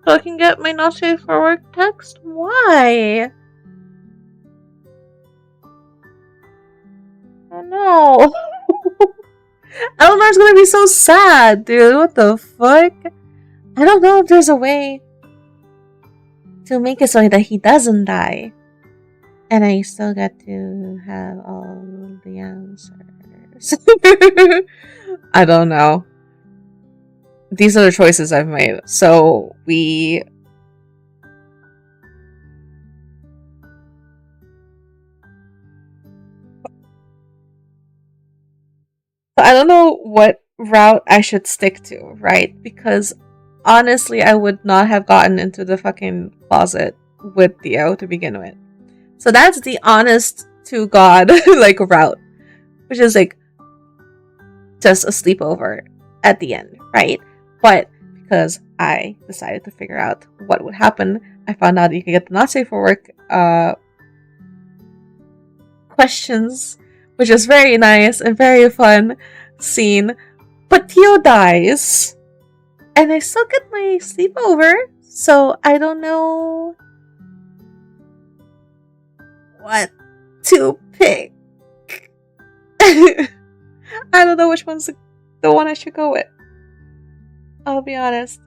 Speaker 1: So I can get my not safe for work text? Why? no. Eleanor's gonna be so sad, dude. What the fuck? I don't know if there's a way to make it so that he doesn't die. And I still get to have all the answers. I don't know. These are the choices I've made. So I don't know what route I should stick to, right? Because honestly, I would not have gotten into the fucking closet with Theo to begin with. So that's the honest to God like route, which is like just a sleepover at the end, right? But because I decided to figure out what would happen, I found out you could get the not safe for work questions, which is very nice and very fun scene. But Theo dies, and I still get my sleepover, so I don't know what to pick. I don't know which one's the one I should go with. I'll be honest.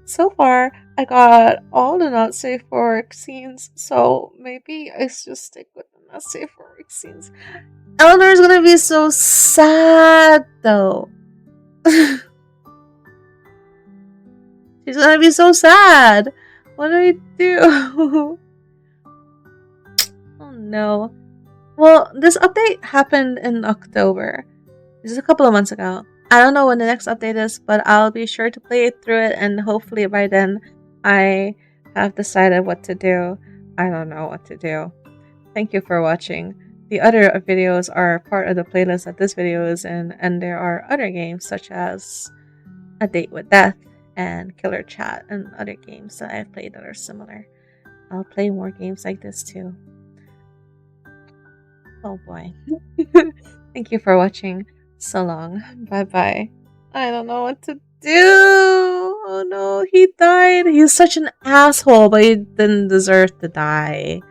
Speaker 1: So far, I got all the not safe for work scenes, so maybe I should stick with the not safe for work scenes. Eleanor's gonna be so sad, though. She's gonna be so sad. What do we do? Oh no. Well, this update happened in October. This is a couple of months ago. I don't know when the next update is, but I'll be sure to play it through it, and hopefully by then I have decided what to do. I don't know what to do. Thank you for watching. The other videos are part of the playlist that this video is in, and there are other games such as A Date with Death and Killer Chat and other games that I've played that are similar. I'll play more games like this too. Oh boy. Thank you for watching. So long. Bye bye. I don't know what to do. Oh no, he died. He's such an asshole, but he didn't deserve to die.